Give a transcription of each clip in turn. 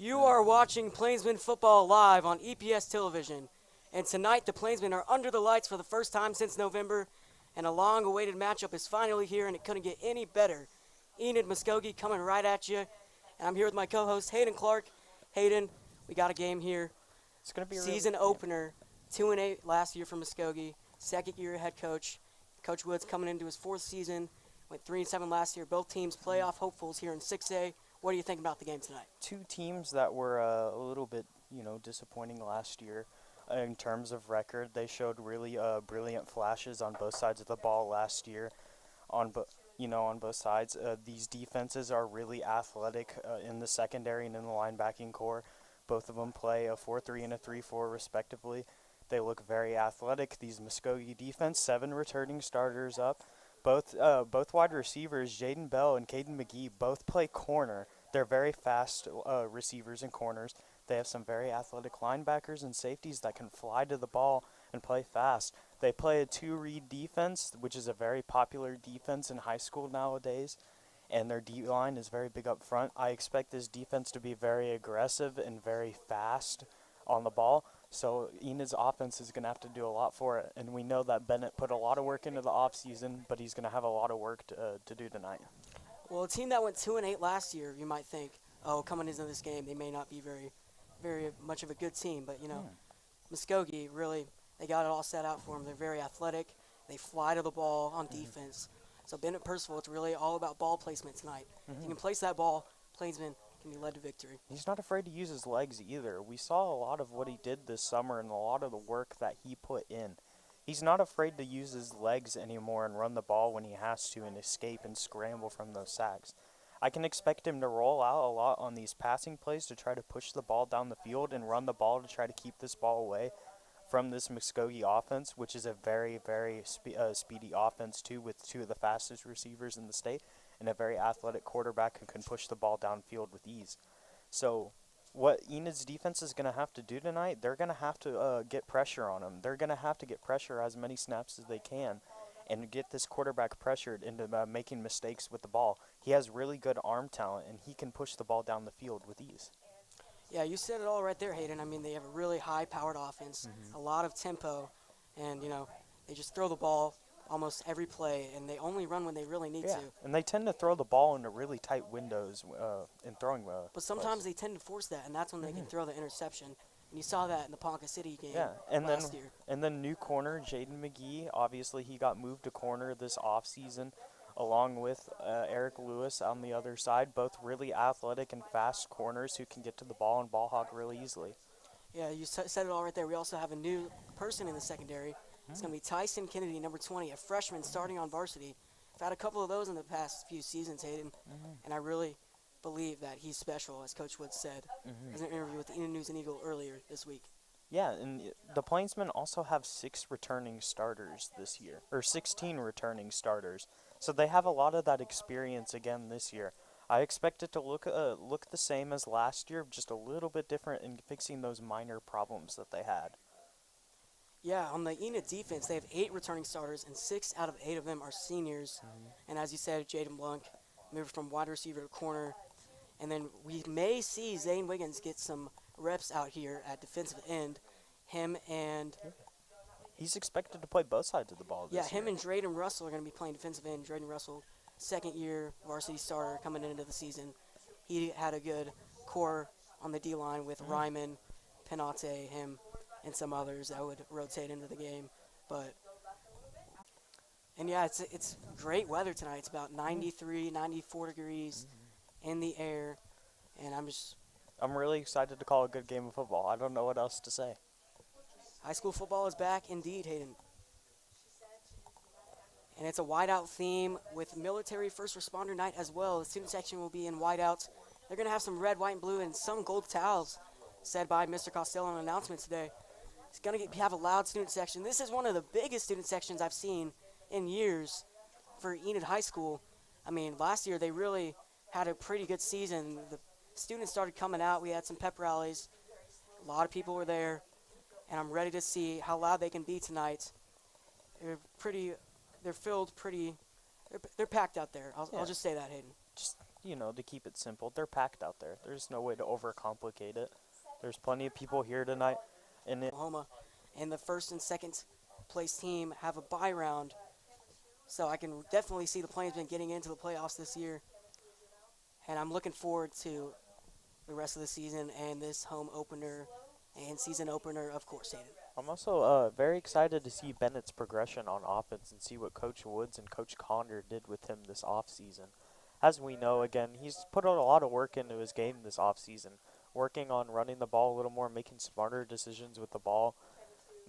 You are watching Plainsmen football live on EPS television. And tonight, the Plainsmen are under the lights for the first time since November, and a long-awaited matchup is finally here, and it couldn't get any better. Enid, Muskogee coming right at you, and I'm here with my co-host, Hayden Clark. Hayden, we got a game here. It's going to be a season opener, 2-8 last year for Muskogee, second-year head coach. Coach Woods coming into his fourth season, went 3-7 last year. Both teams playoff hopefuls here in 6A. What do you think about the game tonight? Two teams that were a little bit, disappointing last year in terms of record. They showed really brilliant flashes on both sides of the ball last year. On both sides, these defenses are really athletic in the secondary and in the linebacking core. Both of them play a 4-3 and a 3-4 respectively. They look very athletic. These Muskogee defense, 7 returning starters up. Both wide receivers, Jaden Bell and Caden McGee, both play corner. They're very fast receivers and corners. They have some very athletic linebackers and safeties that can fly to the ball and play fast. They play a 2-read defense, which is a very popular defense in high school nowadays, and their D-line is very big up front. I expect this defense to be very aggressive and very fast on the ball. So Enid's offense is going to have to do a lot for it, and we know that Bennett put a lot of work into the offseason, but he's going to have a lot of work to do tonight. Well, a team that went 2-8 last year, you might think, coming into this game, they may not be very much of a good team, but Muskogee really, they got it all set out for them. They're very athletic. They fly to the ball on defense. So Bennett Percival, it's really all about ball placement tonight. If you can place that ball, Plainsmen can be led to victory. He's not afraid to use his legs either. We saw a lot of what he did this summer and a lot of the work that he put in. He's not afraid to use his legs anymore and run the ball when he has to and escape and scramble from those sacks. I can expect him to roll out a lot on these passing plays to try to push the ball down the field and run the ball to try to keep this ball away from this Muskogee offense, which is a very, very speedy offense too, with 2 of the fastest receivers in the state and a very athletic quarterback who can push the ball downfield with ease. So what Enid's defense is going to have to do tonight, they're going to have to get pressure on him. They're going to have to get pressure as many snaps as they can and get this quarterback pressured into making mistakes with the ball. He has really good arm talent, and he can push the ball down the field with ease. Yeah, you said it all right there, Hayden. I mean, they have a really high-powered offense, a lot of tempo, and, they just throw the ball almost every play, and they only run when they really need to. And they tend to throw the ball into really tight windows in throwing But sometimes they tend to force that, and that's when they can throw the interception. And you saw that in the Ponca City game last year. And then new corner, Jaden McGee, obviously he got moved to corner this offseason, along with Eric Lewis on the other side, both really athletic and fast corners who can get to the ball and ball hog really easily. Yeah, you said it all right there. We also have a new person in the secondary. It's going to be Tyson Kennedy, number 20, a freshman starting on varsity. I've had a couple of those in the past few seasons, Hayden, and I really believe that he's special, as Coach Woods said in an interview with the Enid News and Eagle earlier this week. Yeah, and the Plainsmen also have 6 returning starters this year, or 16 returning starters. So they have a lot of that experience again this year. I expect it to look the same as last year, just a little bit different in fixing those minor problems that they had. Yeah, on the Enid defense, they have 8 returning starters, and 6 out of 8 of them are seniors. And as you said, Jaden Blanc moved from wide receiver to corner. And then we may see Zane Wiggins get some reps out here at defensive end. Him and... He's expected to play both sides of the ball this year. Him and Drayden Russell are going to be playing defensive end. Drayden Russell, second-year varsity starter coming into the season. He had a good core on the D-line with Ryman, Penate, him, and some others that would rotate into the game. It's great weather tonight. It's about 93, 94 degrees in the air, and I'm really excited to call a good game of football. I don't know what else to say. High school football is back indeed, Hayden. And it's a whiteout theme with military first responder night as well. The student section will be in whiteouts. They're going to have some red, white, and blue and some gold towels, said by Mr. Costello in an announcement today. It's going to have a loud student section. This is one of the biggest student sections I've seen in years for Enid High School. I mean, last year they really had a pretty good season. The students started coming out. We had some pep rallies. A lot of people were there. And I'm ready to see how loud they can be tonight. They're packed out there. I'll just say that, Hayden. you know, to keep it simple, they're packed out there. There's no way to overcomplicate it. There's plenty of people here tonight. And Oklahoma, and the first and second place team have a bye round. So I can definitely see the Plainsmen getting into the playoffs this year. And I'm looking forward to the rest of the season and this home opener and season opener, of course, Hayden. I'm also very excited to see Bennett's progression on offense and see what Coach Woods and Coach Conder did with him this offseason. As we know, again, he's put out a lot of work into his game this offseason, working on running the ball a little more, making smarter decisions with the ball,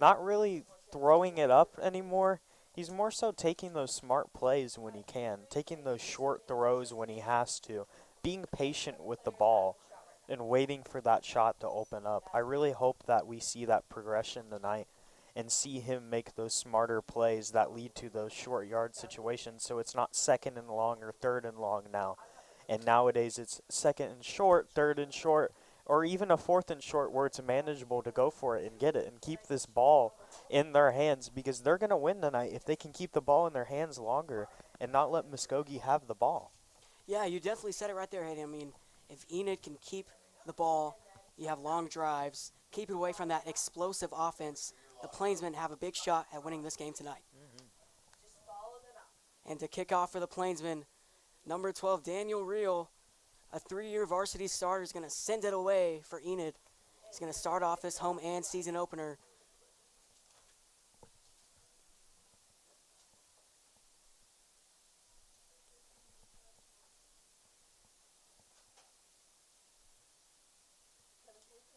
not really throwing it up anymore. He's more so taking those smart plays when he can, taking those short throws when he has to, being patient with the ball, and waiting for that shot to open up. I really hope that we see that progression tonight and see him make those smarter plays that lead to those short yard situations, so it's not second and long or third and long now. And nowadays it's second and short, third and short, or even a fourth and short where it's manageable to go for it and get it and keep this ball in their hands, because they're going to win tonight if they can keep the ball in their hands longer and not let Muskogee have the ball. Yeah, you definitely said it right there, Hayden. I mean, if Enid can keep the ball, you have long drives, keep it away from that explosive offense, the Plainsmen have a big shot at winning this game tonight. And to kick off for the Plainsmen, number 12, Daniel Reel, a 3-year varsity starter, is going to send it away for Enid. He's going to start off this home and season opener.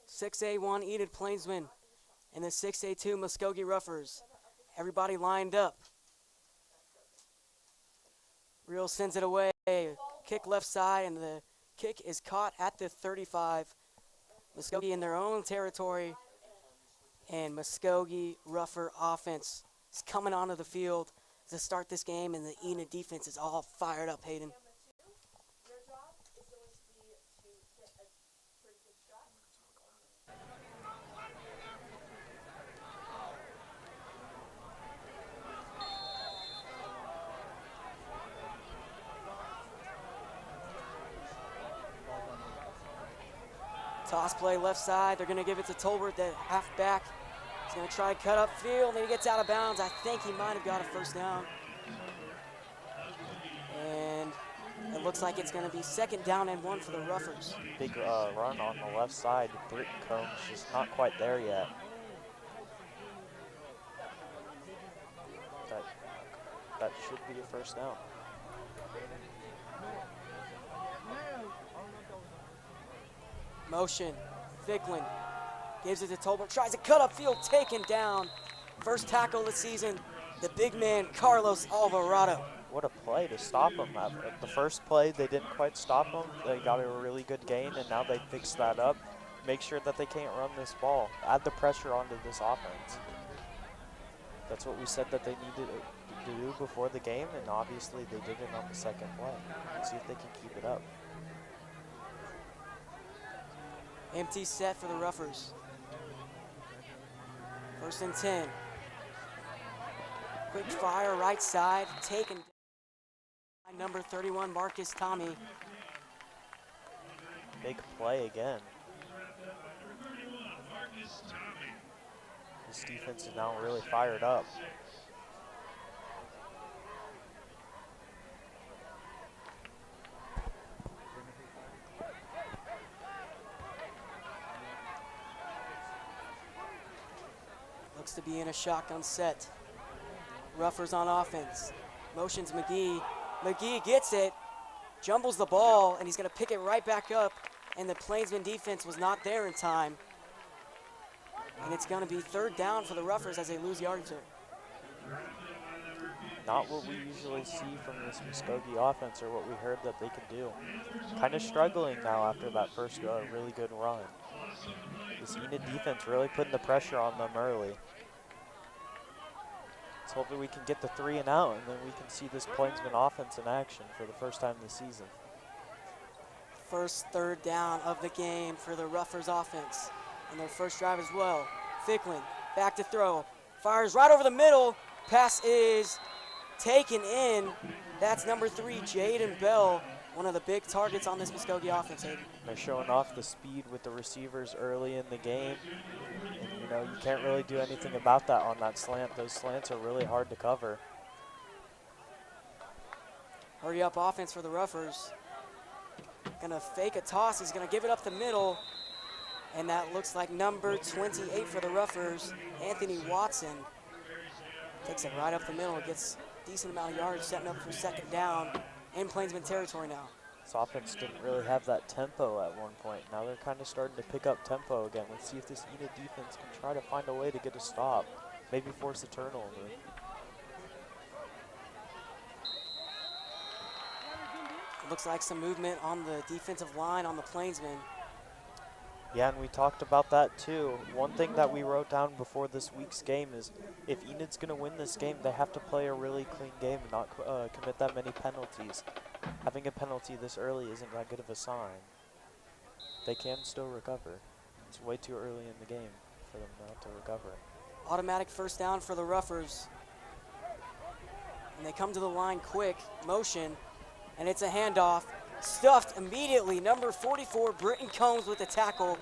(6A1) Enid Plainsmen and the 6A2 Muskogee Ruffers. Everybody lined up. Reel sends it away. Kick left side, and the kick is caught at the 35. Muskogee in their own territory, and Muskogee Ruffer offense is coming onto the field to start this game, and the Enid defense is all fired up, Hayden. Toss play left side. They're going to give it to Tolbert, the halfback. He's going to try to cut up field, and he gets out of bounds. I think he might have got a first down. And it looks like it's going to be second down and 1 for the Ruffers. Big run on the left side. Brittencomb's just not quite there yet. That should be a first down. Motion. Ficklin gives it to Tolbert. Tries to cut up field. Taken down. First tackle of the season. The big man, Carlos Alvarado. What a play to stop him. The first play, they didn't quite stop him. They got a really good gain, and now they fixed that up. Make sure that they can't run this ball. Add the pressure onto this offense. That's what we said that they needed to do before the game, and obviously they did it on the second play. Let's see if they can keep it up. Empty set for the Ruffers. First and 10. Quick fire right side, taken by number 31, Marcus Tommy. Big play again. This defense is now really fired up. Looks to be in a shotgun set. Ruffers on offense. Motions McGee. McGee gets it, jumbles the ball, and he's going to pick it right back up. And the Plainsmen defense was not there in time. And it's going to be third down for the Ruffers as they lose yardage there. Not what we usually see from this Muskogee offense, or what we heard that they could do. Kind of struggling now after that first really good run. This Enid defense really putting the pressure on them early. Let's hope that we can get the 3 and out, and then we can see this Plainsmen offense in action for the first time this season. First third down of the game for the Ruffers offense. And their first drive as well. Ficklin back to throw. Fires right over the middle. Pass is taken in. That's number 3, Jaden Bell. one of the big targets on this Muskogee offense, Hayden. They're showing off the speed with the receivers early in the game. And, you know, you can't really do anything about that on that slant. Those slants are really hard to cover. Hurry up offense for the Ruffers. Gonna fake a toss. He's gonna give it up the middle. And that looks like number 28 for the Ruffers, Anthony Watson. Takes it right up the middle, gets a decent amount of yards, setting up for second down in Plainsman territory now. This offense didn't really have that tempo at one point. Now they're kind of starting to pick up tempo again. Let's see if this Enid defense can try to find a way to get a stop, maybe force a turnover. Looks like some movement on the defensive line on the Plainsmen. Yeah, and we talked about that too. One thing that we wrote down before this week's game is if Enid's going to win this game, they have to play a really clean game and not commit that many penalties. Having a penalty this early isn't that good of a sign. They can still recover. It's way too early in the game for them not to recover. Automatic first down for the Ruffers. And they come to the line quick, motion, and it's a handoff. Stuffed immediately, number 44, Britton Combs with the tackle.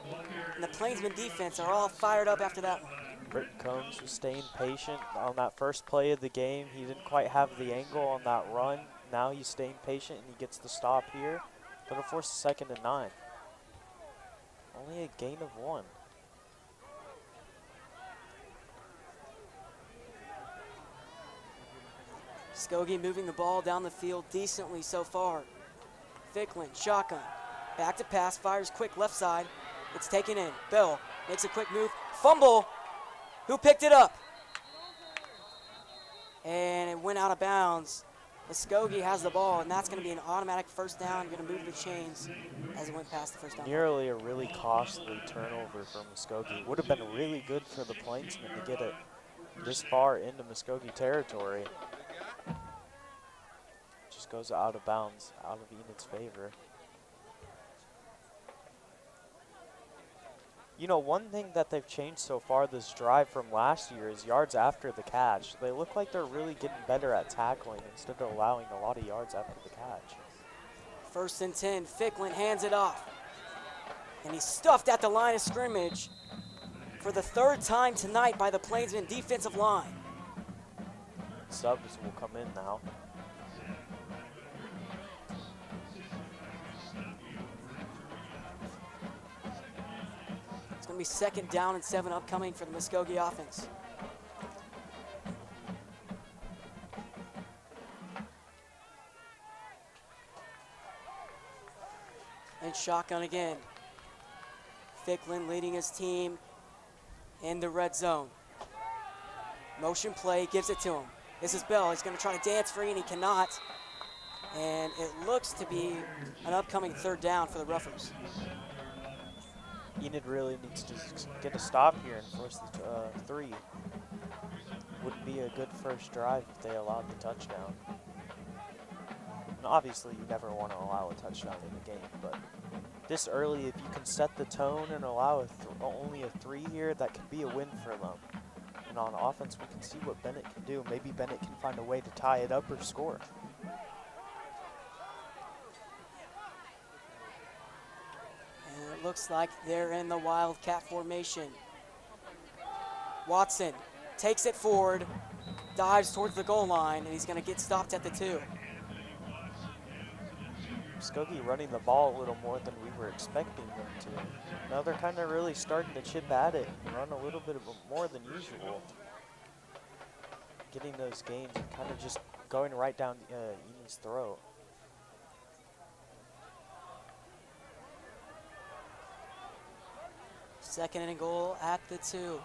And the Plainsman defense are all fired up after that one. Britton Combs was staying patient on that first play of the game. He didn't quite have the angle on that run. Now he's staying patient and he gets the stop here. That'll force a 2nd and 9. Only a gain of 1. Muskogee moving the ball down the field decently so far. Ficklin, shotgun, back to pass, fires quick left side. It's taken in. Bell makes a quick move. Fumble. Who picked it up? And it went out of bounds. Muskogee has the ball, and that's going to be an automatic first down. Going to move the chains as it went past the first down. Nearly a really costly turnover for Muskogee. Would have been really good for the Plainsmen to get it this far into Muskogee territory. Just goes out of bounds, out of Enid's favor. You know, one thing that they've changed so far this drive from last year is yards after the catch. They look like they're really getting better at tackling instead of allowing a lot of yards after the catch. 1st and 10, Ficklin hands it off. And he's stuffed at the line of scrimmage for the 3rd time tonight by the Plainsman defensive line. Subs will come in now. It's going to be 2nd down and 7 upcoming for the Muskogee offense. And shotgun again. Ficklin leading his team in the red zone. Motion play, gives it to him. This is Bell. He's going to try to dance free, and he cannot. And it looks to be an upcoming 3rd down for the Ruffers. Enid really needs to get a stop here and force the 3. Would be a good first drive if they allowed the touchdown. And obviously, you never want to allow a touchdown in the game, but this early, if you can set the tone and allow only a 3 here, that could be a win for them. And on offense, we can see what Bennett can do. Maybe Bennett can find a way to tie it up or score. And it looks like they're in the Wildcat formation. Watson takes it forward, dives towards the goal line, and he's going to get stopped at the 2. Muskogee running the ball a little more than we were expecting them to. Now they're kind of really starting to chip at it and run a little bit more than usual. Getting those gains and kind of just going right down Enid's throat. Second and goal at the 2.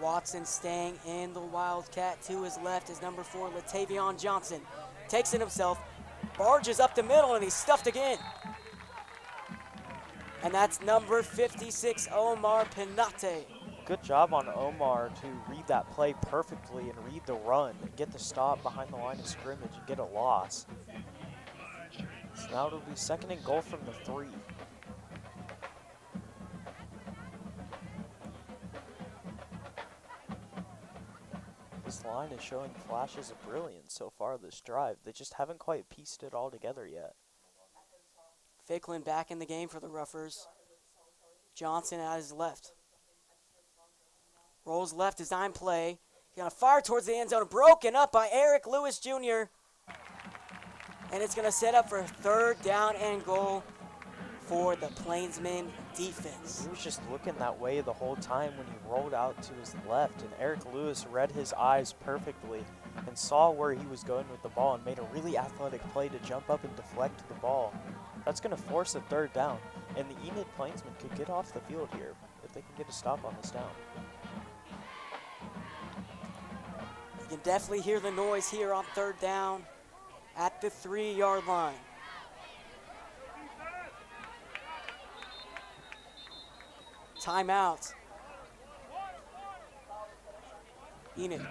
Watson staying in the Wildcat. To his left is number 4, Latavion Johnson. Takes it himself, barges up the middle, and he's stuffed again. And that's number 56, Omar Pinate. Good job on Omar to read that play perfectly and read the run and get the stop behind the line of scrimmage and get a loss. So now it'll be 2nd and goal from the 3. This line is showing flashes of brilliance so far this drive. They just haven't quite pieced it all together yet. Ficklin back in the game for the Roughers. Johnson at his left. Rolls left, design play. He's going to fire towards the end zone. Broken up by Eric Lewis Jr. And it's going to set up for 3rd down and goal for the Plainsmen defense. He was just looking that way the whole time when he rolled out to his left, and Eric Lewis read his eyes perfectly and saw where he was going with the ball and made a really athletic play to jump up and deflect the ball. That's going to force a 3rd down, and the Enid Plainsmen could get off the field here if they can get a stop on this down. You can definitely hear the noise here on 3rd down at the 3-yard line. Timeout. Enid.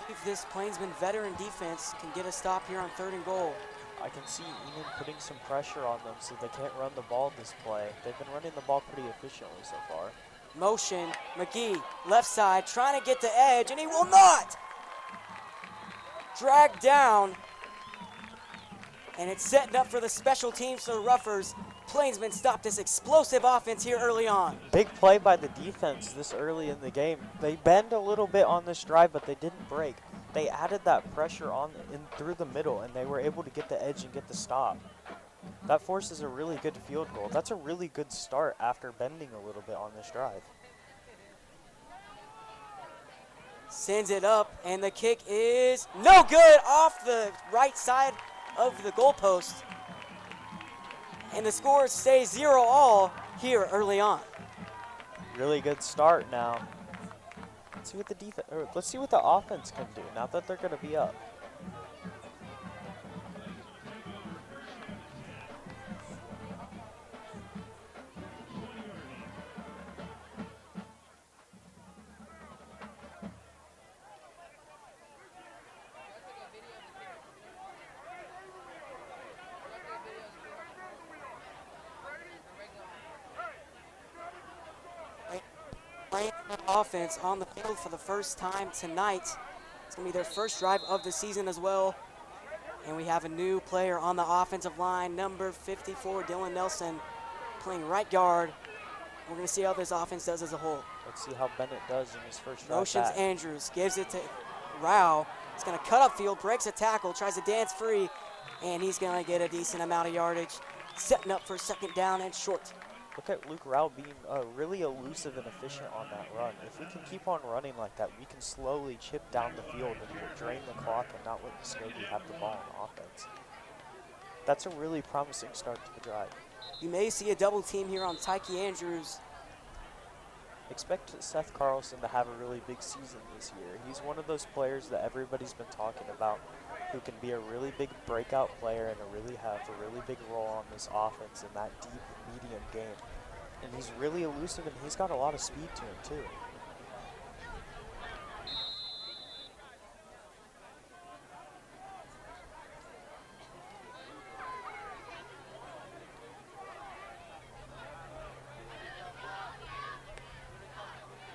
If this Plainsman veteran defense can get a stop here on 3rd and goal. I can see Enid putting some pressure on them so they can't run the ball this play. They've been running the ball pretty efficiently so far. Motion, McGee, left side, trying to get the edge, and he will not! Dragged down, and it's setting up for the special teams for the Roughers. Plainsmen stopped this explosive offense here early on. Big play by the defense this early in the game. They bend a little bit on this drive, but they didn't break. They added that pressure on in through the middle, and they were able to get the edge and get the stop. That forces a really good field goal. That's a really good start after bending a little bit on this drive. Sends it up, and the kick is no good, off the right side of the goalpost. And the score stays 0-all here early on. Really good start now. Let's see what the let's see what the offense can do now that they're going to be up. Offense on the field for the first time tonight. It's going to be their first drive of the season as well. And we have a new player on the offensive line, number 54, Dylan Nelson, playing right guard. We're going to see how this offense does as a whole. Let's see how Bennett does in his first drive Motions back. Andrews, gives it to Rao. He's going to cut up field, breaks a tackle, tries to dance free, and he's going to get a decent amount of yardage, setting up for 2nd down and short. Look at Luke Rao being really elusive and efficient on that run. If we can keep on running like that, we can slowly chip down the field and drain the clock and not let Muskogee have the ball on offense. That's a really promising start to the drive. You may see a double team here on Tyke Andrews. Expect Seth Carlson to have a really big season this year. He's one of those players that everybody's been talking about who can be a really big breakout player and have a really big role on this offense in that deep medium game. And he's really elusive, and he's got a lot of speed to him too.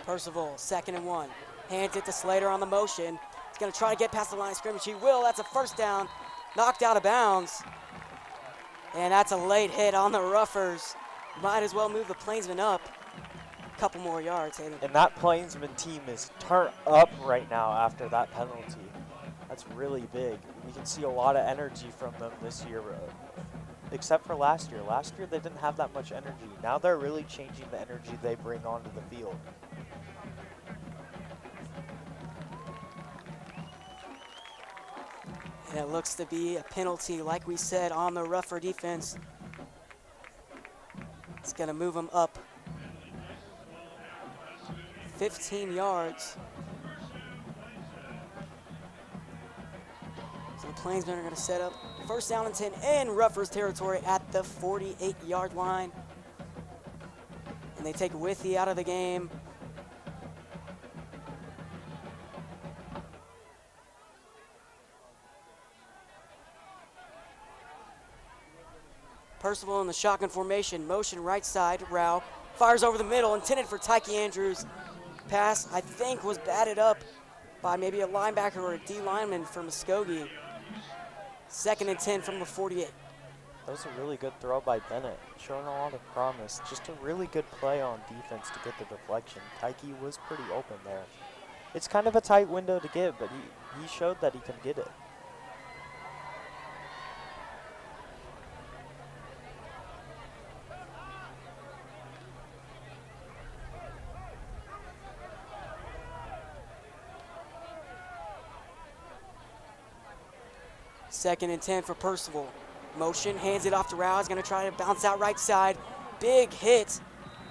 Percival, 2nd and 1. Hands it to Slater on the motion. He's going to try to get past the line of scrimmage. He will. That's a 1st down. Knocked out of bounds. And that's a late hit on the Roughers. Might as well move the Plainsmen up a couple more yards. And that Plainsman team is turned up right now after that penalty. That's really big. We can see a lot of energy from them this year, except for last year. Last year they didn't have that much energy. Now they're really changing the energy they bring onto the field. And it looks to be a penalty, like we said, on the rougher defense. It's going to move them up 15 yards. So the Plainsmen are going to set up first down and 10 in Ruffers territory at the 48-yard line. And they take Withy out of the game. Percival in the shotgun formation, motion right side, Rao fires over the middle, intended for Tyke Andrews. Pass, I think, was batted up by maybe a linebacker or a D lineman for Muskogee. 2nd and 10 from the 48. That was a really good throw by Bennett, showing a lot of promise. Just a really good play on defense to get the deflection. Tyke was pretty open there. It's kind of a tight window to get, but he showed that he can get it. Second and 10 for Percival. Motion, hands it off to Rao. He's going to try to bounce out right side. Big hit,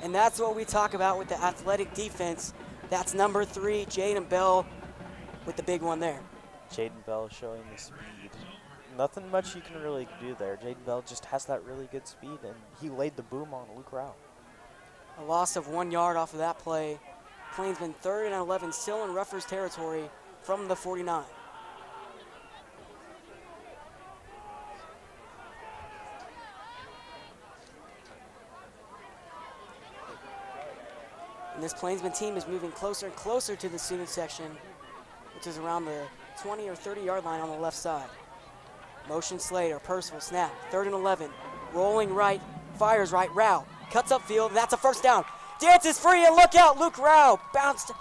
and that's what we talk about with the athletic defense. That's number 3, Jaden Bell, with the big one there. Jaden Bell showing the speed. Nothing much you can really do there. Jaden Bell just has that really good speed, and he laid the boom on Luke Rao. A loss of 1 yard off of that play. Plainsmen 3rd and 11, still in Ruffers territory from the 49. And this Plainsman team is moving closer and closer to the student section, which is around the 20 or 30-yard line on the left side. Motion Slater, Percival, snap, 3rd and 11. Rolling right, fires right, Rao cuts upfield, and that's a first down. Dances free, and look out, Luke Rao bounced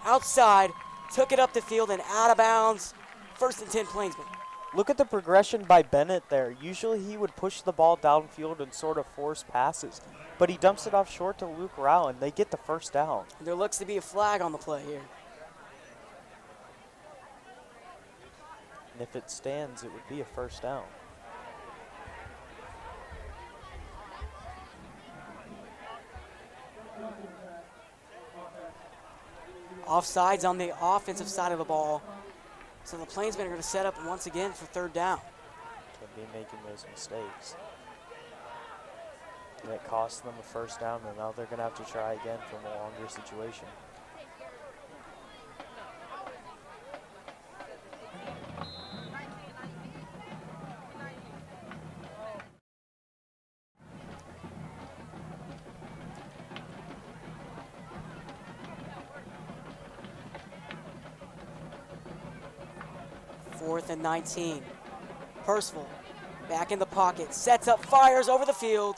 outside, took it up the field and out of bounds. 1st and 10 Plainsmen. Look at the progression by Bennett there. Usually he would push the ball downfield and sort of force passes, but he dumps it off short to Luke Rao, and they get the first down. And there looks to be a flag on the play here. And if it stands, it would be a first down. Offsides on the offensive side of the ball. So the Plainsmen are going to set up once again for 3rd down. Can't be making those mistakes. And it cost them a first down, and now they're going to have to try again from a longer situation. Fourth and 19. Percival back in the pocket, sets up, fires over the field,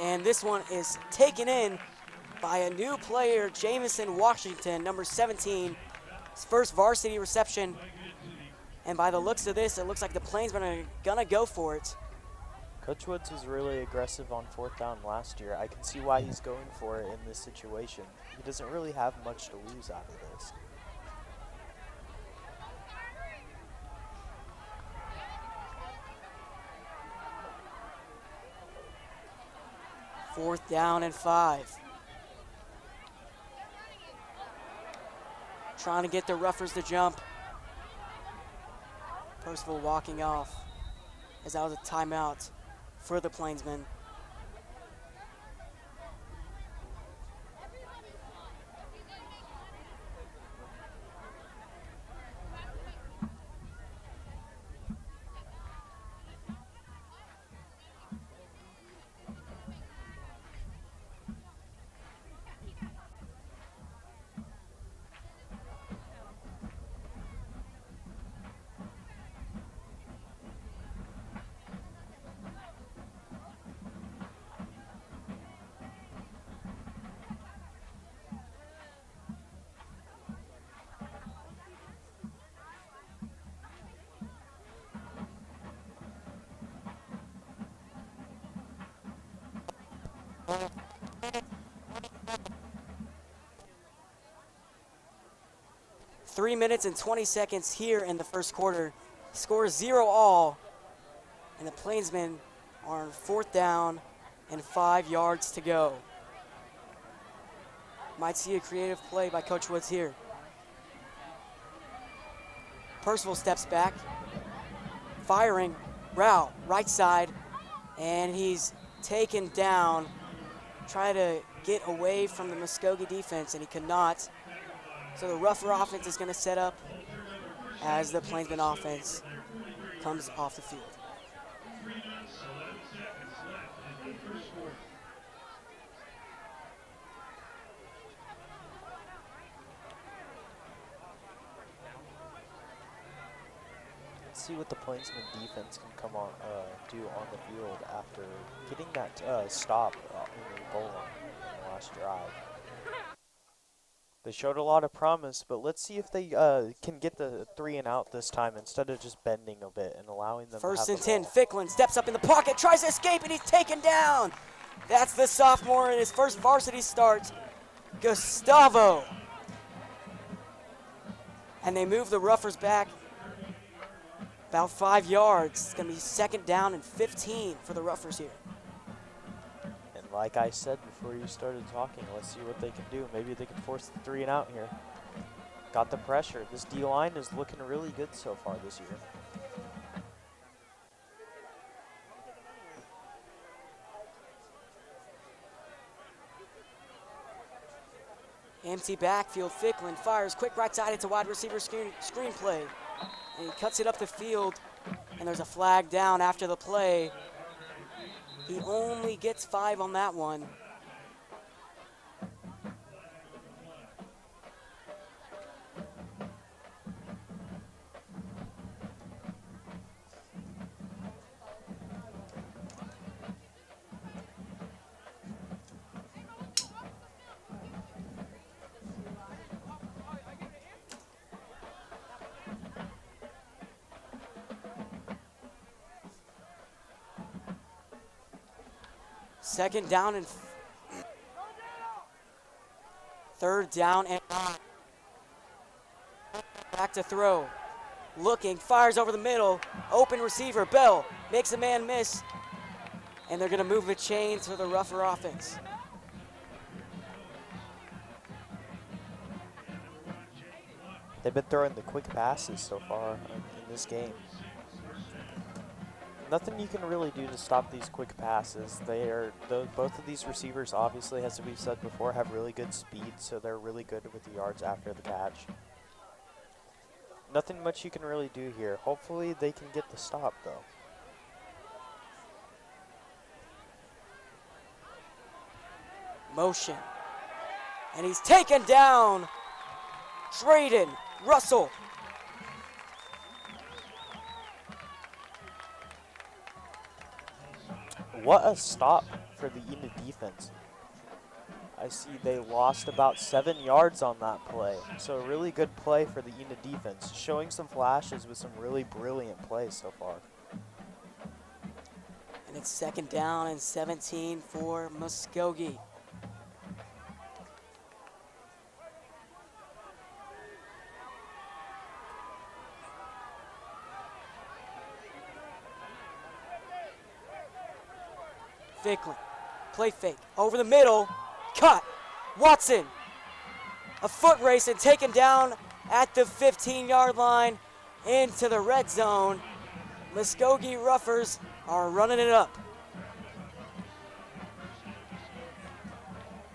and this one is taken in by a new player, Jamison Washington, number 17. His first varsity reception, and by the looks of this, it looks like the Plainsmen are gonna go for it. Coach Woods was really aggressive on 4th down last year. I can see why he's going for it in this situation. He doesn't really have much to lose out of this. Fourth down and 5. Trying to get the Ruffers to jump. Percival walking off as that was a timeout for the Plainsmen. Three minutes and 20 seconds here in the first quarter. Score 0-all. And the Plainsmen are on 4th down and 5 yards to go. Might see a creative play by Coach Woods here. Percival steps back. Firing. Rao, right side. And he's taken down. Try to get away from the Muskogee defense, and he could not. So the rougher offense is going to set up as the Plainsmen offense comes off the field. Let's see what the Plainsmen defense can come on do on the field after getting that stop in the goal line in the last drive. They showed a lot of promise, but let's see if they can get the 3 and out this time instead of just bending a bit and allowing them First to and have 10, the ball. Ficklin steps up in the pocket, tries to escape, and he's taken down. That's the sophomore in his first varsity start, Gustavo. And they move the Ruffers back about 5 yards. It's going to be 2nd down and 15 for the Ruffers here. And like I said before you started talking, let's see what they can do. Maybe they can force the 3 and out here. Got the pressure. This D-line is looking really good so far this year. Empty backfield, Ficklin fires quick right side. It's a wide receiver screen play. And he cuts it up the field, and there's a flag down after the play. He only gets 5 on that one. Second down and 3rd down and 9. Back to throw. Looking, fires over the middle. Open receiver, Bell makes a man miss. And they're going to move the chains for the rougher offense. They've been throwing the quick passes so far in this game. Nothing you can really do to stop these quick passes. Both of these receivers, obviously, as we've said before, have really good speed, so they're really good with the yards after the catch. Nothing much you can really do here. Hopefully they can get the stop, though. Motion. And he's taken down. Drayden Russell. What a stop for the Enid defense. I see they lost about 7 yards on that play. So a really good play for the Enid defense, showing some flashes with some really brilliant plays so far. And it's 2nd down and 17 for Muskogee. Ficklin, play fake, over the middle, cut, Watson, a foot race and taken down at the 15-yard line into the red zone. Muskogee Ruffers are running it up.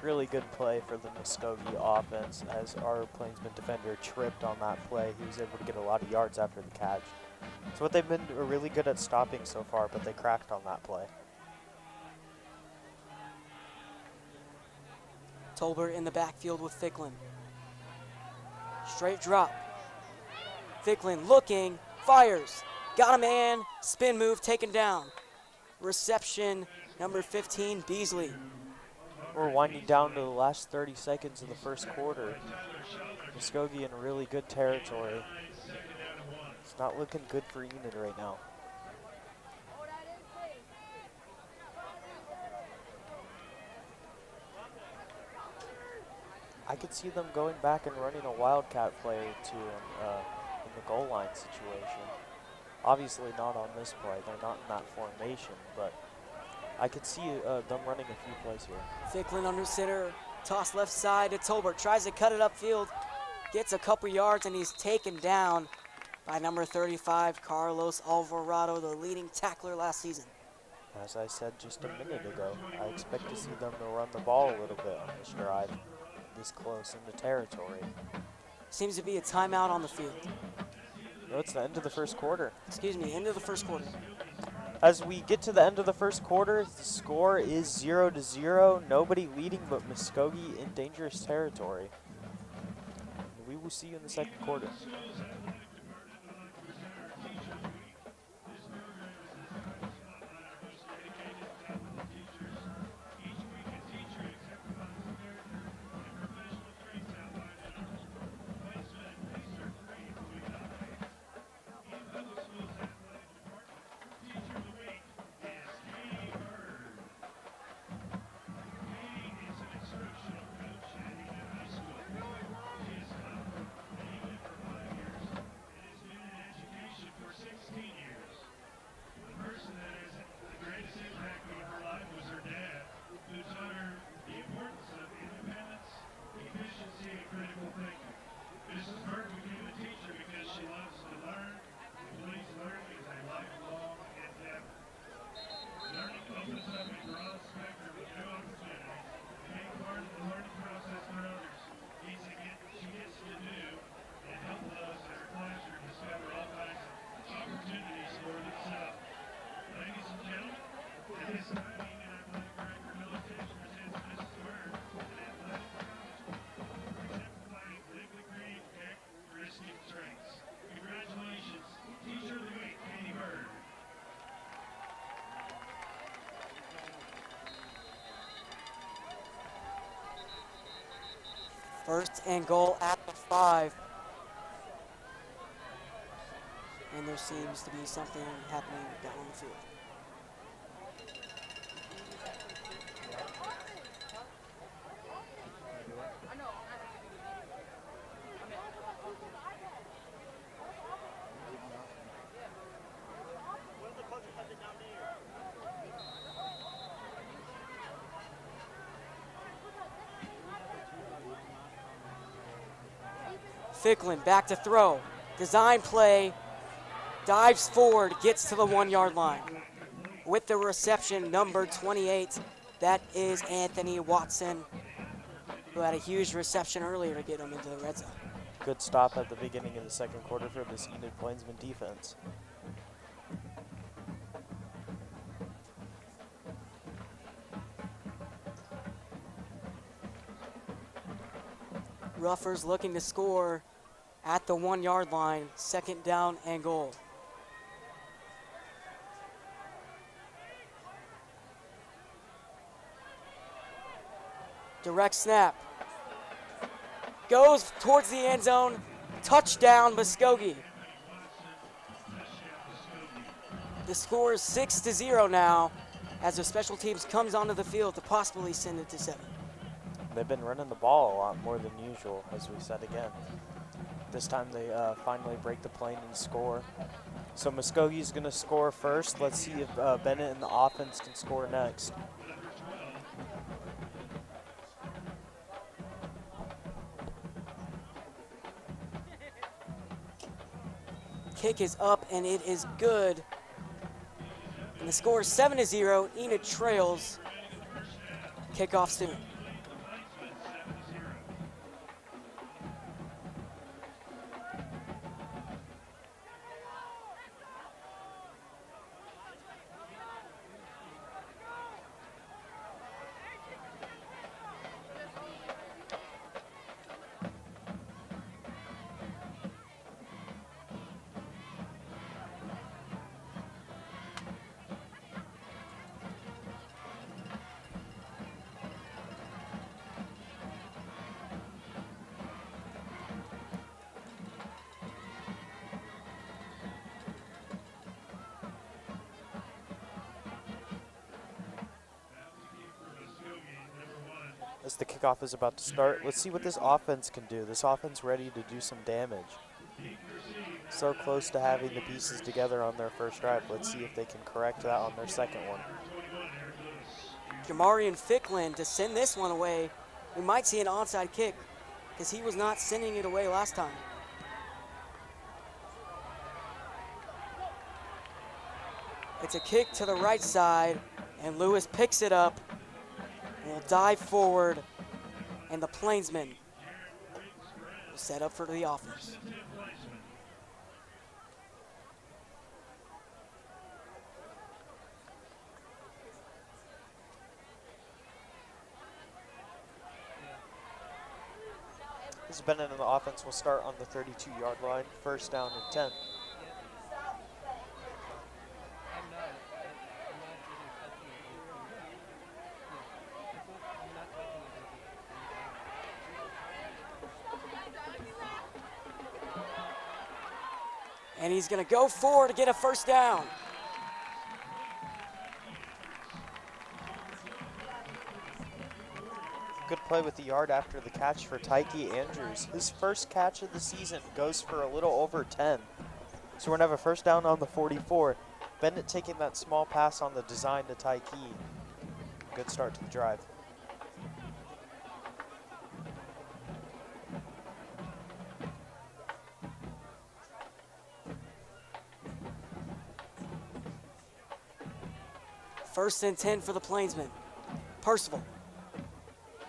Really good play for the Muskogee offense as our Plainsman defender tripped on that play. He was able to get a lot of yards after the catch. It's what they've been really good at stopping so far, but they cracked on that play. Tolbert in the backfield with Ficklin. Straight drop. Ficklin looking, fires. Got a man, spin move, taken down. Reception, number 15, Beasley. We're winding down to the last 30 seconds of the first quarter. Muskogee in really good territory. It's not looking good for Enid right now. I could see them going back and running a wildcat play or two in the goal line situation. Obviously not on this play. They're not in that formation, but I could see them running a few plays here. Ficklin under center, toss left side to Tolbert. Tries to cut it upfield, gets a couple yards, and he's taken down by number 35, Carlos Alvarado, the leading tackler last season. As I said just a minute ago, I expect to see them to run the ball a little bit on this drive, this close into territory. Seems to be a timeout on the field. No, it's the end of the first quarter. Excuse me, end of the first quarter. As we get to the end of the first quarter, the score is 0-0. Nobody leading but Muskogee in dangerous territory. We will see you in the second quarter. First and goal at the 5. And there seems to be something happening down on the field. Ficklin back to throw. Design play. Dives forward, gets to the 1-yard line. With the reception, number 28, that is Anthony Watson, who had a huge reception earlier to get him into the red zone. Good stop at the beginning of the second quarter for this Enid Plainsmen defense. Ruffers looking to score at the 1-yard line, second down and goal. Direct snap. Goes towards the end zone. Touchdown, Muskogee. The score is 6-0 now as the special teams comes onto the field to possibly send it to 7. They've been running the ball a lot more than usual, as we said again. This time they finally break the plane and score. So Muskogee's going to score first. Let's see if Bennett and the offense can score next. Kick is up and it is good. And the score is 7-0. Enid trails. Kickoff soon. as the kickoff is about to start. Let's see what this offense can do. This offense ready to do some damage. So close to having the pieces together on their first drive. Let's see if they can correct that on their second one. Jamarian Ficklin to send this one away. We might see an onside kick because he was not sending it away last time. It's a kick to the right side, and Lewis picks it up and will dive forward, and the Plainsmen will set up for the offense. This Bennett in the offense will start on the 32-yard line, first down and 10. And he's going to go forward to get a first down. Good play with the yard after the catch for Tyke Andrews. His first catch of the season goes for a little over 10. So we're going to have a first down on the 44. Bennett taking that small pass on the design to Tyke. Good start to the drive. First and 10 for the Plainsmen. Percival.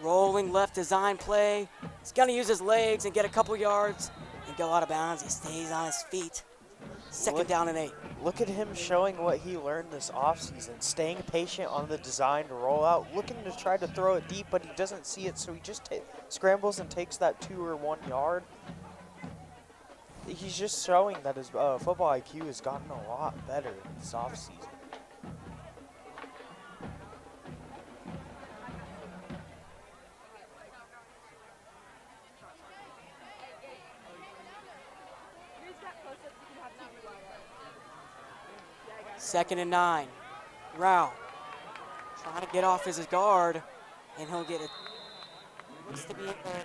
Rolling left design play. He's going to use his legs and get a couple yards and go out of bounds. He stays on his feet. Second down and 8. Look at him showing what he learned this offseason. Staying patient on the design to roll out. Looking to try to throw it deep, but he doesn't see it, so he just scrambles and takes that 2 or 1 yard. He's just showing that his football IQ has gotten a lot better this offseason. Second and 9. Rao trying to get off his guard, and he'll get it. Looks to be in there.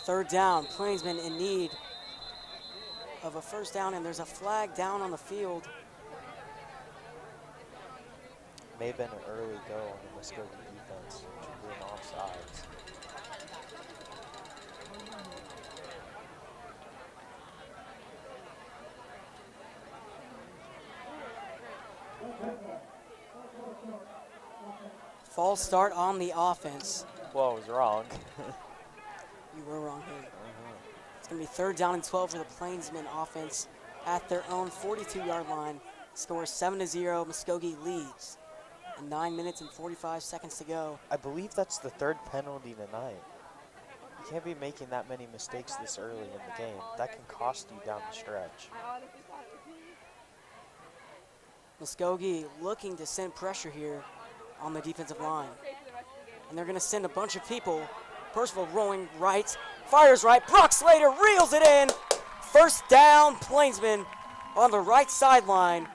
Third down, Plainsmen in need of a first down, and there's a flag down on the field. May have been an early go on the Muskogee defense, which would be an offsides. False start on the offense. Well, I was wrong. You were wrong here. It's going to be third down and 12 for the Plainsmen offense at their own 42-yard line. Score 7-0. Muskogee leads. And 9 minutes and 45 seconds to go. I believe that's the third penalty tonight. You can't be making that many mistakes this early in the game. That can cost you down the stretch. Muskogee looking to send pressure here on the defensive line. And they're going to send a bunch of people. Percival rolling right, fires right. Brock Slater reels it in. First down, Plainsmen on the right sideline.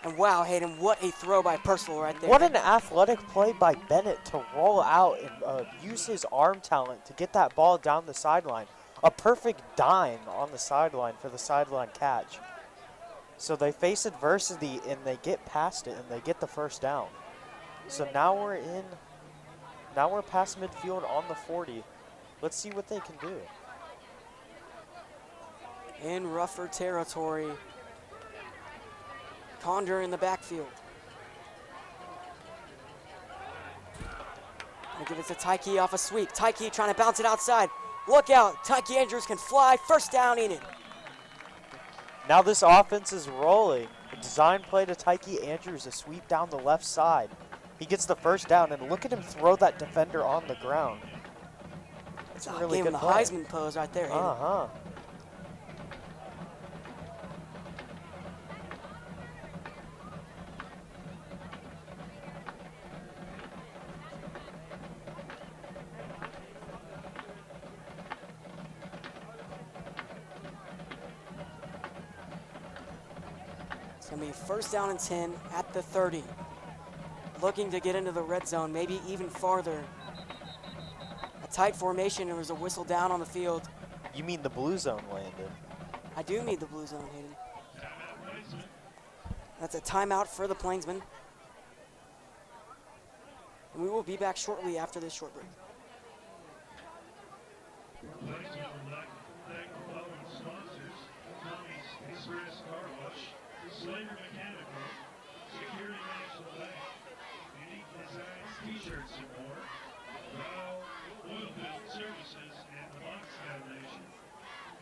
And wow, Hayden, what a throw by Percival right there. What an athletic play by Bennett to roll out and use his arm talent to get that ball down the sideline. A perfect dime on the sideline for the sideline catch. So they face adversity and they get past it and they get the first down. So now we're past midfield on the 40. Let's see what they can do. In rougher territory. Condor in the backfield. Gonna give it to Tyke off a sweep. Tyke trying to bounce it outside. Look out, Tyke Andrews can fly. First down, Enid. Now this offense is rolling. A design play to Tyke Andrews, a sweep down the left side. He gets the first down, and look at him throw that defender on the ground. It's a really Gave good him the play. Heisman pose right there. Uh-huh. It's going to be first down and 10 at the 30. Looking to get into the red zone, maybe even farther. A tight formation, and there's a whistle down on the field. You mean the blue zone, Landon? I do need the blue zone, Hayden. That's a timeout for the Plainsmen. And we will be back shortly after this short break. T-shirts and more. Well, oil field services and the Box Foundation.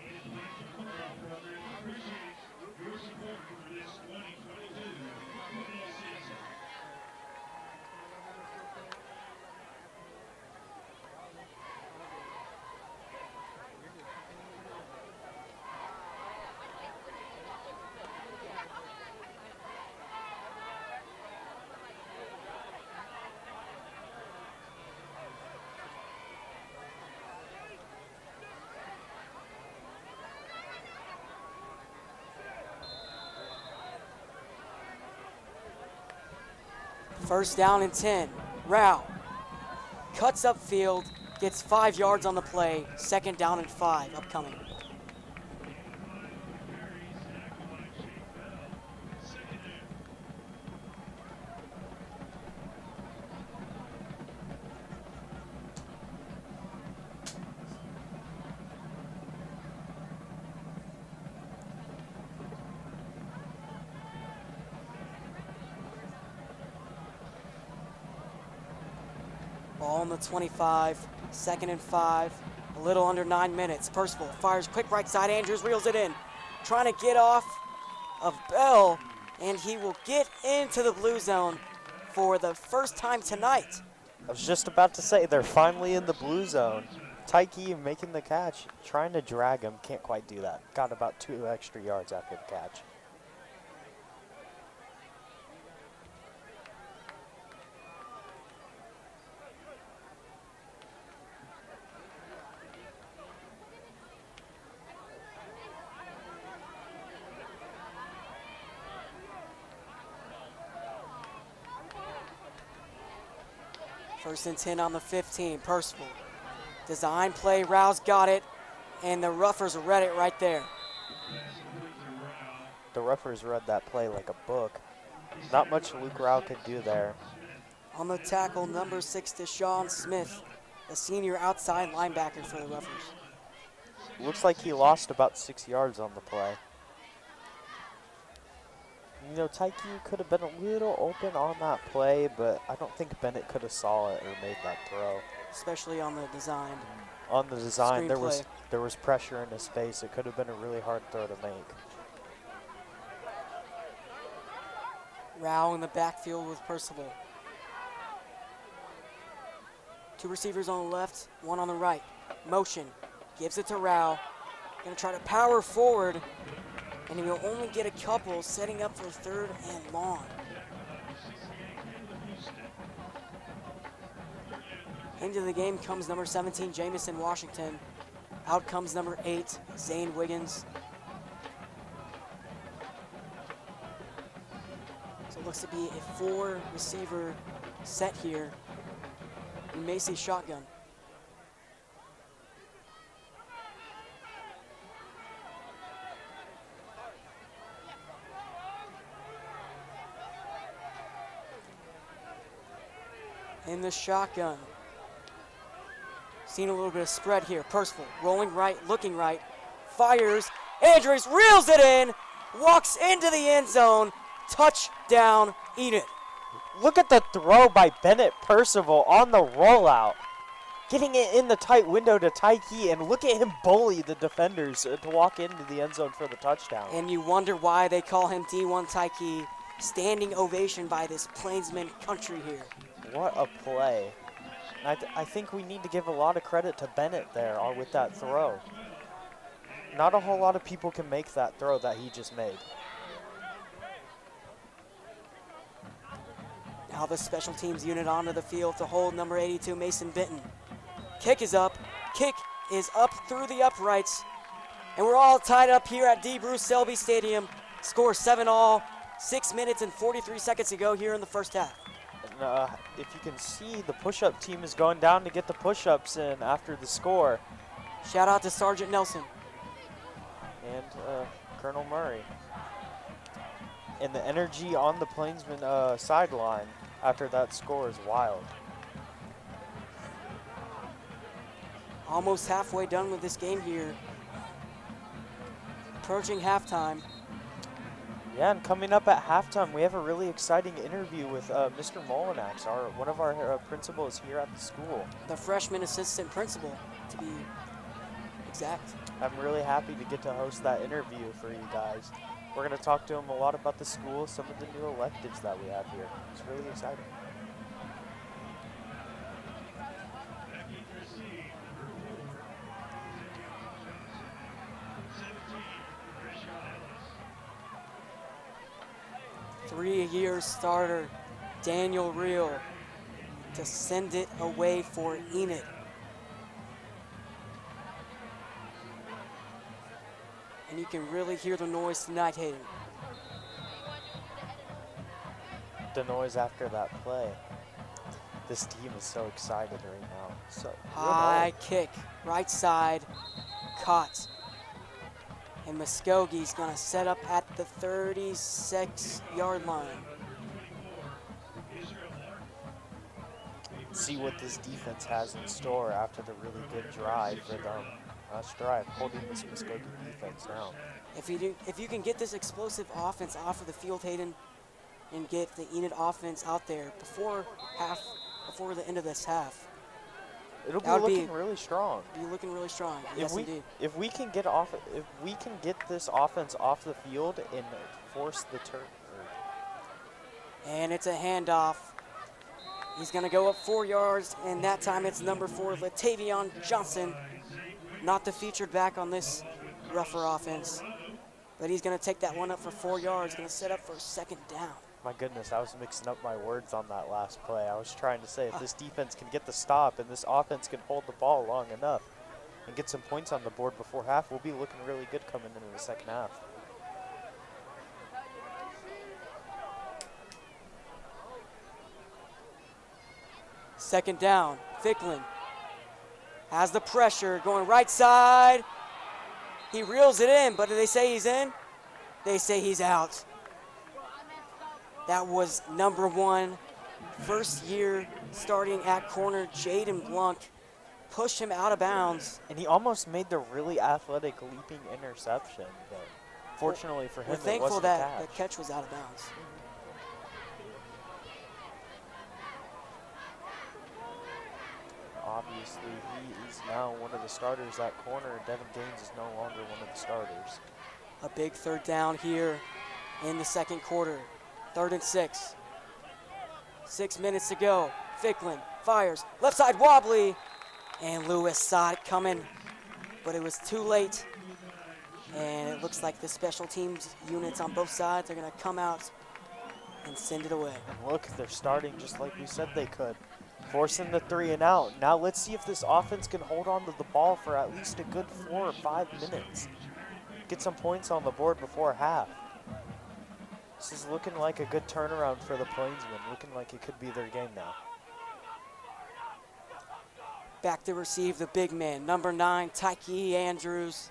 And the football program appreciates your support for this 2022 football season. First down and 10. Rao cuts upfield, gets 5 yards on the play. Second down and 5 upcoming. Ball on the 25, second and 5, a little under 9 minutes. Percival fires quick right side, Andrews reels it in. Trying to get off of Bell, and he will get into the blue zone for the first time tonight. I was just about to say, they're finally in the blue zone. Tyke making the catch, trying to drag him, can't quite do that. Got about 2 extra yards after the catch. First and 10 on the 15, Percival. Design play, Rouse got it, and the Ruffers read it right there. The Ruffers read that play like a book. Not much Luke Rao could do there. On the tackle, number 6, Deshaun Smith, a senior outside linebacker for the Ruffers. Looks like he lost about 6 yards on the play. You know, Tyke could have been a little open on that play, but I don't think Bennett could have saw it or made that throw. Especially on the design. On the design, Screenplay. there was pressure in his face. It could have been a really hard throw to make. Rao in the backfield with Percival. 2 receivers on the left, 1 on the right. Motion, gives it to Rao. Gonna try to power forward, and he will only get a couple, setting up for 3rd and long. Into the game comes number 17, Jamison Washington. Out comes number 8, Zane Wiggins. So it looks to be a 4-receiver set here. We may see shotgun. In the shotgun. Seen a little bit of spread here. Percival rolling right, looking right, fires. Andrews reels it in, walks into the end zone. Touchdown, Enid. Look at the throw by Bennett Percival on the rollout. getting it in the tight window to Tyke, and look at him bully the defenders to walk into the end zone for the touchdown. And you wonder why they call him D1 Tyke. Standing ovation by this Plainsman country here. What a play. I think we need to give a lot of credit to Bennett there with that throw. Not a whole lot of people can make that throw that he just made. Now the special teams unit onto the field to hold number 82, Mason Benton. Kick is up. Kick is up through the uprights. And we're all tied up here at D. Bruce Selby Stadium. Score 7-all. 6 minutes and 43 seconds to go here in the first half. And, if you can see, the push-up team is going down to get the push-ups in after the score. Shout out to Sergeant Nelson. And Colonel Murray. And the energy on the Plainsman sideline after that score is wild. Almost halfway done with this game here. Approaching halftime. Yeah, and coming up at halftime, we have a really exciting interview with Mr. Molinax, one of our principals here at the school. The freshman assistant principal, to be exact. I'm really happy to get to host that interview for you guys. We're going to talk to him a lot about the school, some of the new electives that we have here. It's really exciting. Three-year starter Daniel Reel to send it away for Enid. And you can really hear the noise tonight, Hayden. The noise after that play. This team is so excited right now. So high kick, right side, caught. And Muskogee's gonna set up at the 36-yard line. See what this defense has in store after the really good drive for them. Last drive, holding this Muskogee defense down. If you can get this explosive offense off of the field, Hayden, and get the Enid offense out there before the end of this half, it'll be looking really strong. Be looking really strong. Yes, indeed. If we can get this offense off the field and force the turn. And it's a handoff. He's gonna go up 4 yards, and that time it's number 4, Latavion Johnson. Not the featured back on this rougher offense, but he's gonna take that one up for 4 yards. Gonna set up for a second down. My goodness, I was mixing up my words on that last play. I was trying to say if this defense can get the stop and this offense can hold the ball long enough and get some points on the board before half, we'll be looking really good coming into the second half. Second down, Ficklin has the pressure, going right side. He reels it in, but do they say he's in? They say he's out. That was number 1, first year starting at corner, Jaden Blanc. Pushed him out of bounds. And he almost made the really athletic leaping interception, but fortunately for him, we're thankful it wasn't that a catch. that catch was out of bounds. Obviously, he is now one of the starters at corner. Devin Gaines is no longer one of the starters. A big third down here in the second quarter. 3rd and 6. 6 minutes to go. Ficklin fires. Left side wobbly. And Lewis saw it coming, but it was too late. And it looks like the special teams units on both sides are going to come out and send it away. And look, they're starting just like we said they could. Forcing the 3 and out. Now let's see if this offense can hold on to the ball for at least a good 4 or 5 minutes. Get some points on the board before half. This is looking like a good turnaround for the Plainsmen. Looking like it could be their game now. Back to receive the big man, number 9, Tyke Andrews.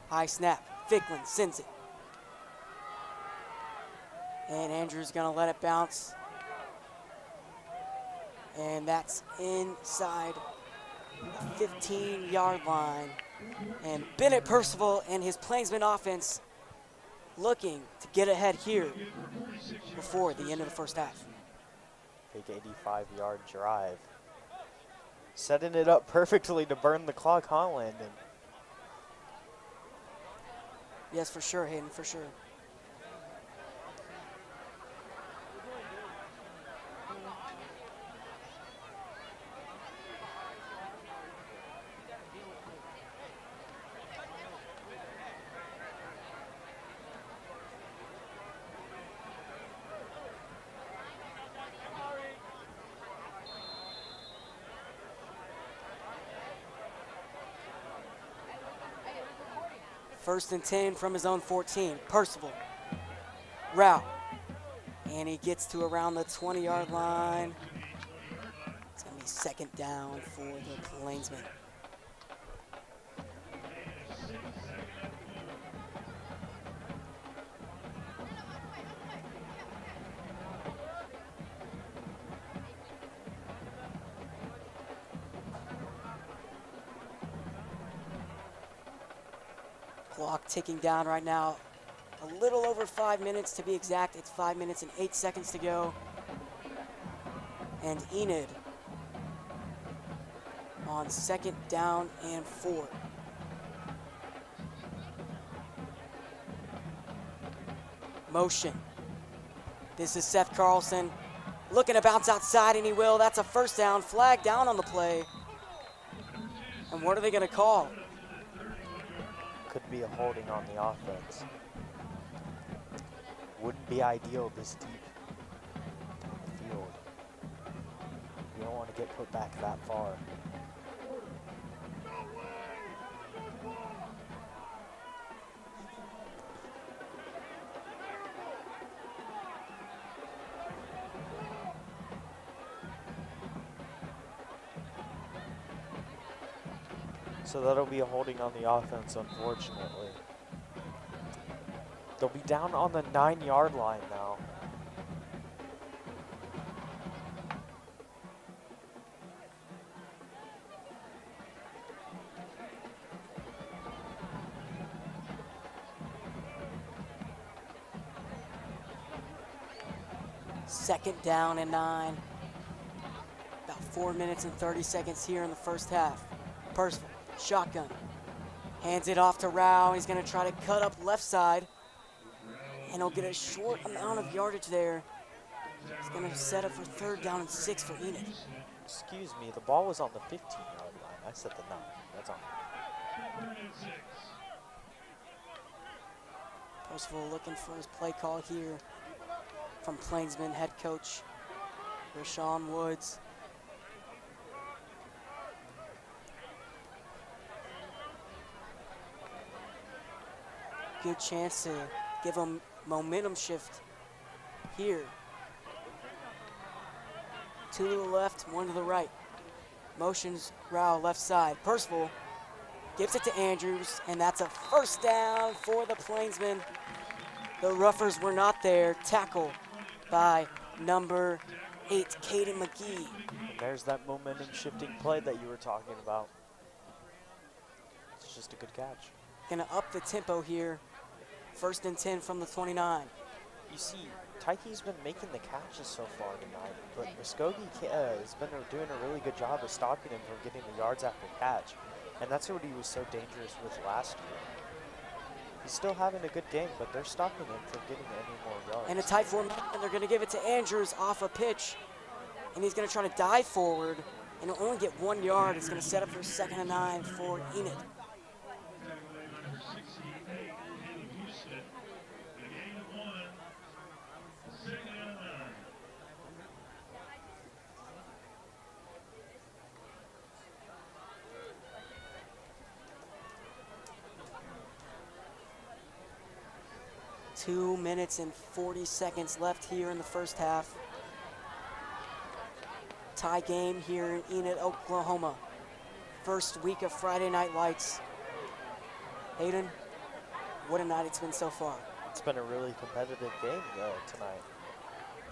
High snap. Ficklin sends it. And Andrews gonna let it bounce. And that's inside the 15-yard line. And Bennett Percival and his Plainsman offense looking to get ahead here before the end of the first half. Big 85-yard drive. Setting it up perfectly to burn the clock, huh, Landon? Yes, for sure, Hayden, for sure. First and 10 from his own 14. Percival. Route. And he gets to around the 20-yard line. It's going to be second down for the Plainsmen. Clock ticking down right now. A little over 5 minutes to be exact. It's 5 minutes and 8 seconds to go. And Enid on second down and 4. Motion. This is Seth Carlson looking to bounce outside, and he will. That's a first down. Flag down on the play. And what are they going to call? Could be a holding on the offense. Wouldn't be ideal this deep in the field. You don't want to get put back that far. So that'll be a holding on the offense, unfortunately. They'll be down on the 9-yard line now. Second down and 9. About 4 minutes and 30 seconds here in the first half. Percival, shotgun. Hands it off to Rao. He's going to try to cut up left side. And he'll get a short amount of yardage there. He's going to set up for third down and 6 for Enid. Excuse me, the ball was on the 15-yard line. I said the 9. That's on. Percival looking for his play call here from Plainsman head coach Rashawn Woods. Good chance to give him momentum shift here. 2 to the left, 1 to the right. Motions Rao left side. Percival gives it to Andrews, and that's a first down for the Plainsmen. The Roughers were not there. Tackle by number 8, Caden McGee. And there's that momentum shifting play that you were talking about. It's just a good catch. Gonna up the tempo here. First and 10 from the 29. You see, Tyke's been making the catches so far tonight, but Muskogee has been doing a really good job of stopping him from getting the yards after catch. And that's what he was so dangerous with last year. He's still having a good game, but they're stopping him from getting any more yards. And a tight formation, and they're gonna give it to Andrews off a pitch. And he's gonna try to dive forward, and he'll only get 1 yard. It's gonna set up for second and 9 for Enid. 2 minutes and 40 seconds left here in the first half. Tie game here in Enid, Oklahoma. First week of Friday Night Lights. Hayden, what a night it's been so far. It's been a really competitive game tonight.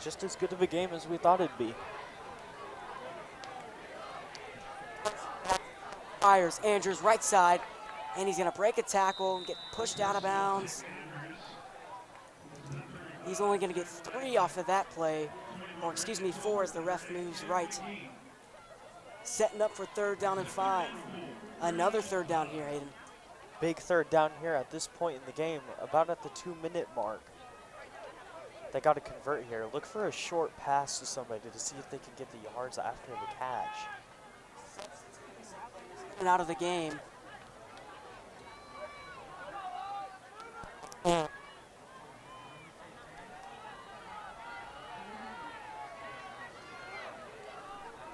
Just as good of a game as we thought it'd be. Fires Andrews right side, and he's gonna break a tackle and get pushed out of bounds. He's only gonna get 3 off of that play, or excuse me, 4 as the ref moves right. setting up for 3rd down and 5. Another 3rd down here, Hayden. Big 3rd down here at this point in the game, about at the 2-minute mark. They got to convert here. Look for a short pass to somebody to see if they can get the yards after the catch. And out of the game.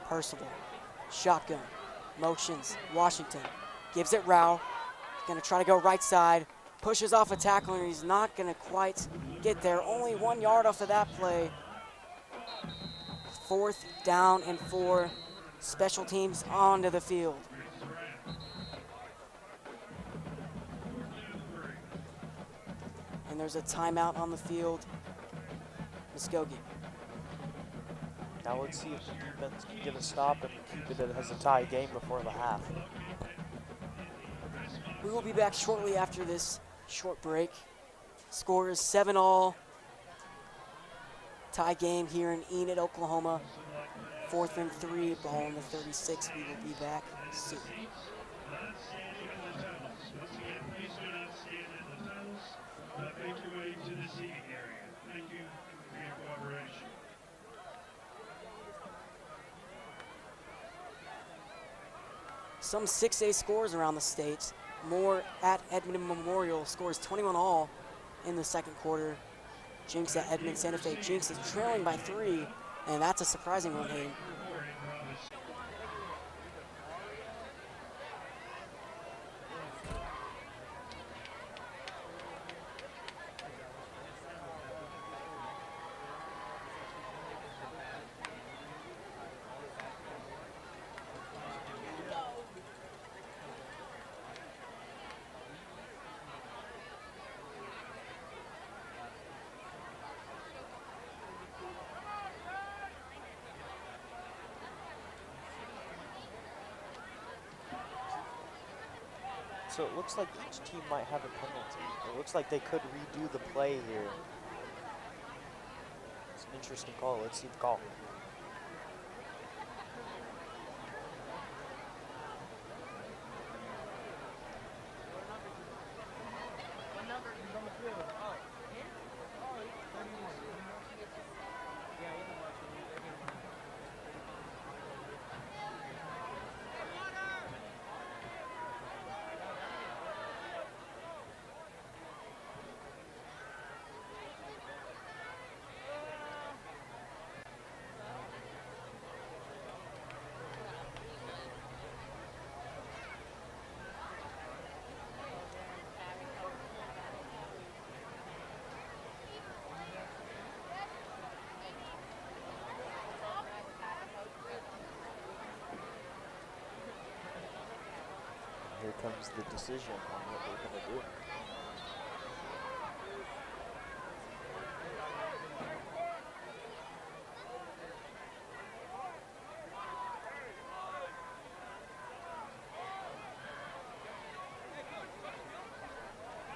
Percival, shotgun, motions, Washington, gives it Rao, gonna try to go right side, pushes off a tackler, and he's not gonna quite get there. Only 1 yard off of that play. 4th down and 4, special teams onto the field. And there's a timeout on the field, Muskogee. Now let's see if the defense can get a stop and keep it as a tie game before the half. We will be back shortly after this short break. Score is 7-all. Tie game here in Enid, Oklahoma. 4th and 3, ball in the 36. We will be back soon. Make your way to the seating area. Thank you for your cooperation. Some 6A scores around the state. More at Edmond Memorial scores 21-all in the 2nd quarter. Jinx at Edmond Santa Fe. Jinx is trailing by 3, and that's a surprising one, Hayden. So it looks like each team might have a penalty. It looks like they could redo the play here. It's an interesting call. Let's see the call. Here comes the decision on what they're going to do.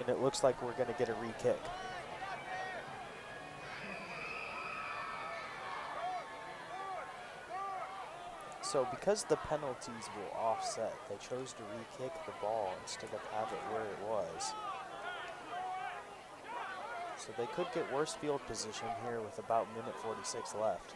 And it looks like we're going to get a re-kick. So because the penalties will offset, they chose to re-kick the ball instead of have it where it was. So they could get worse field position here with about minute 46 left.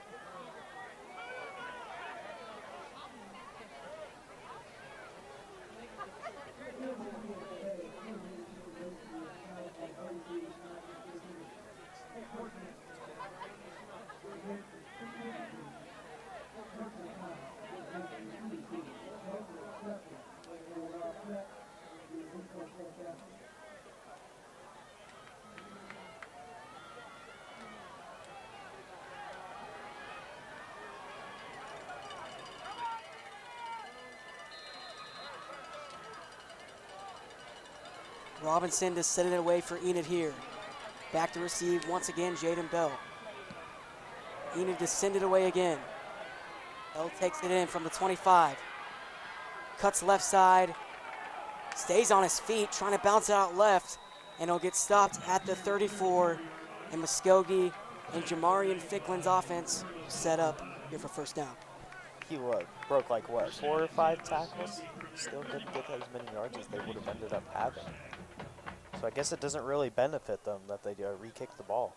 Robinson to set it away for Enid here. Back to receive once again, Jaden Bell. Enid to send it away again. Bell takes it in from the 25. Cuts left side. Stays on his feet, trying to bounce it out left. And he'll get stopped at the 34. And Muskogee and Jamarian Ficklin's offense set up here for 1st down. he broke like what, 4 or 5 tackles? Still couldn't get as many yards as they would have ended up having. So I guess it doesn't really benefit them that they re-kick the ball.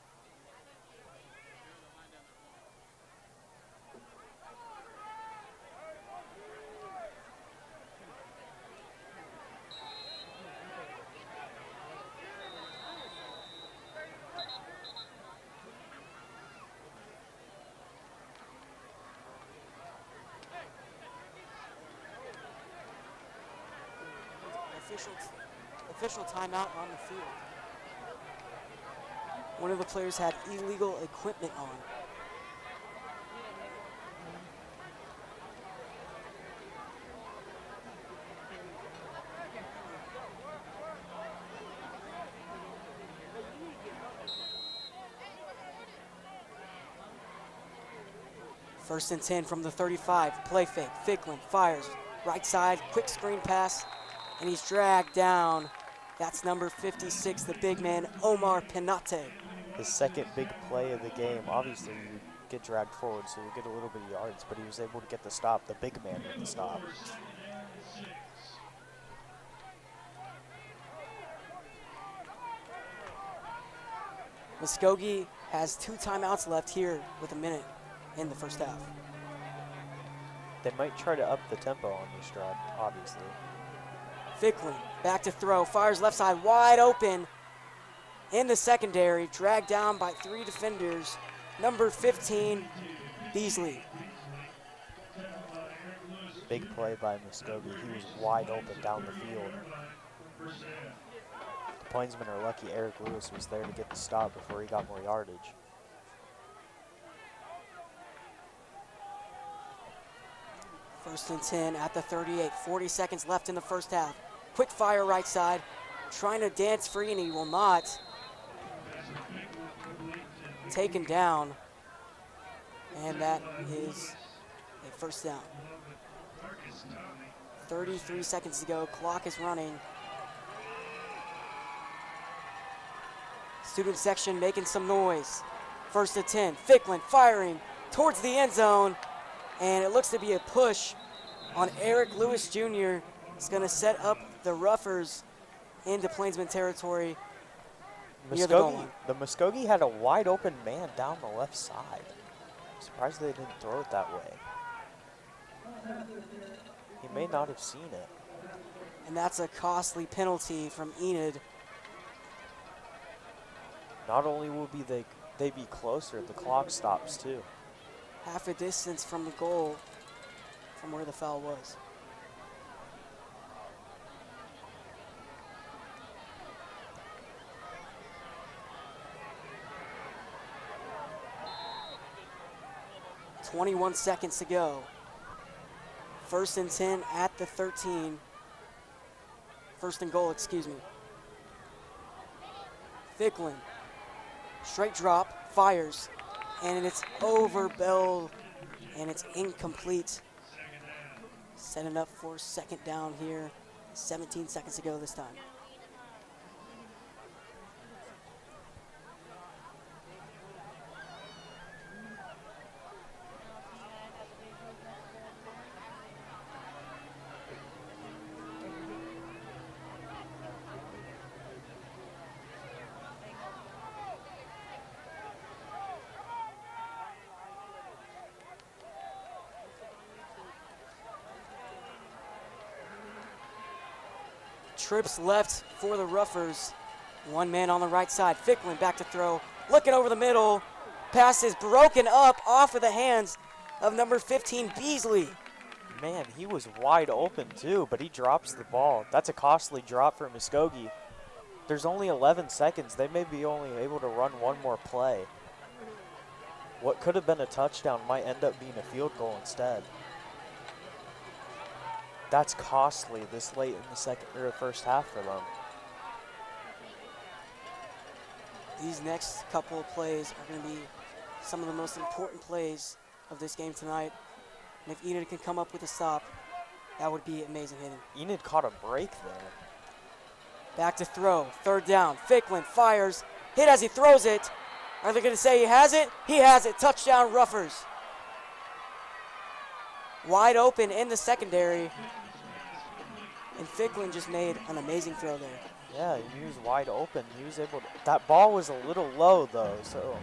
Official timeout on the field. One of the players had illegal equipment on. First and 10 from the 35. Play fake. Ficklin fires. Right side. Quick screen pass. And he's dragged down. That's number 56, the big man, Omar Penate. His second big play of the game. Obviously, you get dragged forward, so you get a little bit of yards, but he was able to get the stop, the big man with the stop. Muskogee has 2 timeouts left here with a minute in the first half. They might try to up the tempo on this drive, obviously. Ficklin back to throw, fires left side wide open in the secondary, dragged down by 3 defenders. Number 15, Beasley. Big play by Muskogee. He was wide open down the field. The Plainsmen are lucky Eric Lewis was there to get the stop before he got more yardage. First and 10 at the 38, 40 seconds left in the first half. Quick fire right side, trying to dance free, and he will not. Taken down, and that is a first down. 33 seconds to go, clock is running. Student section making some noise. First and 10, Ficklin firing towards the end zone, and it looks to be a push on Eric Lewis Jr. It's going to set up the Roughers into Plainsman territory near the goal line. The Muskogee had a wide open man down the left side. I'm surprised they didn't throw it that way. He may not have seen it. And that's a costly penalty from Enid. Not only will they be closer, the clock stops too. Half a distance from the goal from where the foul was. .21 seconds to go. First and 10 at the 13. First and goal, excuse me. Ficklin, straight drop, fires, and it's over Bell, and it's incomplete. Setting up for second down here. 17 seconds to go this time. Trips left for the Roughers. One man on the right side. Ficklin back to throw. Looking over the middle. Pass is broken up off of the hands of number 15, Beasley. Man, he was wide open too, but he drops the ball. That's a costly drop for Muskogee. There's only 11 seconds. They may be only able to run one more play. What could have been a touchdown might end up being a field goal instead. That's costly this late in the second or first half for them. These next couple of plays are going to be some of the most important plays of this game tonight. And if Enid can come up with a stop, that would be amazing hitting. Enid caught a break there. Back to throw, third down. Ficklin fires, hit as he throws it. Are they going to say he has it? He has it. Touchdown, Roughers. wide open in the secondary. And Ficklin just made an amazing throw there. Yeah, he was wide open. He was able to, that ball was a little low though, so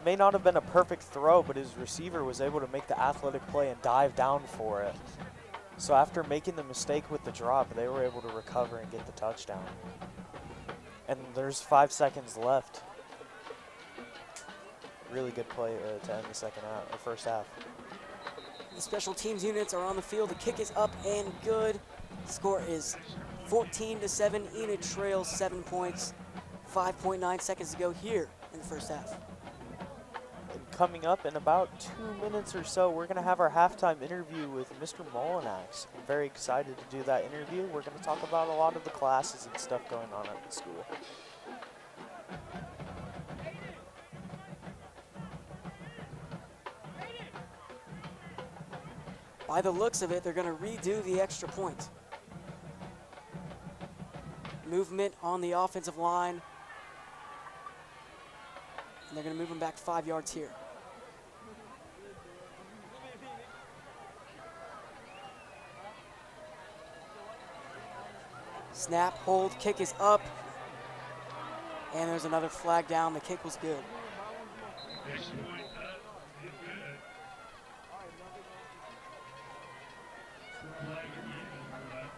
may not have been a perfect throw, but his receiver was able to make the athletic play and dive down for it. So after making the mistake with the drop, they were able to recover and get the touchdown. And there's 5 seconds left. Really good play to end the second half, or first half. The special teams units are on the field. The kick is up and good. Score is 14-7. Enid trails 7 points. 5.9 seconds to go here in the first half. And coming up in about 2 minutes or so, we're going to have our halftime interview with Mr. Molinax. I'm very excited to do that interview. We're going to talk about a lot of the classes and stuff going on at the school. By the looks of it, they're going to redo the extra point. Movement on the offensive line. And they're going to move them back 5 yards here. Snap, hold, kick is up. And there's another flag down. The kick was good. Extra point up and good. Flag again for that.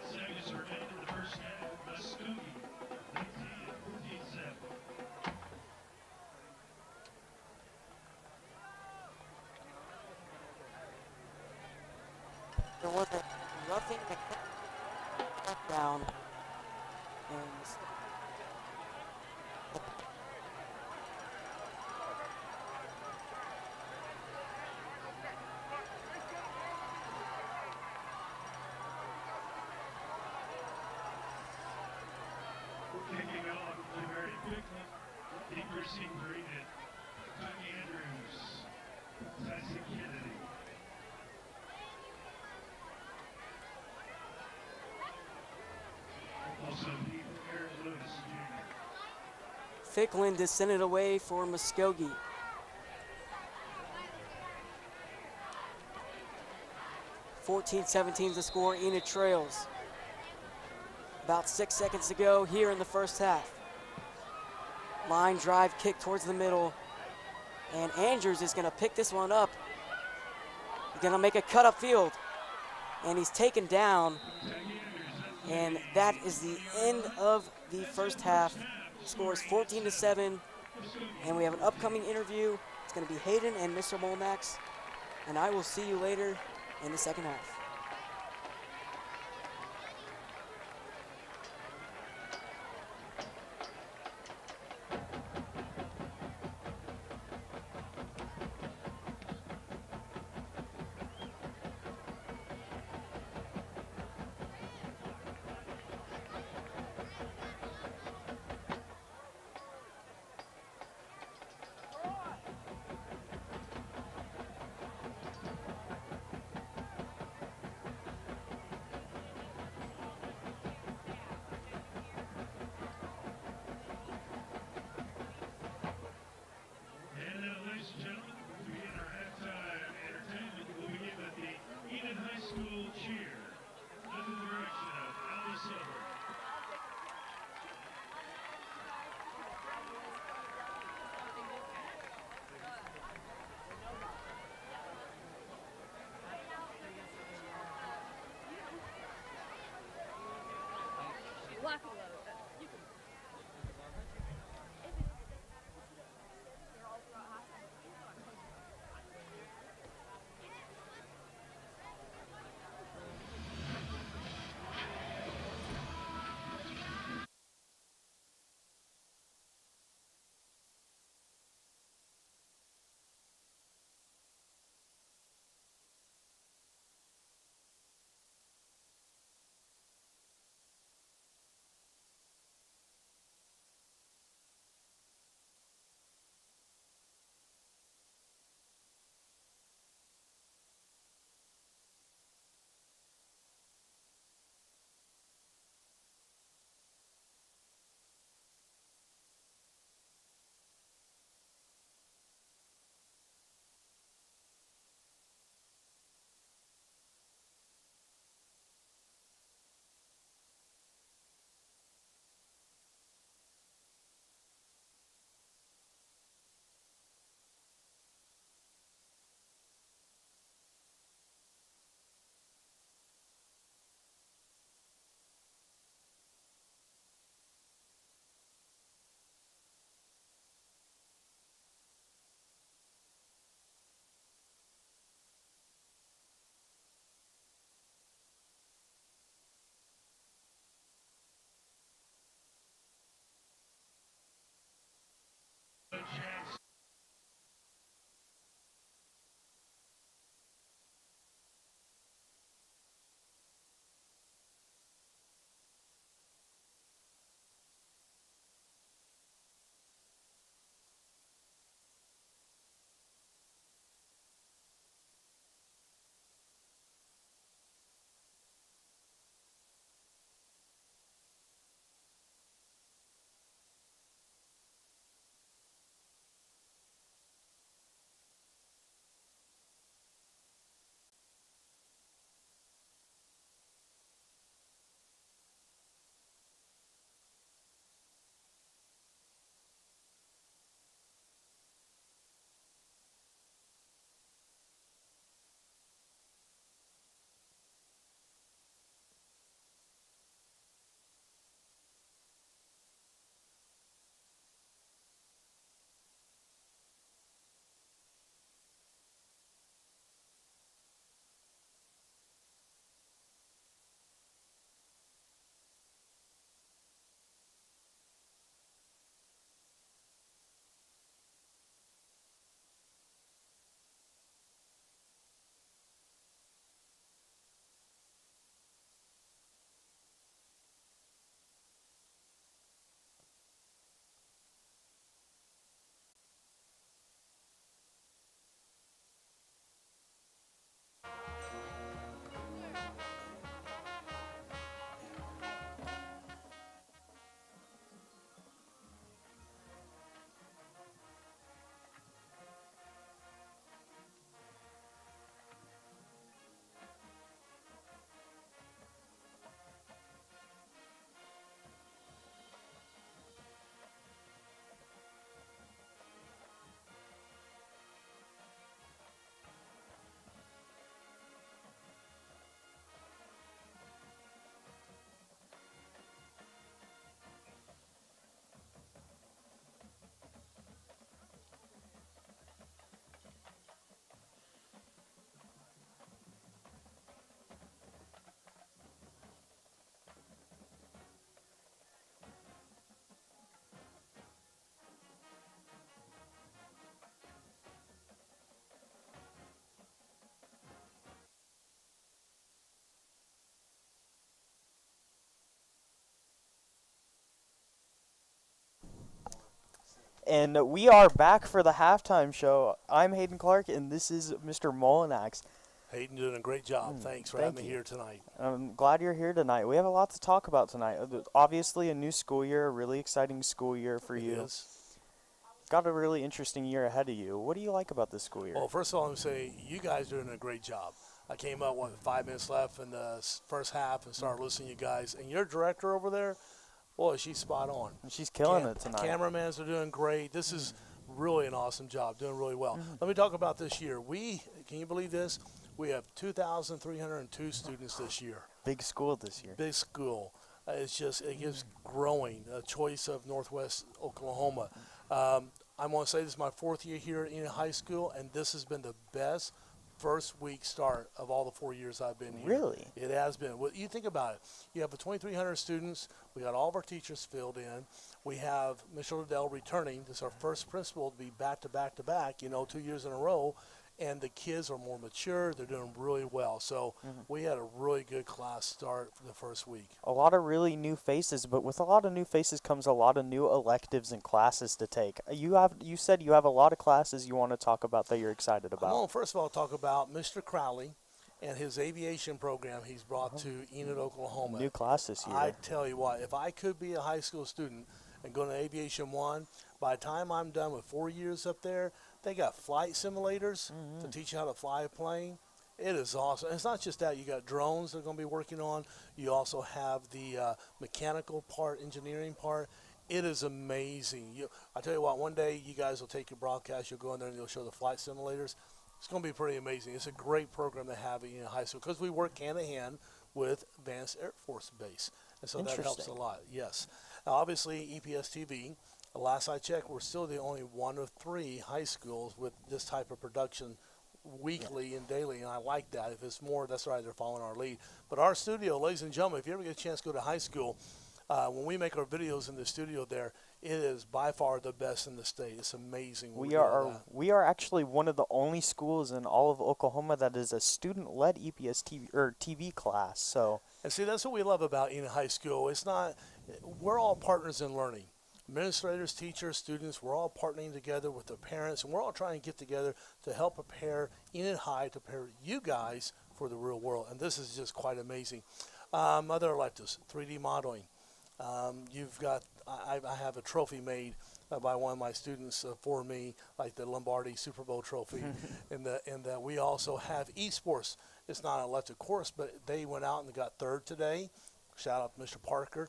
Seconds remain in the first half. Muskogee, 14-7. There was a roughing the down. And Kicking off to very quickly. Deep receiver Enid. Tony Andrews. Tyson Kennedy. Also, Aaron Lewis Jr. Ficklin to send it away for Muskogee. (14-17) the score. Enid trails. About 6 seconds to go here in the first half. Line drive kick towards the middle. And Andrews is going to pick this one up. He's going to make a cut upfield. And he's taken down. And that is the end of the first half. Score is 14-7. And we have an upcoming interview. It's going to be Hayden and Mr. Molnax. And I will see you later in the second half. And now, ladies and gentlemen, we begin our halftime entertainment. We'll begin with the Enid High School cheer under the direction of Ali Silver. And we are back for the halftime show. I'm Hayden Clark, and this is Mr. Molinax. Hayden doing a great job. Thanks for having me here tonight. I'm glad you're here tonight. We have a lot to talk about tonight. Obviously, a new school year, a really exciting school year for you. Yes. Got a really interesting year ahead of you. What do you like about this school year? Well, first of all, I'm going to say you guys are doing a great job. I came up with 5 minutes left in the first half and started listening to you guys. And your director over there, boy, she's spot on. She's killing it tonight. Cameramans are doing great. This is really an awesome job, doing really well. Let me talk about this year. Can you believe this? We have 2,302 students this year. Big school this year. Big school. It keeps growing. A choice of Northwest Oklahoma. I want to say this is my 4th year here at Enid High School, and this has been the best first week start of all the 4 years I've been here. Really? It has been. Well, you think about it. You have 2,300 students. We got all of our teachers filled in. We have Mr. Liddell returning. This is our first principal to be back to back to back, 2 years in a row. And the kids are more mature. They're doing really well. So we had a really good class start for the first week. A lot of really new faces, but with a lot of new faces comes a lot of new electives and classes to take. You said you have a lot of classes you want to talk about that you're excited about. Well, first of all, talk about Mr. Crowley and his aviation program he's brought to Enid, Oklahoma. New class this year. I tell you what, if I could be a high school student and go to Aviation 1, by the time I'm done with 4 years up there, they got flight simulators to teach you how to fly a plane. It is awesome. And it's not just that. You got drones they're going to be working on. You also have the mechanical part, engineering part. It is amazing. I tell you what, one day you guys will take your broadcast, you'll go in there and you'll show the flight simulators. It's going to be pretty amazing. It's a great program to have in high school because we work hand in hand with Vance Air Force Base. And so that helps a lot, yes. Now, obviously, EPS TV. Last I checked, we're still the only 1 of 3 high schools with this type of production weekly and daily, and I like that. If it's more, that's right, they're following our lead. But our studio, ladies and gentlemen, if you ever get a chance to go to high school, when we make our videos in the studio there, it is by far the best in the state. It's amazing. We are actually one of the only schools in all of Oklahoma that is a student-led EPS TV class. So, and see, that's what we love about Enid High School. We're all partners in learning. Administrators, teachers, students, we're all partnering together with the parents, and we're all trying to get together to help prepare Enid High, to prepare you guys for the real world. And this is just quite amazing. Other electives, 3D modeling. I have a trophy made by one of my students for me, like the Lombardi Super Bowl trophy. and that we also have esports. It's not an elective course, but they went out and got 3rd today. Shout out to Mr. Parker.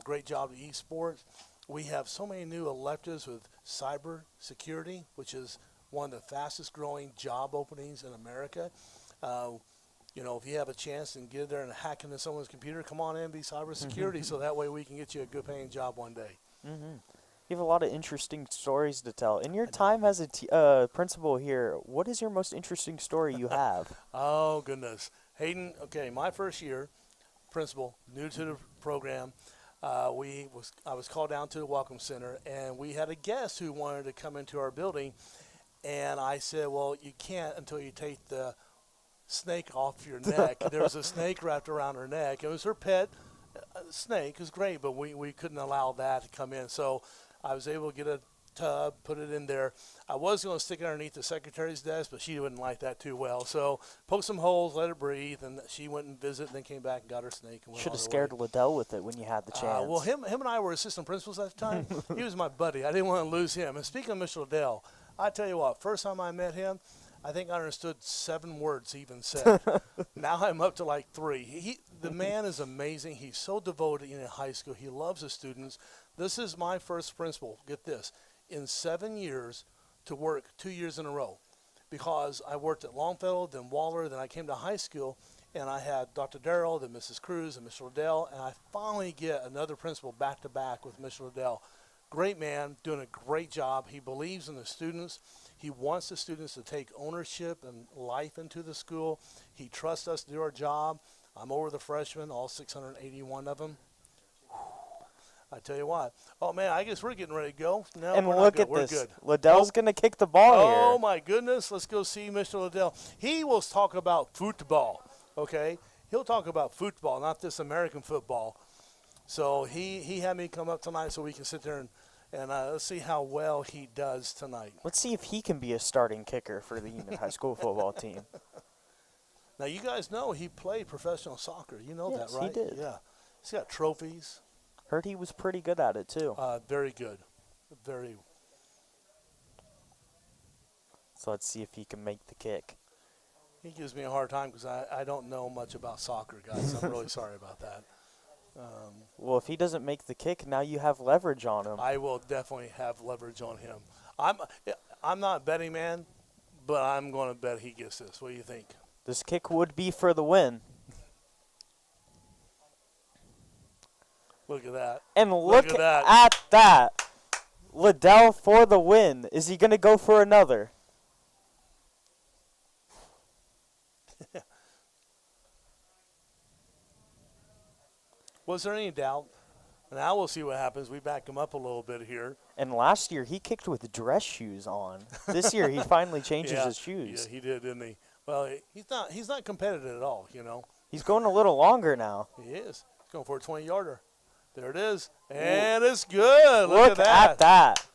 Great job at esports. We have so many new electives with cyber security, which is one of the fastest growing job openings in America. If you have a chance and get there and hack into someone's computer, come on in and be cybersecurity so that way we can get you a good paying job one day. You have a lot of interesting stories to tell. In your time as a principal here, what is your most interesting story you have? Oh, goodness. Hayden, okay, my first year, principal, new to the program. I was called down to the Welcome Center, and we had a guest who wanted to come into our building, and I said, well, you can't until you take the snake off your neck. There was a snake wrapped around her neck. It was her pet snake. It was great, but we couldn't allow that to come in. So I was able to get a tub, put it in there. I was going to stick it underneath the secretary's desk, but she wouldn't like that too well. So poke some holes, let it breathe, and she went and visited, and then came back and got her snake. Should have scared Liddell with it when you had the chance. Well, him and I were assistant principals at the time. He was my buddy. I didn't want to lose him. And speaking of Mr. Liddell, I tell you what, first time I met him, I think I understood 7 words he even said. Now I'm up to like 3. The man is amazing. He's so devoted in high school. He loves his students. This is my first principal. Get this. In 7 years to work 2 years in a row, because I worked at Longfellow, then Waller, then I came to high school, and I had Dr. Darrell, then Mrs. Cruz, and Mr. Liddell, and I finally get another principal back to back with Mr. Liddell. Great man, doing a great job. He believes in the students. He wants the students to take ownership and life into the school. He trusts us to do our job. I'm over the freshmen, all 681 of them. I tell you what. Oh, man, I guess we're getting ready to go. No, and we're look not good. at We're this. good. Liddell's going to kick the ball here. Oh, my goodness. Let's go see Mr. Liddell. He will talk about football, okay? He'll talk about football, not this American football. So he had me come up tonight so we can sit there And let's see how well he does tonight. Let's see if he can be a starting kicker for the Enid High School football team. Now, you guys know he played professional soccer. You know Yes, that, right? he did. Yeah. He's got trophies. Heard he was pretty good at it, too. Very good. Very. So let's see if he can make the kick. He gives me a hard time because I don't know much about soccer, guys. I'm really sorry about that. Well, if he doesn't make the kick, now you have leverage on him. I will definitely have leverage on him. I'm not a betting man, but I'm going to bet he gets this. What do you think? This kick would be for the win. Look at that. And look at that. at that. Liddell for the win. Is he going to go for another? Was there any doubt? Now we'll see what happens. We back him up a little bit here. And last year he kicked with dress shoes on. This year he finally changes his shoes. Yeah, he did, didn't he? Well, he's not competitive at all, you know. He's going a little longer now. He is. He's going for a 20-yarder. There it is. And it's good. Look at that.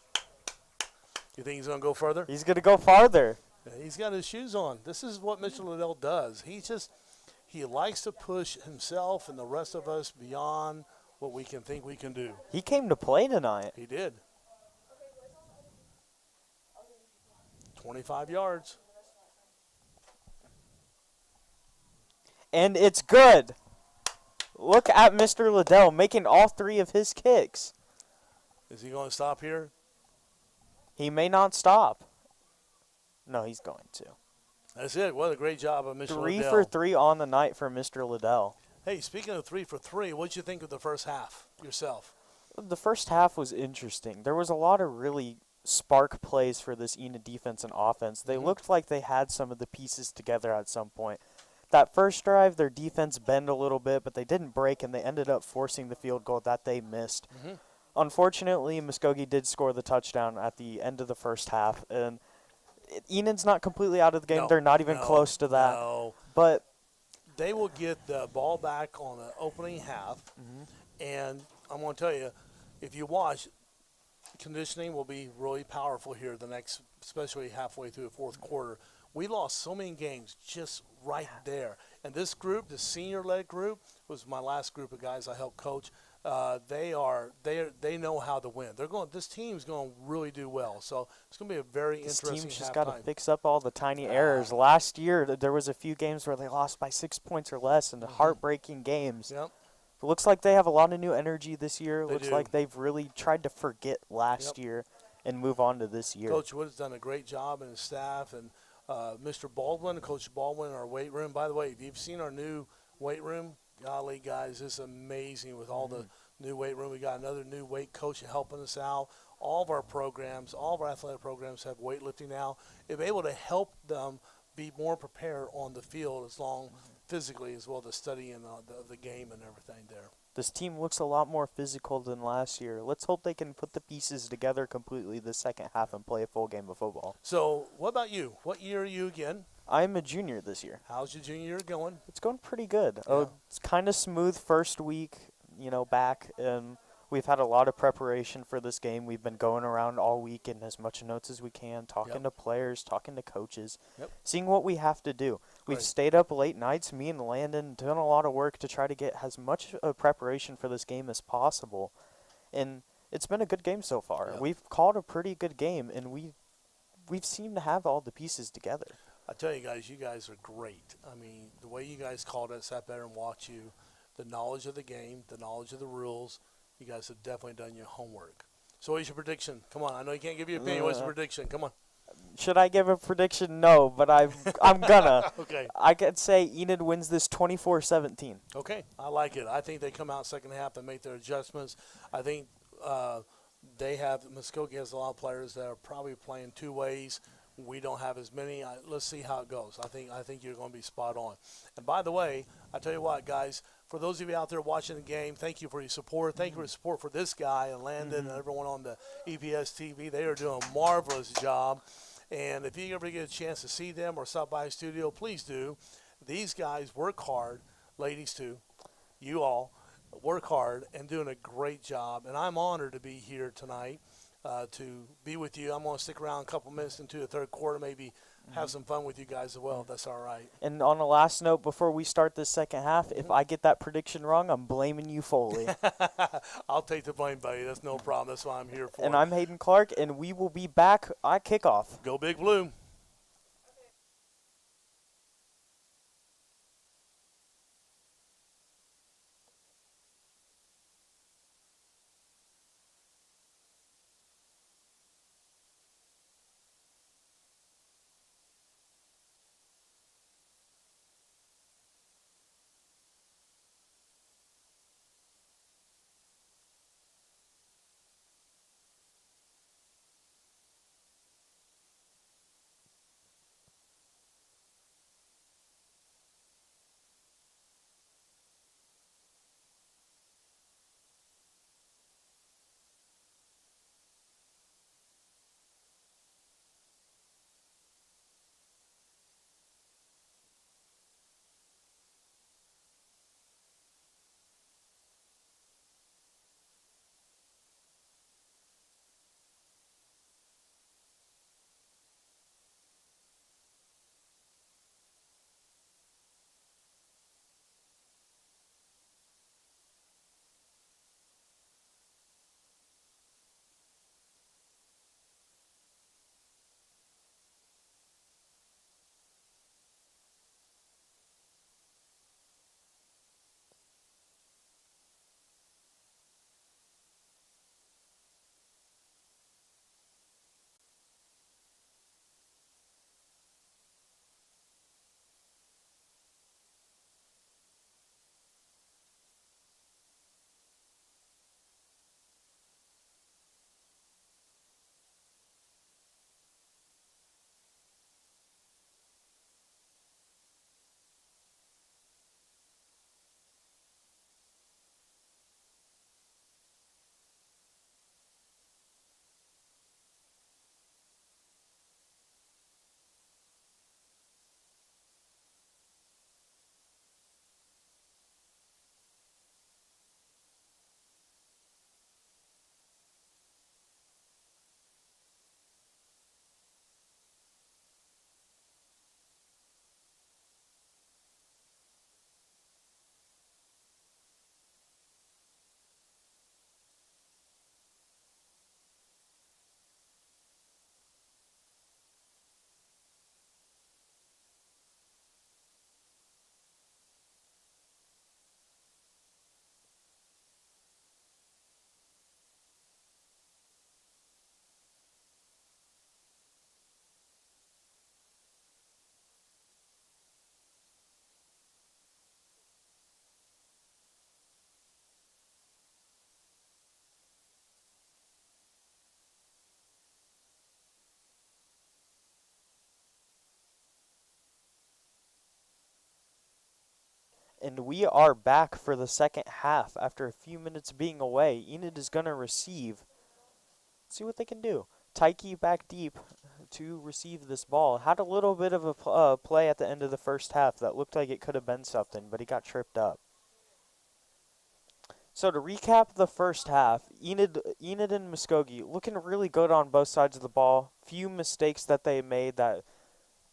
You think he's going to go further? He's going to go farther. Yeah, he's got his shoes on. This is what Mr. Liddell does. He likes to push himself and the rest of us beyond what we can think we can do. He came to play tonight. He did. 25 yards. And it's good. Look at Mr. Liddell making all three of his kicks. Is he going to stop here? He may not stop. No, he's going to. That's it. What a great job of Mr. Liddell. 3 for 3 on the night for Mr. Liddell. Hey, speaking of 3 for 3, what did you think of the first half yourself? The first half was interesting. There was a lot of really spark plays for this Enid defense and offense. They looked like they had some of the pieces together at some point. That first drive, their defense bent a little bit, but they didn't break, and they ended up forcing the field goal that they missed. Unfortunately, Muskogee did score the touchdown at the end of the first half, and Enid's not completely out of the game. No, They're not even close to that. No. But They will get the ball back on the opening half, and I'm going to tell you, if you watch, conditioning will be really powerful here the next, especially halfway through the fourth quarter. We lost so many games just right there. And this group, the senior-led group, was my last group of guys I helped coach. They know how to win. This team's going to really do well. So it's going to be a very interesting halftime. This team's just got to fix up all the tiny errors. Last year, there was a few games where they lost by 6 points or less, and heartbreaking games. Yep. It looks like they have a lot of new energy this year. It They looks do. like they've really tried to forget last year and move on to this year. Coach Wood has done a great job, and his staff, and Mr. Baldwin, Coach Baldwin in our weight room. By the way, if you've seen our new weight room, golly, guys, it's amazing with all the new weight room. We got another new weight coach helping us out. All of our programs, all of our athletic programs have weightlifting now. If able to help them be more prepared on the field as long physically as well as studying the game and everything there. This team looks a lot more physical than last year. Let's hope they can put the pieces together completely the second half and play a full game of football. So what about you? What year are you again? I'm a junior this year. How's your junior year going? It's going pretty good. Yeah. It's kind of smooth first week, back, and we've had a lot of preparation for this game. We've been going around all week and as much notes as we can, talking to players, talking to coaches, seeing what we have to do. We've stayed up late nights, me and Landon, doing a lot of work to try to get as much preparation for this game as possible. And it's been a good game so far. Yeah. We've called a pretty good game, and we've seemed to have all the pieces together. I tell you guys are great. I mean, the way you guys called it, sat there and watched you, the knowledge of the game, the knowledge of the rules, you guys have definitely done your homework. So what's your prediction? Come on, I know you can't give your opinion. What's your prediction? Come on. Should I give a prediction? No, but I'm gonna. Okay. I could say Enid wins this 24-17. Okay, I like it. I think they come out second half and make their adjustments. I think Muskogee has a lot of players that are probably playing two ways. We don't have as many. Let's see how it goes. I think you're going to be spot on. And by the way, I tell you what, guys, for those of you out there watching the game, thank you for your support. Thank you for your support for this guy and Landon and everyone on the EPS TV. They are doing a marvelous job. And if you ever get a chance to see them or stop by the studio, please do. These guys work hard, ladies too, you all. work hard and doing a great job. And I'm honored to be here tonight to be with you. I'm going to stick around a couple minutes into the third quarter, maybe have some fun with you guys as well, if that's all right. And on a last note, before we start this second half, if I get that prediction wrong, I'm blaming you fully. I'll take the blame, buddy. That's no problem. That's what I'm here for. And I'm Hayden Clark, and we will be back at kickoff. Go Big Blue. And we are back for the second half after a few minutes being away. Enid is going to receive. Let's see what they can do. Taiki back deep to receive this ball. Had a little bit of a play at the end of the first half that looked like it could have been something, but he got tripped up. So to recap the first half, Enid and Muskogee looking really good on both sides of the ball. Few mistakes that they made that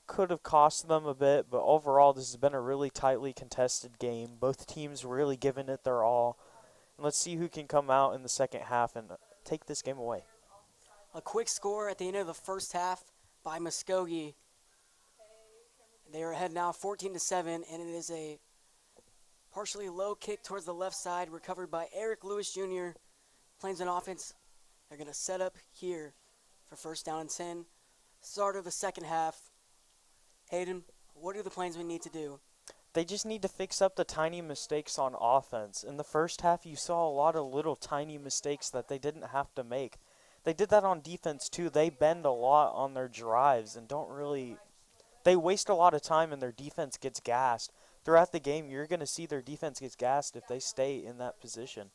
could have cost them a bit, but overall this has been a really tightly contested game. Both teams really giving it their all. And let's see who can come out in the second half and take this game away. A quick score at the end of the first half by Muskogee. They are ahead now 14-7, and it is a partially low kick towards the left side, recovered by Eric Lewis Jr. Plainsmen offense. They're going to set up here for first down and 10. Start of the second half. Hayden, what do the Plainsmen need to do? They just need to fix up the tiny mistakes on offense. In the first half, you saw a lot of little tiny mistakes that they didn't have to make. They did that on defense, too. They bend a lot on their drives and don't really – they waste a lot of time and their defense gets gassed. Throughout the game, you're going to see their defense gets gassed if they stay in that position.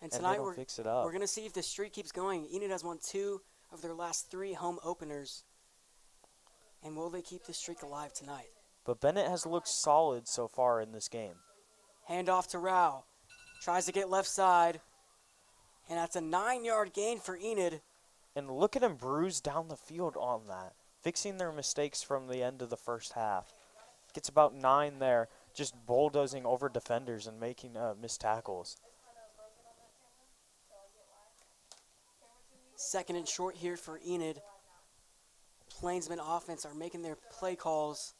And tonight we're fix it up. We're going to see if the streak keeps going. Enid has won 2 of their last 3 home openers. And will they keep this streak alive tonight? But Bennett has looked solid so far in this game. Handoff to Rao. Tries to get left side. And that's a 9-yard gain for Enid. And look at him bruise down the field on that, fixing their mistakes from the end of the first half. Gets about 9 there, just bulldozing over defenders and making missed tackles. 2nd and short here for Enid. Plainsmen offense are making their play calls.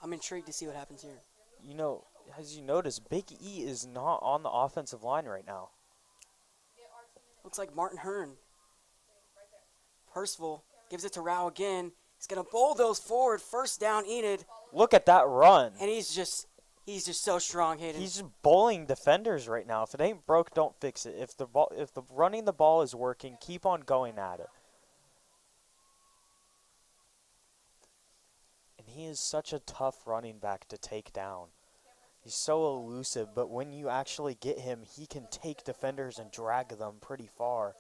I'm intrigued to see what happens here. You know, as you notice, Big E is not on the offensive line right now. Looks like Martin Hearn. Percival gives it to Rao again. He's going to bulldoze forward. First down, Enid. Look at that run. And he's just so strong, Hayden. He's just bullying defenders right now. If it ain't broke, don't fix it. If the running the ball is working, keep on going at it. And he is such a tough running back to take down. He's so elusive, but when you actually get him, he can take defenders and drag them pretty far.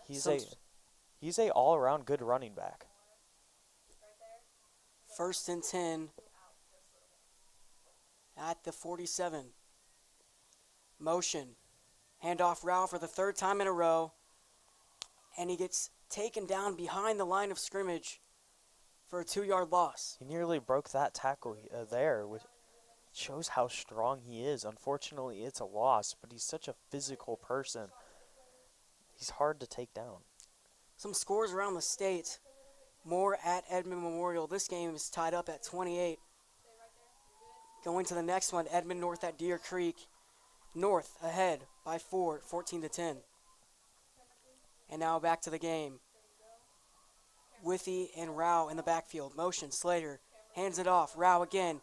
He's a all-around good running back. 1st and 10 at the 47. Motion. Handoff Rao for the 3rd time in a row. And he gets taken down behind the line of scrimmage for a 2-yard loss. He nearly broke that tackle there, which shows how strong he is. Unfortunately, it's a loss, but he's such a physical person. He's hard to take down. Some scores around the state. More at Edmond Memorial. This game is tied up at 28. Going to the next one, Edmond North at Deer Creek. North ahead by 4, 14-10. And now back to the game. Withy and Rao in the backfield. Motion, Slater hands it off. Rao again.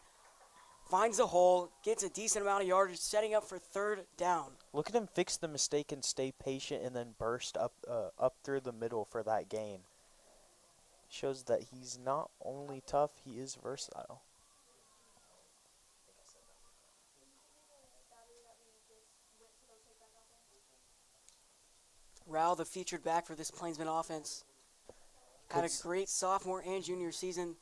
Finds a hole, gets a decent amount of yardage, setting up for 3rd down. Look at him fix the mistake and stay patient and then burst up through the middle for that gain. Shows that he's not only tough, he is versatile. Rao, the featured back for this Plainsman offense, had a great sophomore and junior season.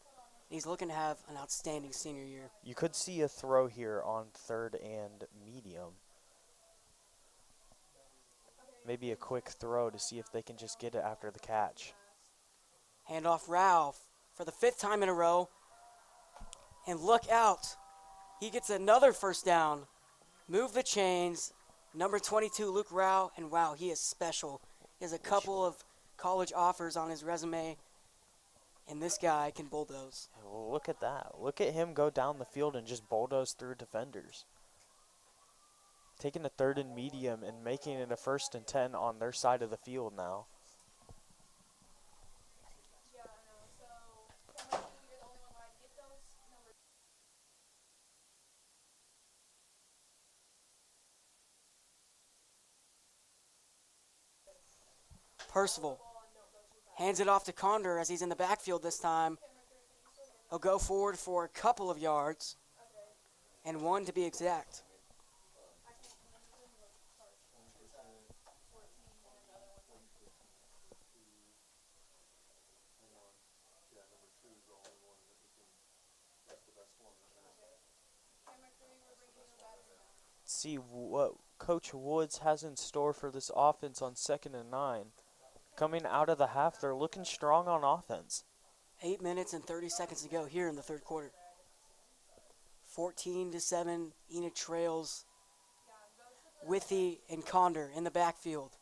He's looking to have an outstanding senior year. You could see a throw here on 3rd and medium. Maybe a quick throw to see if they can just get it after the catch. Handoff Rao for the 5th time in a row. And look out. He gets another 1st down. Move the chains. Number 22, Luke Rao. And wow, he is special. He has a couple of college offers on his resume. And this guy can bulldoze. Well, look at that. Look at him go down the field and just bulldoze through defenders. Taking a 3rd and medium and making it a 1st and 10 on their side of the field now. Percival hands it off to Condor as he's in the backfield this time. He'll go forward for a couple of yards, and 1 to be exact. See what Coach Woods has in store for this offense on 2nd and 9. Coming out of the half, they're looking strong on offense. 8 minutes and 30 seconds to go here in the 3rd quarter. 14-7, Enid trails. Withy and Condor in the backfield.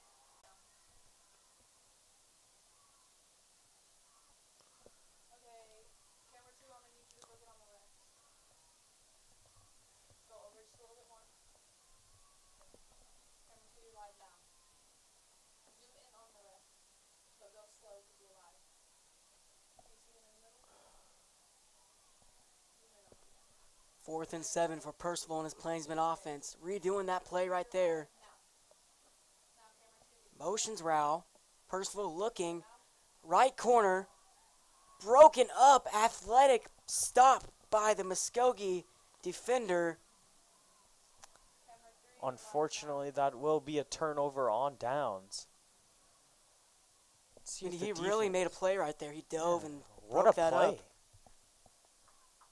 Fourth and 7 for Percival and his Plainsman offense. Redoing that play right there. Motions Rao. Percival looking. Right corner. Broken up. Athletic stop by the Muskogee defender. Unfortunately, that will be a turnover on downs. He really made a play right there. He dove and What broke a that play. up.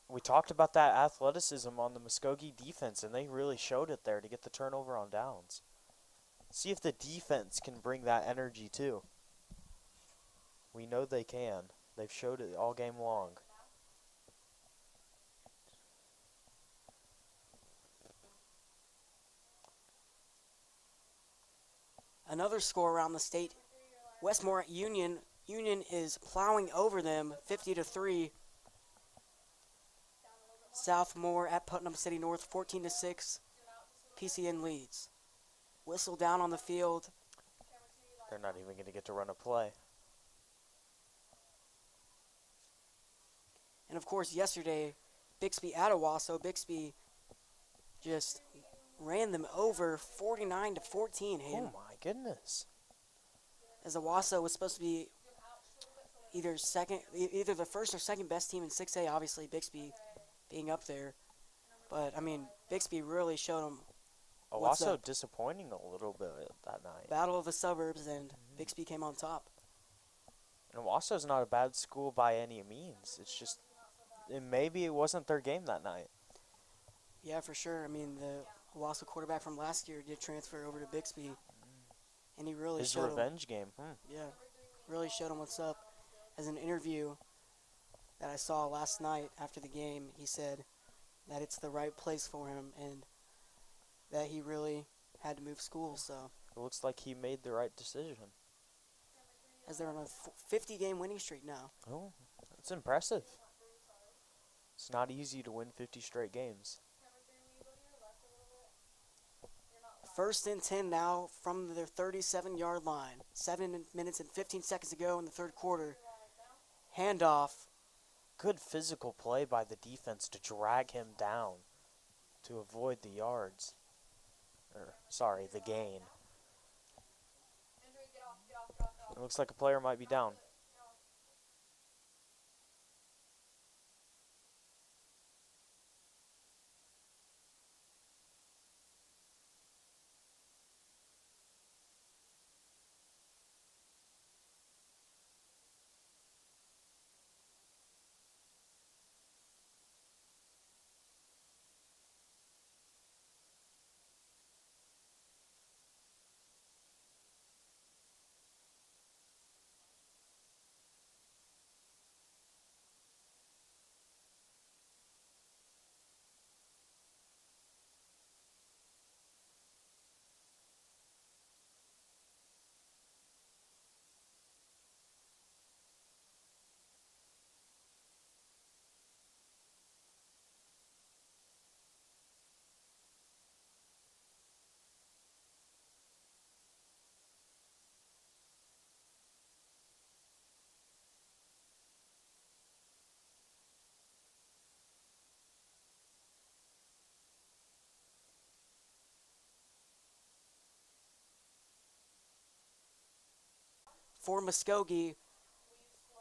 we talked about that athleticism on the Muskogee defense, and they really showed it there to get the turnover on downs. See if the defense can bring that energy too. We know they can. They've showed it all game long. Another score around the state. Westmore at Union. Union is plowing over them 50-3. Southmore at Putnam City North 14-6. PCN leads. Whistle down on the field. They're not even going to get to run a play. And of course, yesterday, Bixby at Owasso. Bixby just ran them over 49-14. Oh my goodness. As Owasso was supposed to be either the first or second best team in 6A, obviously Bixby being up there. But, I mean, Bixby really showed them what's Owasso up. Disappointing a little bit that night. Battle of the suburbs, and Bixby came on top. And Owasso's not a bad school by any means. It's just, maybe it wasn't their game that night. Yeah, for sure. I mean, the Owasso quarterback from last year did transfer over to Bixby, and he really His showed revenge game. Yeah, really showed him what's up. As an interview that I saw last night after the game, he said that it's the right place for him and that he really had to move schools. So It looks like he made the right decision. as they're on a 50-game winning streak now. Oh, that's impressive. It's not easy to win 50 straight games. 1st and 10 now from their 37-yard line. 7 minutes and 15 seconds to go in the third quarter. Handoff. Good physical play by the defense to drag him down to avoid the yards. The gain. It looks like a player might be down. For Muskogee.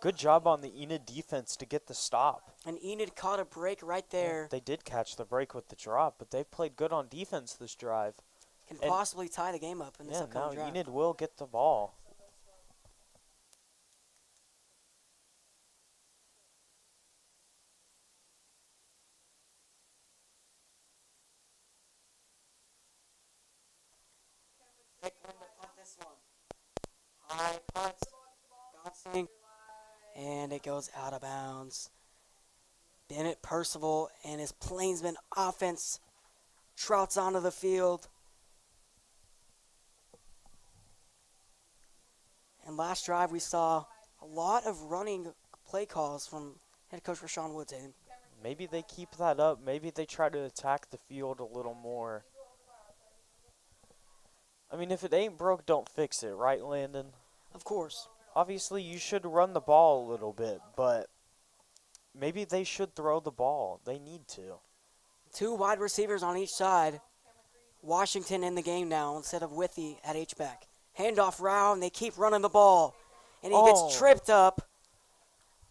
Good job on the Enid defense to get the stop. And Enid caught a break right there. They did catch the break with the drop, but they've played good on defense this drive. Can possibly tie the game up in this Yeah, now upcoming drive. Enid will get the ball. Pick when to punt this one. High punt. Bouncing. And it goes out of bounds. Bennett Percival and his Plainsmen offense trots onto the field. And last drive we saw a lot of running play calls from head coach Rashawn Woods. Maybe they keep that up. Maybe they try to attack the field a little more. I mean, if it ain't broke, don't fix it, right, Landon? Of course. Obviously, you should run the ball a little bit, but maybe they should throw the ball. They need to. 2 wide receivers on each side. Washington in the game now instead of Withy at H-back. Handoff round. They keep running the ball. And he gets tripped up.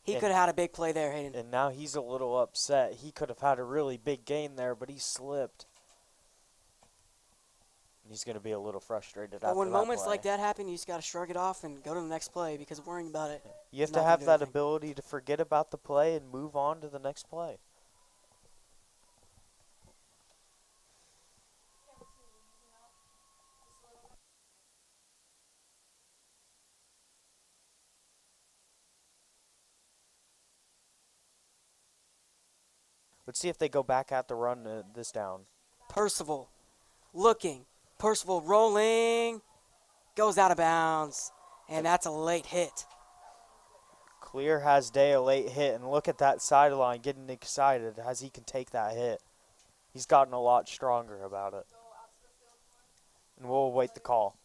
He could have had a big play there, Hayden. And now he's a little upset. He could have had a really big gain there, but he slipped. He's going to be a little frustrated after that. But when moments play. like that happen, you just got to shrug it off and go to the next play because worrying about it. You have to have that ability to forget about the play and move on to the next play. Let's see if they go back at the run this down. Percival looking. Percival rolling. Goes out of bounds. And that's a late hit. Clear has day a late hit, and look at that sideline getting excited as he can take that hit. He's gotten a lot stronger about it. And we'll await the call.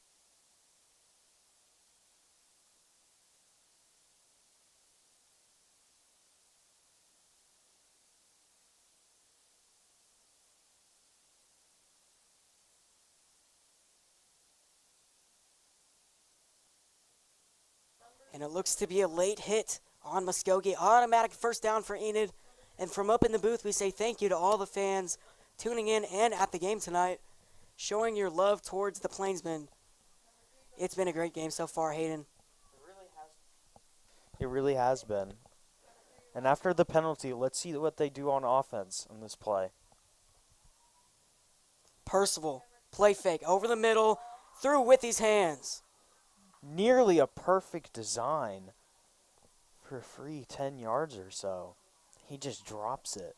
And it looks to be a late hit on Muskogee. Automatic first down for Enid. And from up in the booth, we say thank you to all the fans tuning in and at the game tonight, showing your love towards the Plainsmen. It's been a great game so far, Hayden. It really has been. And after the penalty, let's see what they do on offense in this play. Percival, play fake, over the middle, through with his hands. Nearly a perfect design for a free 10 yards or so. He just drops it.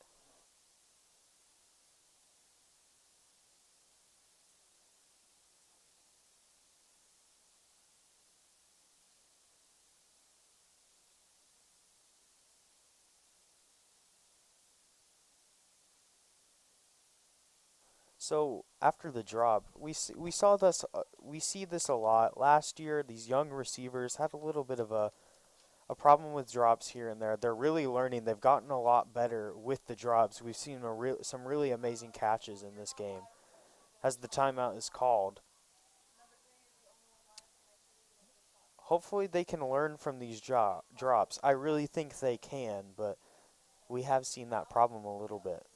So after the drop, we see this a lot. Last year, these young receivers had a little bit of a problem with drops here and there. They're really learning. They've gotten a lot better with the drops. We've seen some really amazing catches in this game as the timeout is called. Hopefully they can learn from these drops. I really think they can, but we have seen that problem a little bit.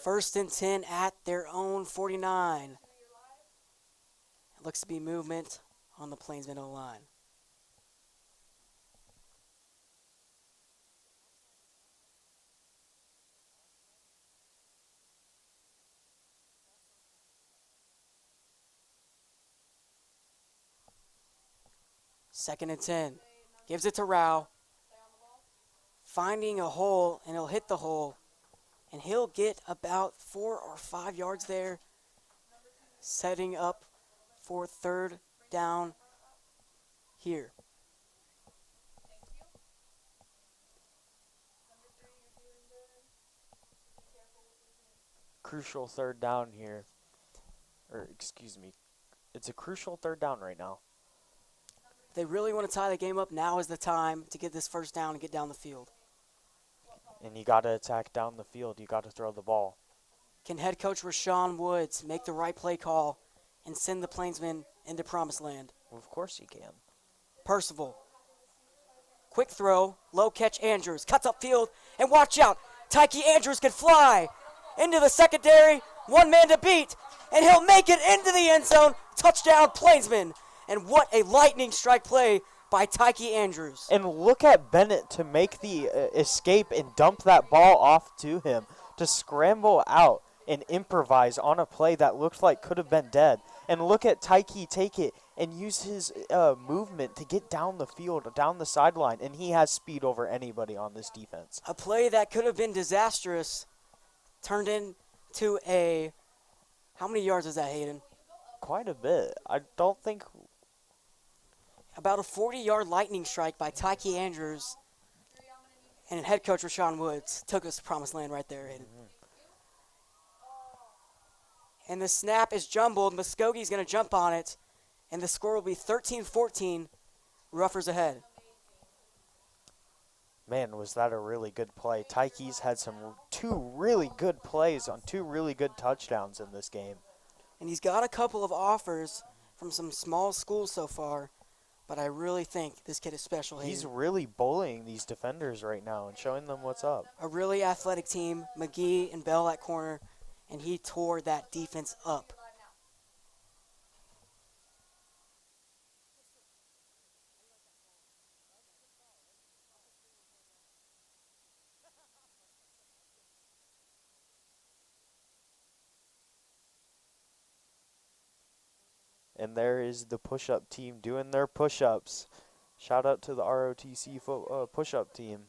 First and 10 at their own 49. It looks to be movement on the Plainsmen O-line. Second and 10. Gives it to Rao. Finding a hole, and he'll hit the hole. And he'll get about 4 or 5 yards there. Setting up for third down here. Crucial third down here. Or, excuse me. It's a crucial third down right now. If they really want to tie the game up, now is the time to get this first down and get down the field. And you got to attack down the field. You got to throw the ball. Can head coach Rashawn Woods make the right play call and send the Plainsmen into promised land? Well, of course you can. Percival. Quick throw, low catch Andrews. Cuts upfield, and watch out. Tyke Andrews can fly into the secondary. One man to beat, and he'll make it into the end zone. Touchdown, Plainsmen. And what a lightning strike play by Tyke Andrews. And look at Bennett to make the escape and dump that ball off to him, to scramble out and improvise on a play that looked like could have been dead. And look at Tyke take it and use his movement to get down the field, down the sideline, and he has speed over anybody on this defense. A play that could have been disastrous turned into a, how many yards is that, Hayden? Quite a bit. I don't think... About a 40-yard lightning strike by Tyke Andrews. And head coach Rashawn Woods took us to promised land right there, Hayden. And the snap is jumbled. Muskogee's going to jump on it. And the score will be 13-14, Ruffers ahead. Man, was that a really good play. Tyke's had two really good plays on two really good touchdowns in this game. And he's got a couple of offers from some small schools so far, but I really think this kid is special. He's Hayden. really bullying these defenders right now and showing them what's up. A really athletic team, McGee and Bell at corner, and he tore that defense up. And there is the push-up team doing their push-ups. Shout out to the ROTC push-up team.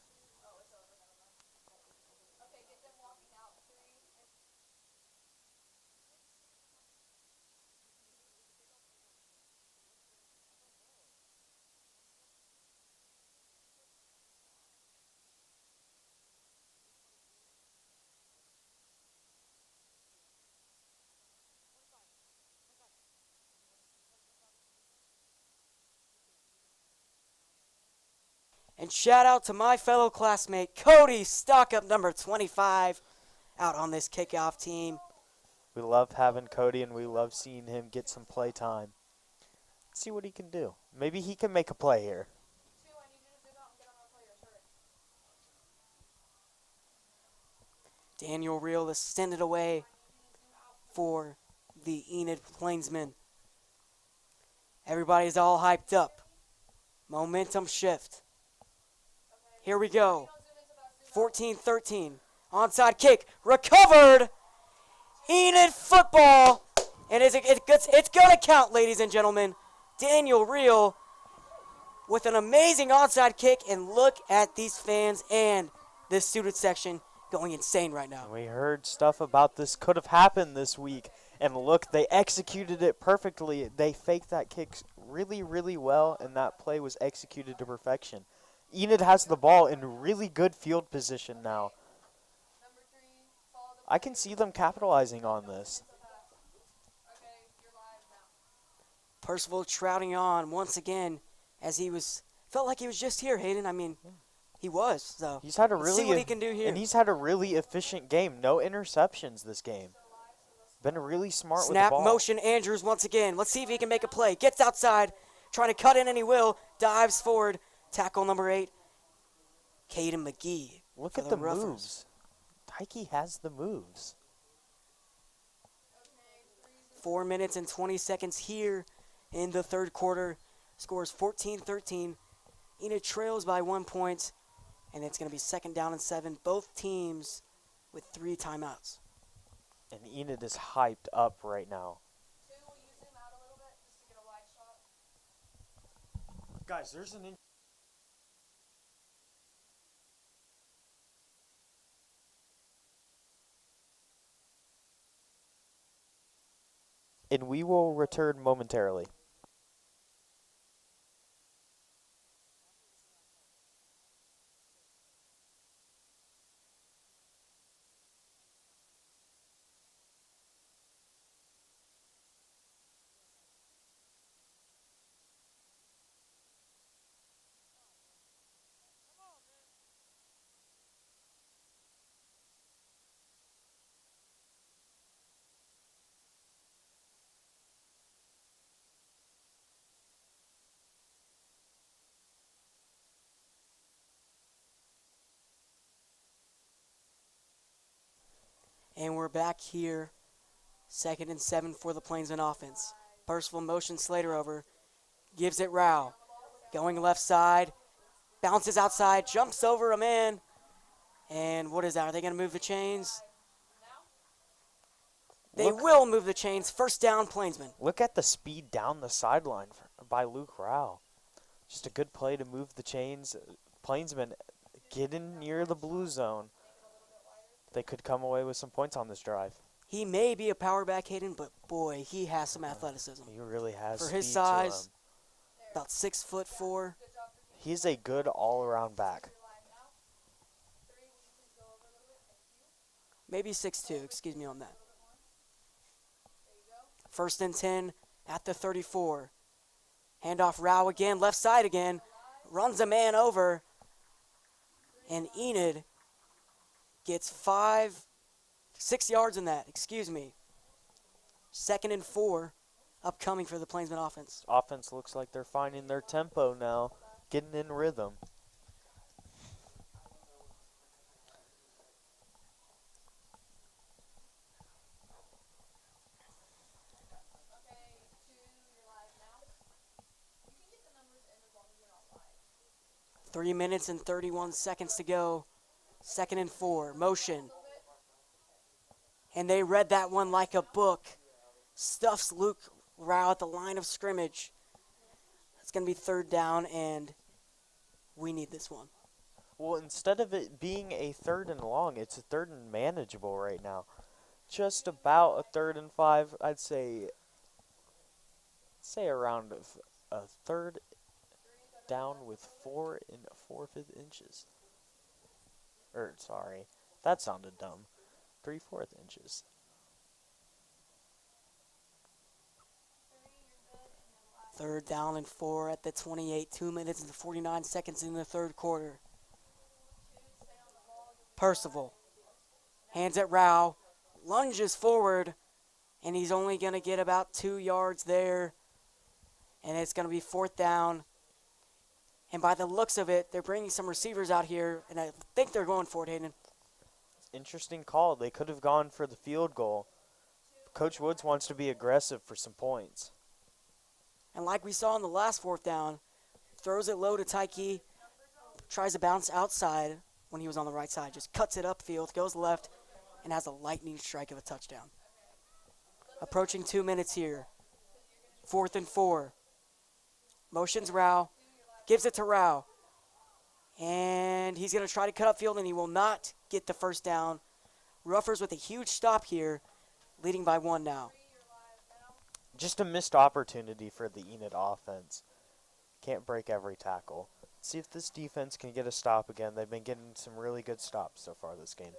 And shout out to my fellow classmate, Cody Stockup, number 25, out on this kickoff team. We love having Cody, and we love seeing him get some play time. See what he can do. Maybe he can make a play here. Daniel Reel is send it away for the Enid Plainsmen. Everybody's all hyped up. Momentum shift. Here we go. 14-13. Onside kick. Recovered. Enid football. And it's going to count, ladies and gentlemen. Daniel Reel with an amazing onside kick. And look at these fans and this student section going insane right now. We heard stuff about this could have happened this week. And look, they executed it perfectly. They faked that kick really, really well. And that play was executed to perfection. Enid has the ball in really good field position now. I can see them capitalizing on this. Percival trouting on once again as felt like he was just here, Hayden. I mean, he was. So He's had a let's see what he can do here. And he's had a really efficient game. No interceptions this game. Been really smart with the Snap ball. motion Andrews once again. Let's see if he can make a play. Gets outside, trying to cut in, and he will. Dives forward. Tackle number 8, Caden McGee. Look at the moves. Tyke has the moves. 4 minutes and 20 seconds here in the third quarter. Scores 14-13. Enid trails by 1 point, and it's going to be 2nd down and 7. Both teams with 3 timeouts. And Enid is hyped up right now. Guys, there's an and we will return momentarily. And we're back here. 2nd and 7 for the Plainsmen offense. Percival motion Slater over. Gives it Rao. Going left side. Bounces outside. Jumps over a man. And what is that? Are they going to move the chains? They will move the chains. 1st down, Plainsmen. Look at the speed down the sideline by Luke Rao. Just a good play to move the chains. Plainsmen getting near the blue zone. They could come away with some points on this drive. He may be a power back, Hayden, but boy, he has some athleticism. He really has For speed his to size, him. about 6'4". He's a good all-around back. Maybe 6'2", excuse me on that. 1st and 10 at the 34. Handoff Rao again, left side again. Runs a man over. And Enid gets 6 yards in that, excuse me. 2nd and 4 upcoming for the Plainsmen offense. Offense looks like they're finding their tempo now, getting in rhythm. Three minutes and 31 seconds to go. 2nd and 4. Motion. And they read that one like a book. Stuffs Luke Rao at the line of scrimmage. It's going to be 3rd down, and we need this one. Well, instead of it being a 3rd and long, it's a 3rd and manageable right now. Just about a 3rd and 5, I'd say around a 3rd down with 4 4/5 inches. Sorry, that sounded dumb. 3/4 inches. Third down and 4 at the 28. 2 minutes and 49 seconds in the 3rd quarter. Percival. Hands at Rao. Lunges forward. And he's only going to get about 2 yards there. And it's going to be 4th down. And by the looks of it, they're bringing some receivers out here. And I think they're going for it, Hayden. Interesting call. They could have gone for the field goal. Coach Woods wants to be aggressive for some points. And like we saw in the last 4th down, throws it low to Tyke, tries to bounce outside when he was on the right side, just cuts it upfield, goes left, and has a lightning strike of a touchdown. Approaching 2 minutes here. 4th and 4. Motions Rao, gives it to Rao. And he's going to try to cut upfield, and he will not get the 1st down. Ruffers with a huge stop here, leading by 1 now. Just a missed opportunity for the Enid offense. Can't break every tackle. See if this defense can get a stop again. They've been getting some really good stops so far this game.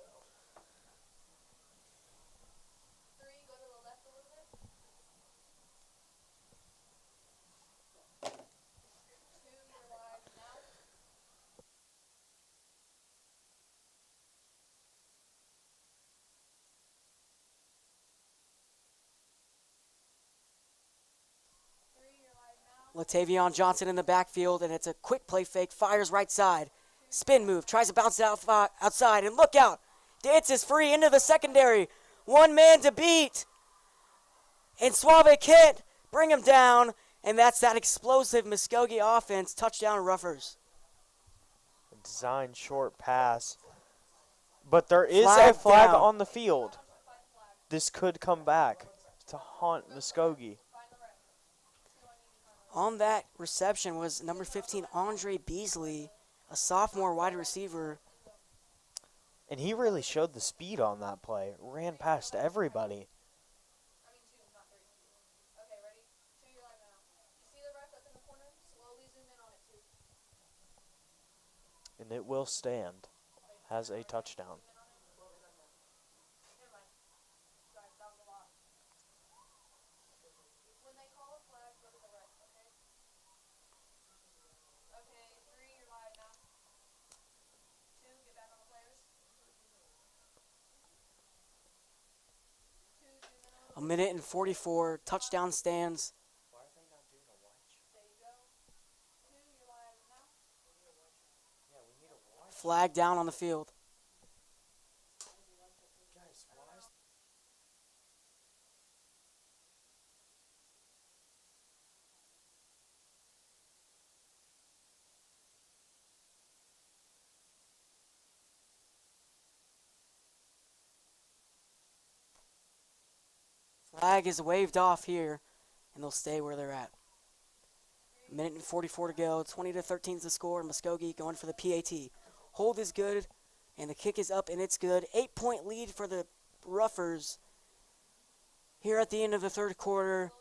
Latavion Johnson in the backfield, and it's a quick play fake, fires right side. Spin move, tries to bounce it outside, and look out. Dances free into the secondary. One man to beat. And Suave can't bring him down, and that's that explosive Muskogee offense. Touchdown Ruffers. Design short pass. But there is a flag down on the field. This could come back to haunt Muskogee. On that reception was number 15, Andre Beasley, a sophomore wide receiver. And he really showed the speed on that play. Ran past everybody. And it will stand. Has a touchdown. A minute and 44, touchdown stands. Flag down on the field. Flag is waved off here, and they'll stay where they're at. A minute and 44 to go. 20-13 is the score. Muskogee going for the PAT. Hold is good, and the kick is up, and it's good. 8-point lead for the Ruffers. Here at the end of the 3rd quarter,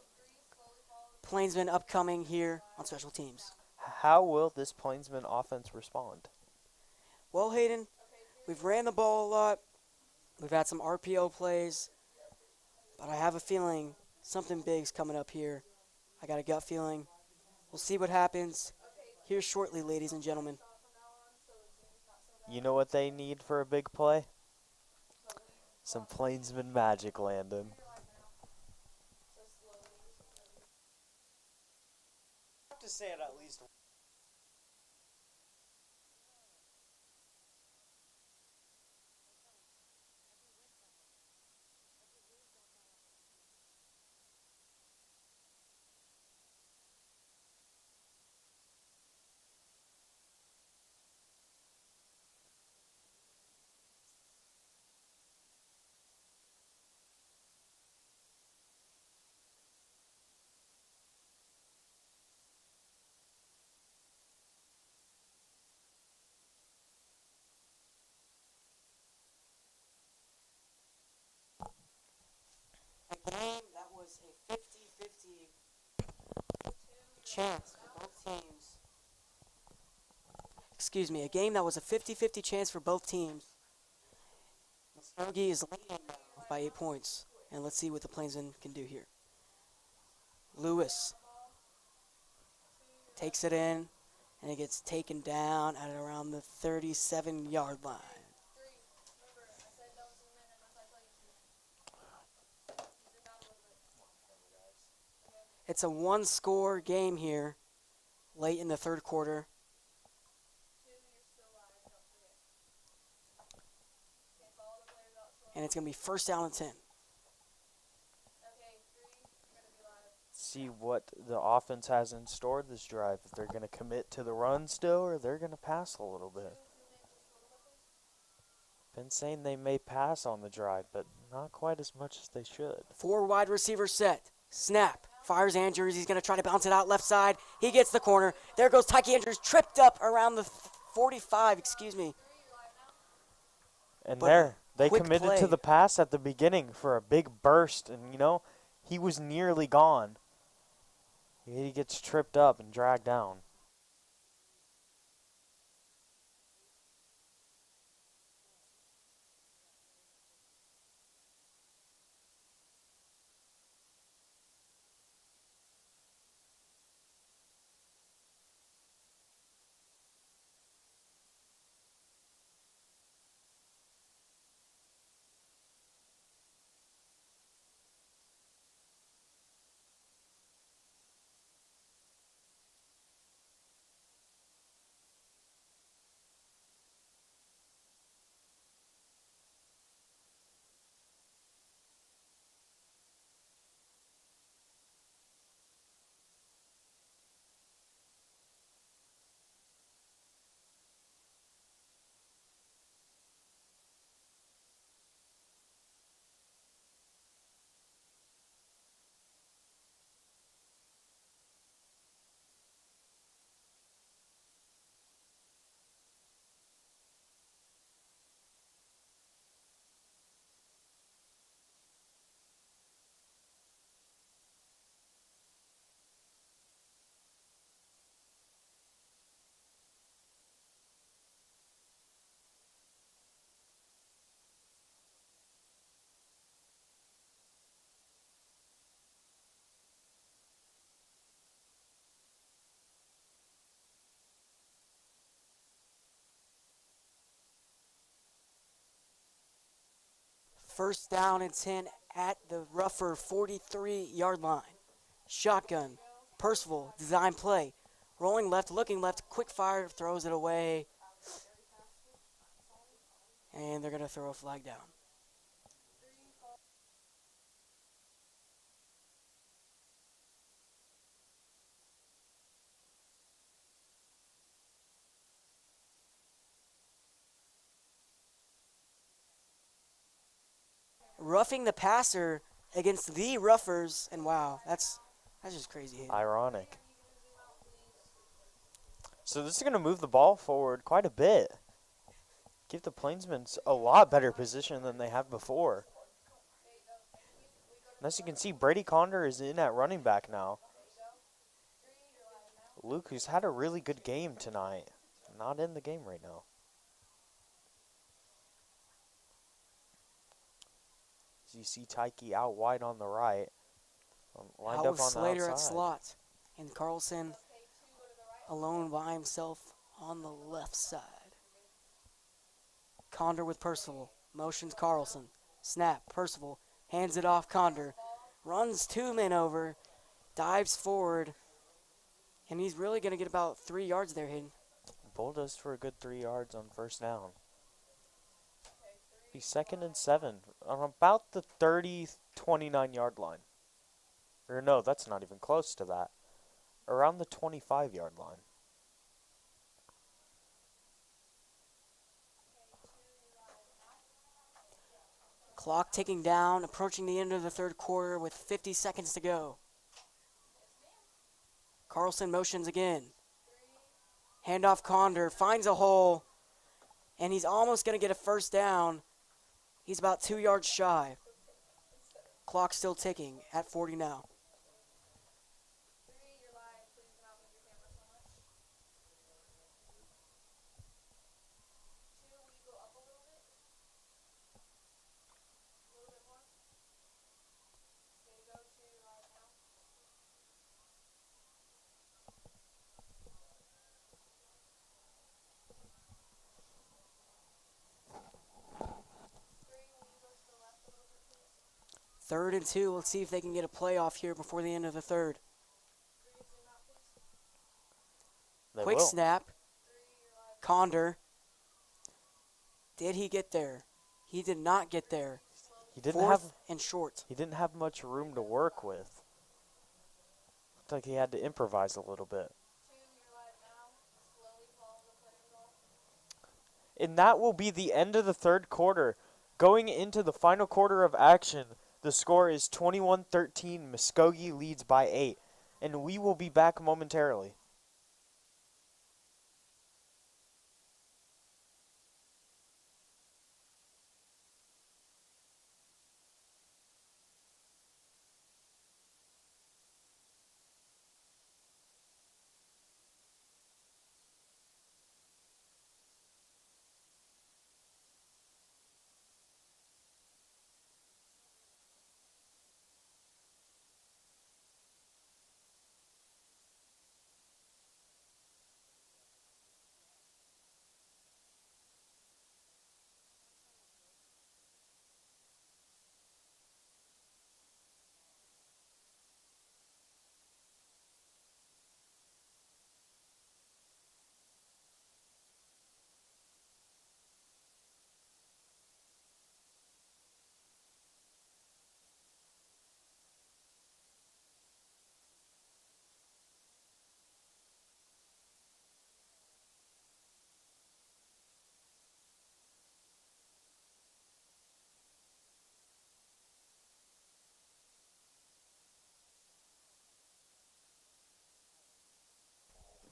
Plainsmen upcoming here on special teams. How will this Plainsman offense respond? Well, Hayden, we've ran the ball a lot. We've had some RPO plays. But I have a feeling something big's coming up here. I got a gut feeling We'll see what happens here shortly, ladies and gentlemen. You know what they need for a big play? Some Plainsmen magic, Landon. I have to say it at least. A game that was a 50-50 chance for both teams. Excuse me, a game that was a 50-50 chance for both teams. Muskogee is leading by 8 points. And let's see what the Plainsmen can do here. Lewis takes it in, and it gets taken down at around the 37-yard line. It's a one-score game here, late in the third quarter. And it's going to be first down and 10. See what the offense has in store this drive. If they're going to commit to the run still, or they're going to pass a little bit. Been saying they may pass on the drive, but not quite as much as they should. 4 wide receivers set. Snap. Fires Andrews. He's going to try to bounce it out left side. He gets the corner. There goes Tyke Andrews, tripped up around the 45, excuse me. And But there, they quick committed play. to the pass at the beginning for a big burst, and, you know, he was nearly gone. He gets tripped up and dragged down. First down and 10 at the rougher 43-yard line. Shotgun. Percival, design play. Rolling left, looking left, quick fire, throws it away. And they're going to throw a flag down. Roughing the passer against the roughers, and wow, that's just crazy. Ironic. So this is going to move the ball forward quite a bit. Give the Plainsmen a lot better position than they have before. And as you can see, Brady Condor is in at running back now. Luke, who's had a really good game tonight, not in the game right now. As you see Tyke out wide on the right, lined Out up with on Slater the at outside. slot. And Carlson alone by himself on the left side. Condor with Percival. Motions Carlson. Snap. Percival hands it off. Condor runs 2 men over. Dives forward. And he's really going to get about 3 yards there, Hayden. Bulldoze for a good 3 yards on first down. He's 2nd and 7 on about the 29-yard line. Or no, that's not even close to that. Around the 25-yard line. Clock ticking down, approaching the end of the third quarter with 50 seconds to go. Carlson motions again. Handoff Condor, finds a hole, and he's almost going to get a first down. He's about 2 yards shy. Clock still ticking at 40 now. Third and 2. Let's see if they can get a playoff here before the end of the third. Quick snap. Condor. Did he get there? He did not get there. He didn't Fourth and short. He didn't have much room to work with. Looked like he had to improvise a little bit. And that will be the end of the third quarter. Going into the final quarter of action, the score is 21-13. Muskogee leads by 8. And we will be back momentarily.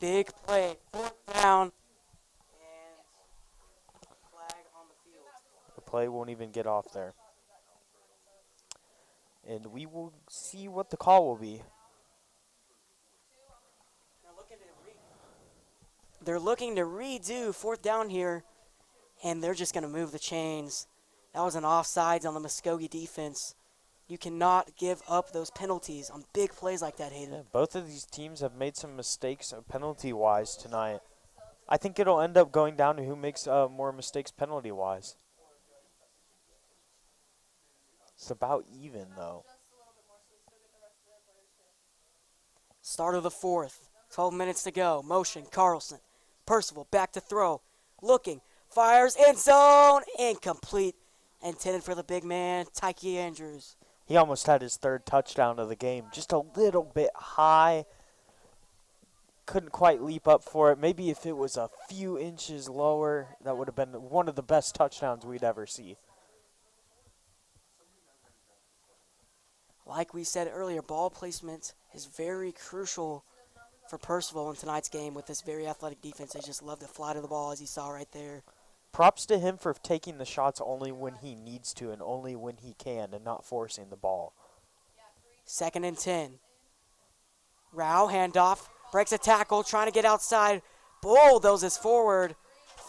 Big play. Fourth down. And flag on the field. The play won't even get off there. And we will see what the call will be. They're looking to redo fourth down here, and they're just going to move the chains. That was an offsides on the Muskogee defense. You cannot give up those penalties on big plays like that, Hayden. Yeah, both of these teams have made some mistakes penalty-wise tonight. I think it'll end up going down to who makes more mistakes penalty-wise. It's about even, though. Start of the fourth. 12 minutes to go. Motion, Carlson. Percival back to throw. Looking. Fires end zone. Incomplete. Intended for the big man, Tyke Andrews. He almost had his third touchdown of the game. Just a little bit high. Couldn't quite leap up for it. Maybe if it was a few inches lower, that would have been one of the best touchdowns we'd ever see. Like we said earlier, ball placement is very crucial for Percival in tonight's game with this very athletic defense. They just love to fly to the ball, as you saw right there. Props to him for taking the shots only when he needs to and only when he can and not forcing the ball. 2nd and 10. Rao, handoff, breaks a tackle, trying to get outside. Bulldozes forward.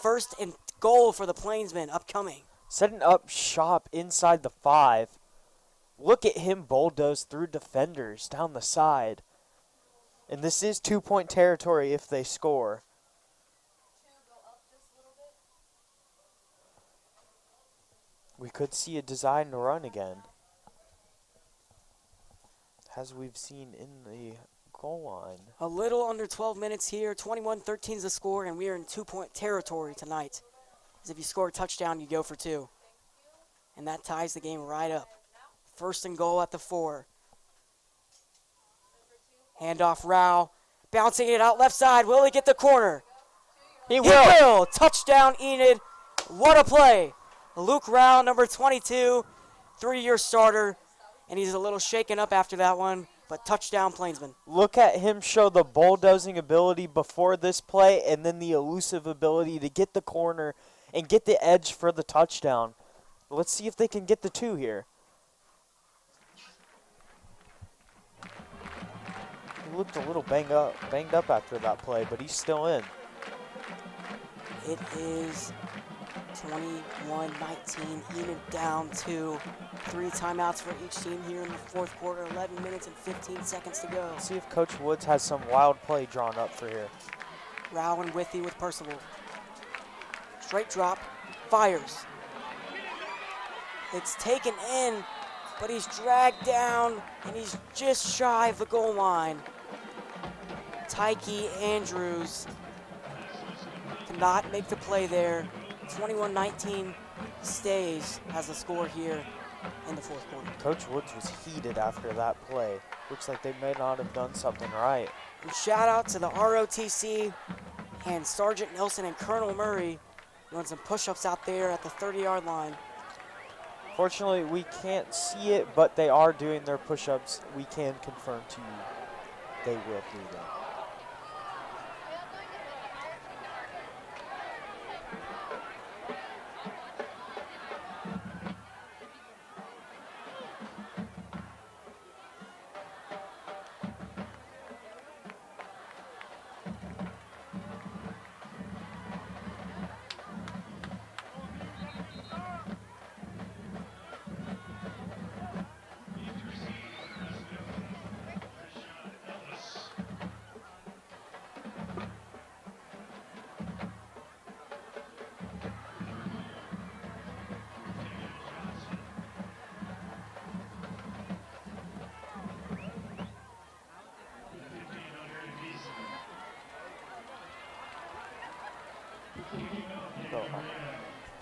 1st and goal for the Plainsmen upcoming. Setting up shop inside the 5. Look at him bulldoze through defenders down the side. And this is 2-point territory if they score. We could see a designed run again, as we've seen in the goal line. A little under 12 minutes here. 21-13 is the score, and we are in 2-point territory tonight. As if you score a touchdown, you go for 2. And that ties the game right up. First and goal at the 4. Handoff Rao. Bouncing it out left side. Will he get the corner? He will. Touchdown, Enid. What a play. Luke Rao, number 22, 3-year starter. And he's a little shaken up after that one, but touchdown, Plainsmen. Look at him show the bulldozing ability before this play and then the elusive ability to get the corner and get the edge for the touchdown. Let's see if they can get the 2 here. He looked a little banged up after that play, but he's still in. It is 21-19, Enid down 2. 3 timeouts for each team here in the 4th quarter, 11 minutes and 15 seconds to go. Let's see if Coach Woods has some wild play drawn up for here. Rao and Withy with Percival. Straight drop, fires. It's taken in, but he's dragged down, and he's just shy of the goal line. Tyke Andrews cannot make the play there. 21-19 stays as the score here in the 4th quarter. Coach Woods was heated after that play. Looks like they may not have done something right. And shout out to the ROTC and Sergeant Nelson and Colonel Murray doing some push-ups out there at the 30-yard line. Fortunately, we can't see it, but they are doing their push-ups. We can confirm to you they will do them.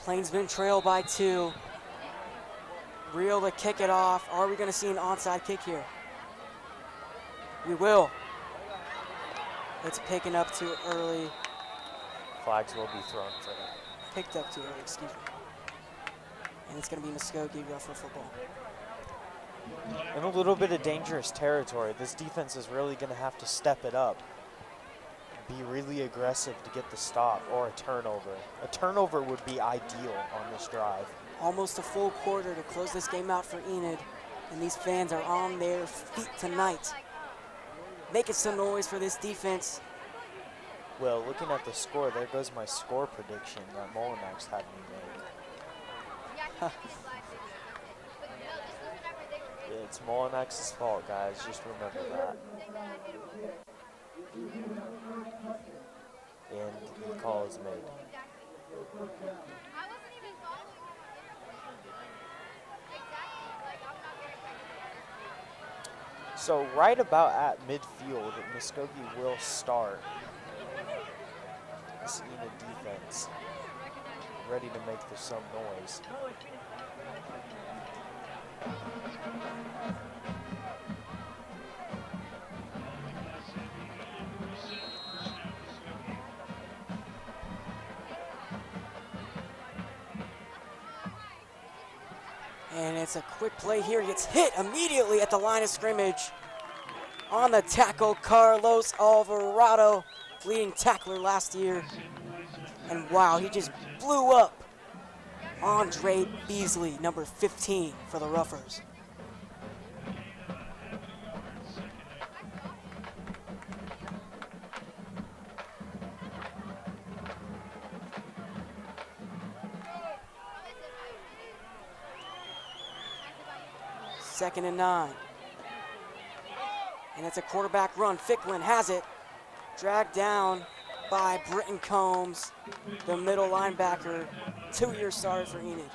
Plainsmen trail by 2. Reel to kick it off. Are we going to see an onside kick here? We will. It's picking up too early. Flags will be thrown for that. Picked up too early, excuse me. And it's going to be Muskogee Rougher football. In a little bit of dangerous territory, this defense is really going to have to step it up. Be really aggressive to get the stop or a turnover. A turnover would be ideal on this drive. Almost a full quarter to close this game out for Enid. And these fans are on their feet tonight. Making some noise for this defense. Well, looking at the score, there goes my score prediction that Molinex had me make. It's Molinex's fault, guys. Just remember that. And the call is made. So right about at midfield, Muskogee will start. This Enid defense ready to make some noise. And it's a quick play here. He gets hit immediately at the line of scrimmage. On the tackle, Carlos Alvarado, leading tackler last year. And wow, he just blew up Andre Beasley, number 15 for the Roughers. Second and 9. And it's a quarterback run. Ficklin has it. Dragged down by Britton Combs, the middle linebacker. 2-year starter for Enid.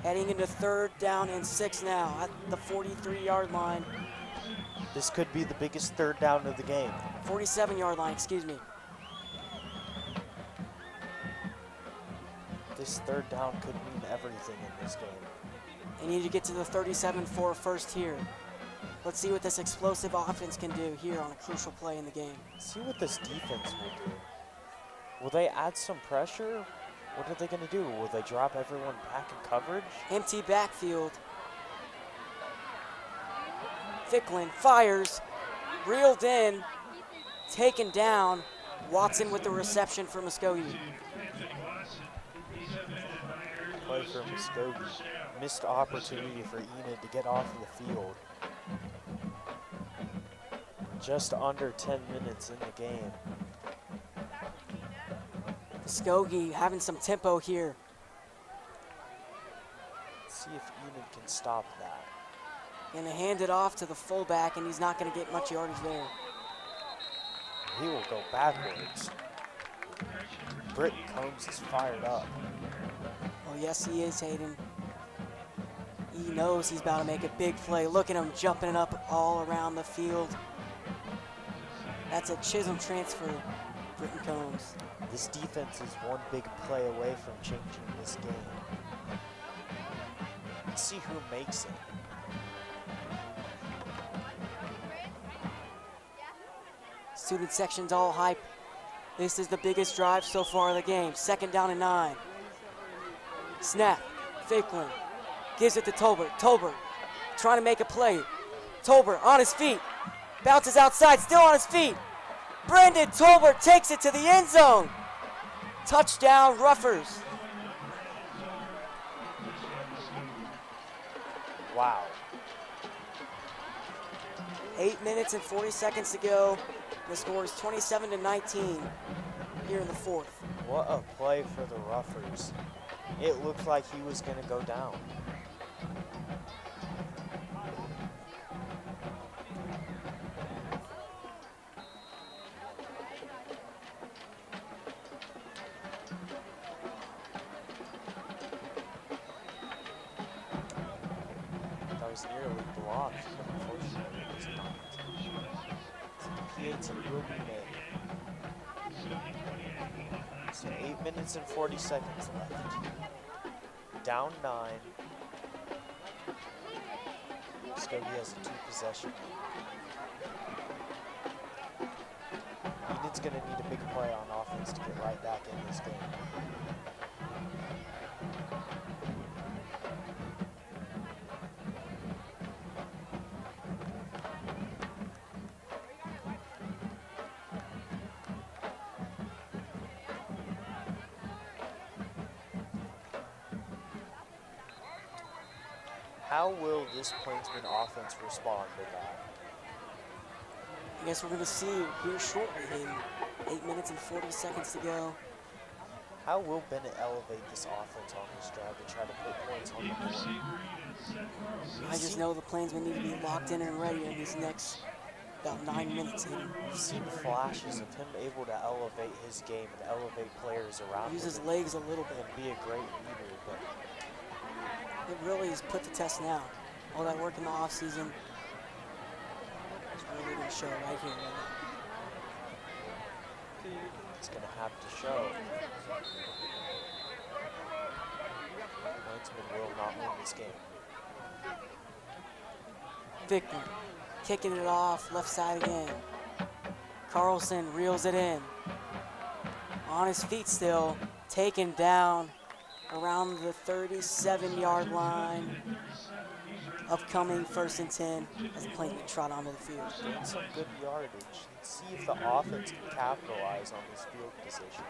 Heading into 3rd down and 6 now at the 43-yard line. This could be the biggest 3rd down of the game. 47-yard line, excuse me. This 3rd down could mean everything in this game. They need to get to the 37 for a first here. Let's see what this explosive offense can do here on a crucial play in the game. See what this defense will do. Will they add some pressure? What are they going to do? Will they drop everyone back in coverage? Empty backfield. Ficklin fires, reeled in, taken down. Watson with the reception for Muskogee. Play for Muskogee. Missed opportunity for Enid to get off of the field. Just under 10 minutes in the game. Muskogee having some tempo here. Let's see if Enid can stop that. Gonna hand it off to the fullback, and he's not gonna get much yardage there. He will go backwards. Britton Combs is fired up. Oh, yes, he is, Hayden. He knows he's about to make a big play. Look at him jumping it up all around the field. That's a Chisholm transfer, Britton Combs. This defense is one big play away from changing this game. Let's see who makes it. Student section's all hype. This is the biggest drive so far of the game. 2nd down and 9. Snap. Ficklin gives it to Tolbert. Tolbert trying to make a play. Tolbert on his feet. Bounces outside, still on his feet. Brendan Tolbert takes it to the end zone. Touchdown, Ruffers. Wow. 8 minutes and 40 seconds to go. The score is 27-19 here in the 4th. What a play for the Ruffers. It looked like he was going to go down. That was nearly blocked, but unfortunately it was not. Creates a real made. So 8 minutes and 40 seconds left. Down 9. Muskogee has a 2-possession. Enid's going to need a big play on offense to get right back in this game. How will this Plainsmen offense respond to that? I guess we're going to see here shortly in 8 minutes and 40 seconds to go. How will Bennett elevate this offense on this drive to try to put points on the board? I just know the Plainsmen need to be locked in and ready in these next about 9 minutes. We've seen flashes of him able to elevate his game and elevate players around Use his him legs a little bit. and be a great leader, but It really is put to test now. All that work in the offseason is really going to show right here. Right now. it's going to have to show. Plainsmen will not win this game. Victor kicking it off, left side again. Carlson reels it in. On his feet still, taken down around the 37-yard line. Upcoming 1st and 10 as the Plainsmen trot onto the field. Getting some good yardage. Let's see if the offense can capitalize on this field position.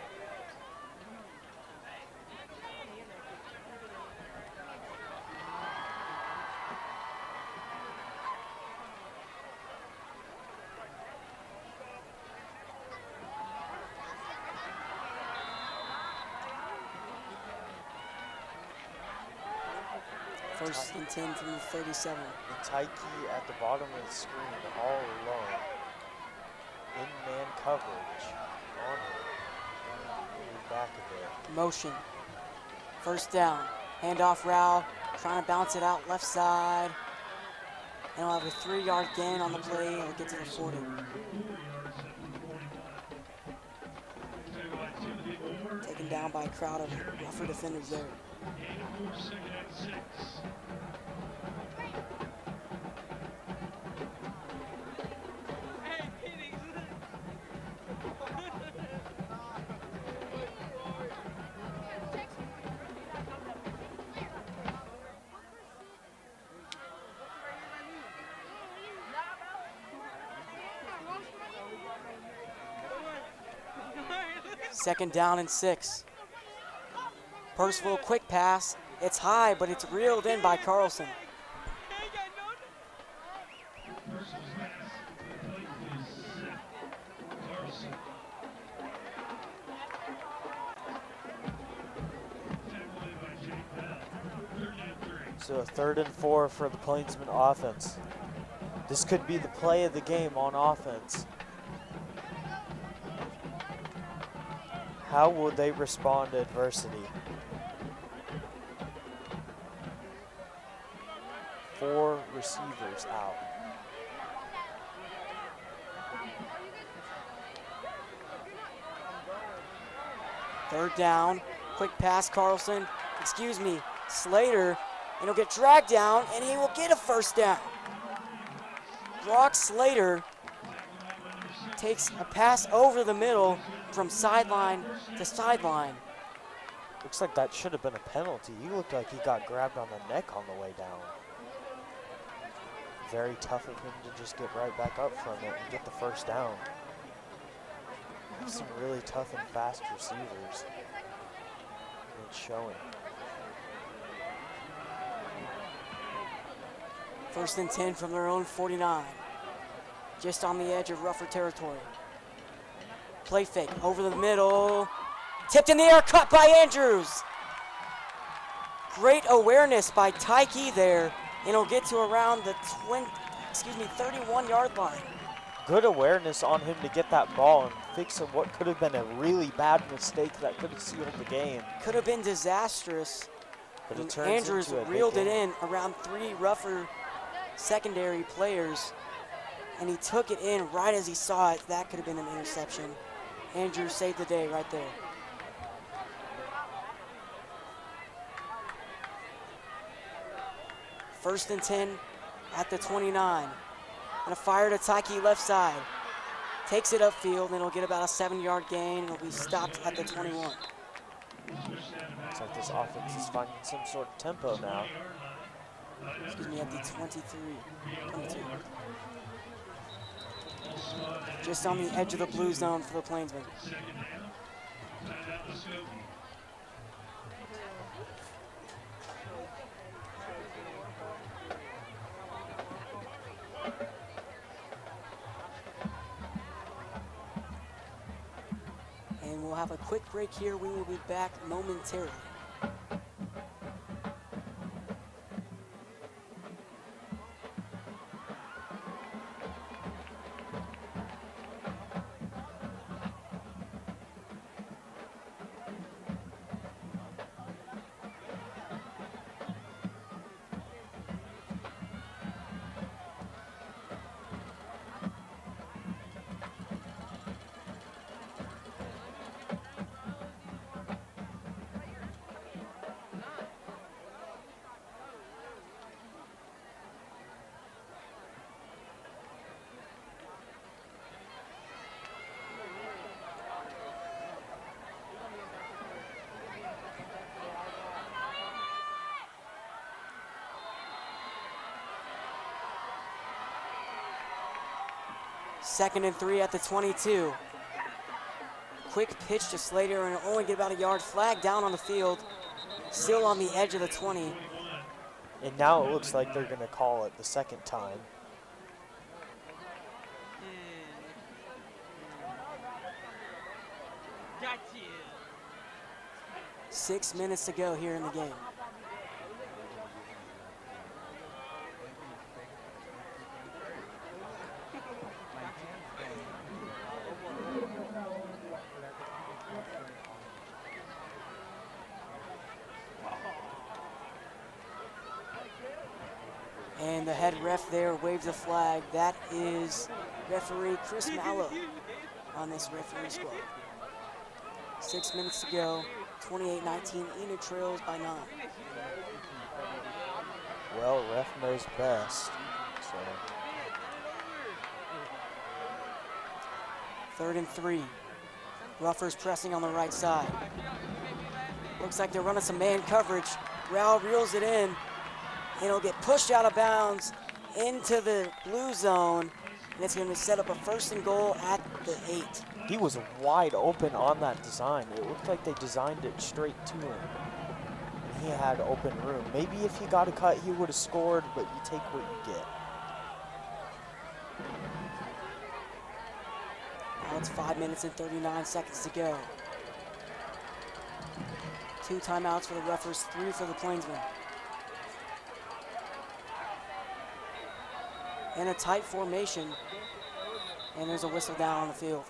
First and 10 from the 37. And Tyke at the bottom of the screen, all alone. In man coverage on him. Move back a bit. Motion. First down. Handoff route. Trying to bounce it out left side. And he'll have a 3-yard gain on the play. He'll get to the 40. Taken down by a crowd of rougher defenders there. Second down and 6. Percival, quick pass. It's high, but it's reeled in by Carlson. So a 3rd and 4 for the Plainsmen offense. This could be the play of the game on offense. How will they respond to adversity? 4 receivers out. Third down, quick pass, Carlson. Excuse me, Slater, and he'll get dragged down, and he will get a first down. Brock Slater takes a pass over the middle from sideline to sideline. Looks like that should have been a penalty. He looked like he got grabbed on the neck on the way down. Very tough of him to just get right back up from it and get the first down. Some really tough and fast receivers. And it's showing. First and 10 from their own 49. Just on the edge of rougher territory. Play fake over the middle. Tipped in the air, caught by Andrews. Great awareness by Tyke there, and he'll get to around the 31-yard line. Good awareness on him to get that ball and fix what could have been a really bad mistake that could have sealed the game. Could have been disastrous. But it turns Andrews into a reeled big it game. in around 3 rougher secondary players, and he took it in right as he saw it. That could have been an interception. Andrews saved the day right there. First and 10 at the 29. And a fire to Tyke left side. Takes it upfield, and he'll get about a 7-yard gain, and he'll be stopped at the 21. Looks like this offense is finding some sort of tempo now. Excuse me, at the 23. 22. Just on the edge of the blue zone for the Plainsmen. And we'll have a quick break here. We will be back momentarily. Second and 3 at the 22. Quick pitch to Slater, and it'll only get about a yard. Flag down on the field. Still on the edge of the 20. And now it looks like they're going to call it the second time. Gotcha. 6 minutes to go here in the game. And the head ref there waves a flag. That is referee Chris Mallow on this referee squad. 6 minutes to go. 28-19. Enid trails by 9. Well, ref knows best. So 3rd and 3. Ruffers pressing on the right side. Looks like they're running some man coverage. Rao reels it in, and it'll get pushed out of bounds into the blue zone, and it's going to set up a 1st and goal at the 8. he was wide open on that design. It looked like they designed it straight to him. And he had open room. Maybe if he got a cut, he would have scored, but you take what you get. Now it's 5 minutes and 39 seconds to go. 2 timeouts for the Ruffers, 3 for the Plainsmen. In a tight formation, and there's a whistle down on the field.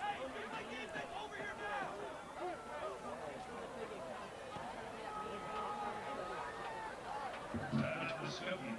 Muskogee.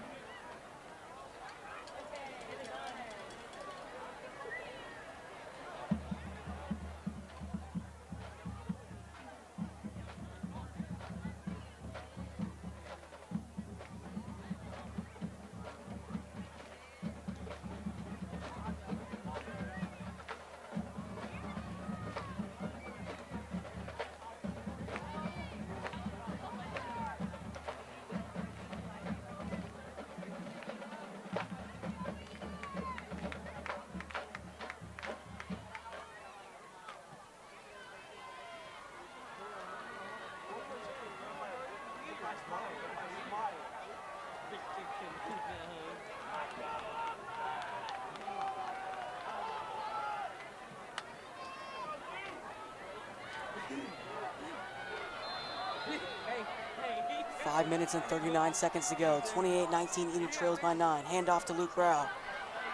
5 minutes and 39 seconds to go. 28-19, Enid trails by 9. Handoff to Luke Rao.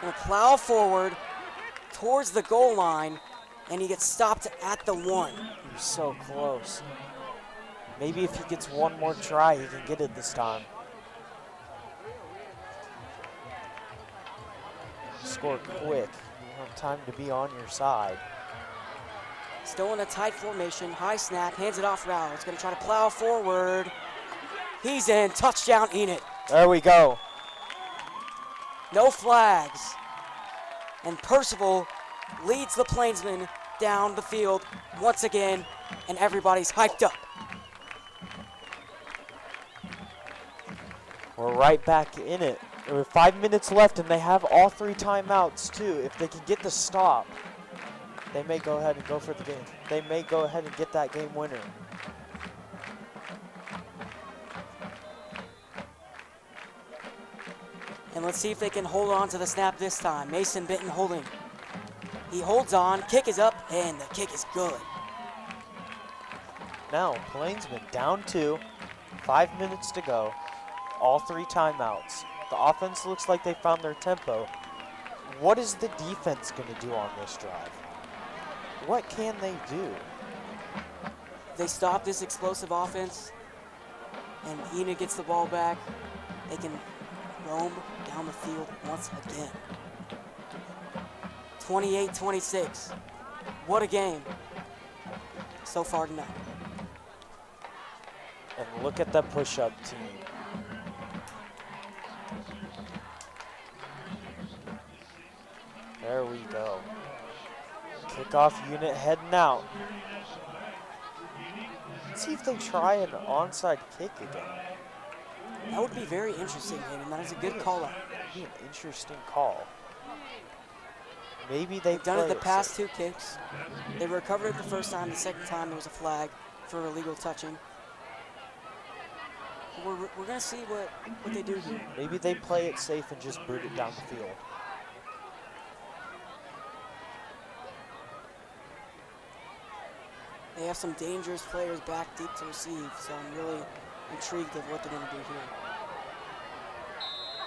Gonna plow forward towards the goal line, and he gets stopped at the 1. He was so close. Maybe if he gets one more try, he can get it this time. Score quick. You have time to be on your side. Still in a tight formation. High snap, hands it off Rao. It's gonna try to plow forward. He's in. Touchdown, Enid. There we go. No flags. And Percival leads the Plainsmen down the field once again, and everybody's hyped up. We're right back in it. There were 5 minutes left, and they have all 3 timeouts, too. If they can get the stop, they may go ahead and go for the game. They may go ahead and get that game winner. And let's see if they can hold on to the snap this time. Mason Benton holding. He holds on, kick is up, and the kick is good. Now, Plainsmen down 2, 5 minutes to go, all 3 timeouts. The offense looks like they found their tempo. What is the defense going to do on this drive? What can they do? If they stop this explosive offense, and Enid gets the ball back, they can roam down the field once again. 28-26. What a game so far tonight. And look at the push-up team. There we go. Kickoff unit heading out. Let's see if they try an onside kick again. That would be very interesting, Hayden. That is a good call out. Be an interesting call. Maybe they've Done it the play past safe. 2 kicks. They recovered it the first time. The second time there was a flag for illegal touching. We're going to see what they do here. Maybe they play it safe and just boot it down the field. They have some dangerous players back deep to receive, so I'm really intrigued of what they're going to do here.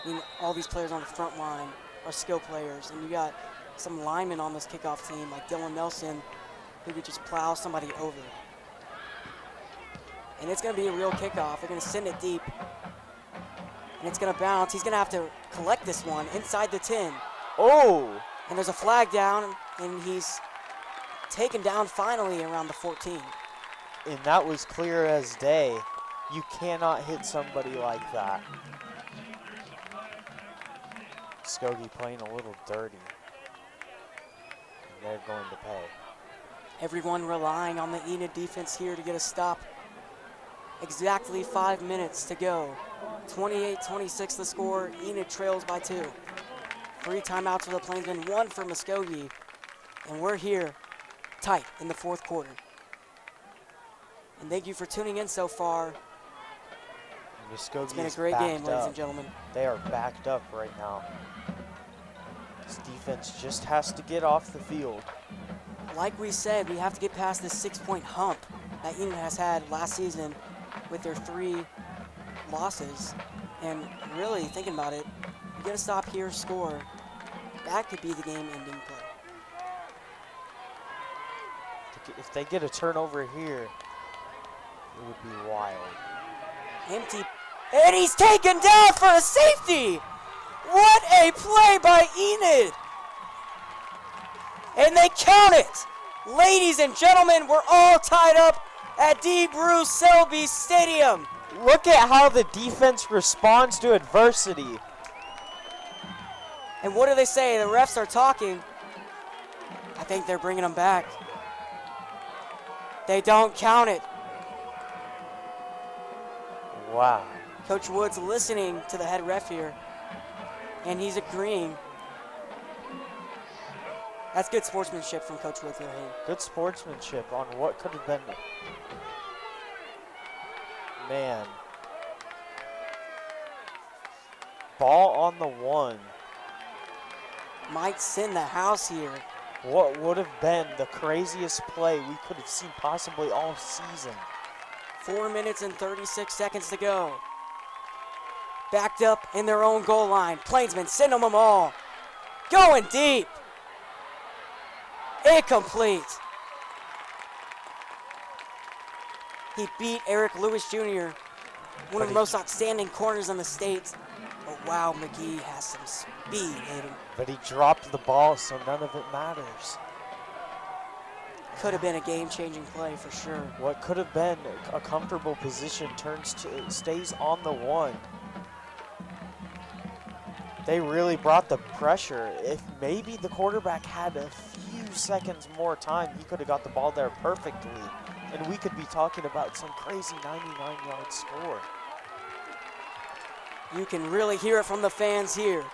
I mean, all these players on the front line are skill players, and you got some linemen on this kickoff team, like Dylan Nelson, who could just plow somebody over. And it's going to be a real kickoff. They're going to send it deep. And it's going to bounce. He's going to have to collect this one inside the 10. Oh! And there's a flag down, and he's taken down finally around the 14. And that was clear as day. You cannot hit somebody like that. Muskogee playing a little dirty. And they're going to pay. Everyone relying on the Enid defense here to get a stop. Exactly 5 minutes to go. 28-26 the score. Enid trails by 2. 3 timeouts for the Plainsmen, 1 for Muskogee. And we're here tight in the 4th quarter. And thank you for tuning in so far. Muskogee It's been a is great game, backed ladies up. and gentlemen. They are backed up right now. This defense just has to get off the field. Like we said, we have to get past this 6-point hump that Enid has had last season with their 3 losses. And really, thinking about it, you get a stop here, score. That could be the game-ending play. If they get a turnover here, it would be wild. Empty, and he's taken down for a safety! What a play by Enid! And they count it! Ladies and gentlemen, we're all tied up at D. Bruce Selby Stadium. Look at how the defense responds to adversity. And what do they say? The refs are talking. I think they're bringing them back. They don't count it. Wow. Coach Wood's listening to the head ref here, and he's agreeing. That's good sportsmanship from Coach Wood there. Good sportsmanship on what could have been. Man. Ball on the 1. Might send the house here. What would have been the craziest play we could have seen possibly all season. 4 minutes and 36 seconds to go. Backed up in their own goal line. Plainsmen send them all. Going deep. Incomplete. He beat Eric Lewis Jr., one of the most outstanding corners in the state. But wow, McGee has some speed, Hayden. But he dropped the ball, so none of it matters. Could have been a game-changing play for sure. What could have been a comfortable position stays on the 1. They really brought the pressure. If maybe the quarterback had a few seconds more time, he could have got the ball there perfectly. And we could be talking about some crazy 99-yard score. You can really hear it from the fans here.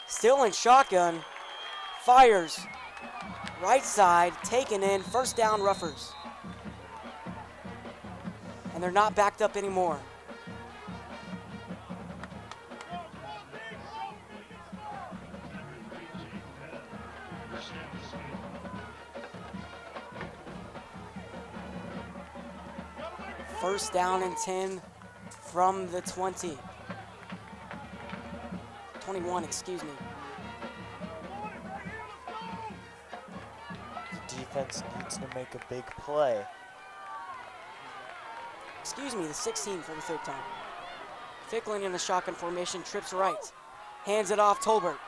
Still in shotgun. Fires. Right side, taken in. First down, Ruffers. And they're not backed up anymore. First down and 10 from the 20. 21, excuse me. The defense needs to make a big play. Excuse me, the 16 for the 3rd time. Fickling in the shotgun formation, trips right. Hands it off, Tolbert.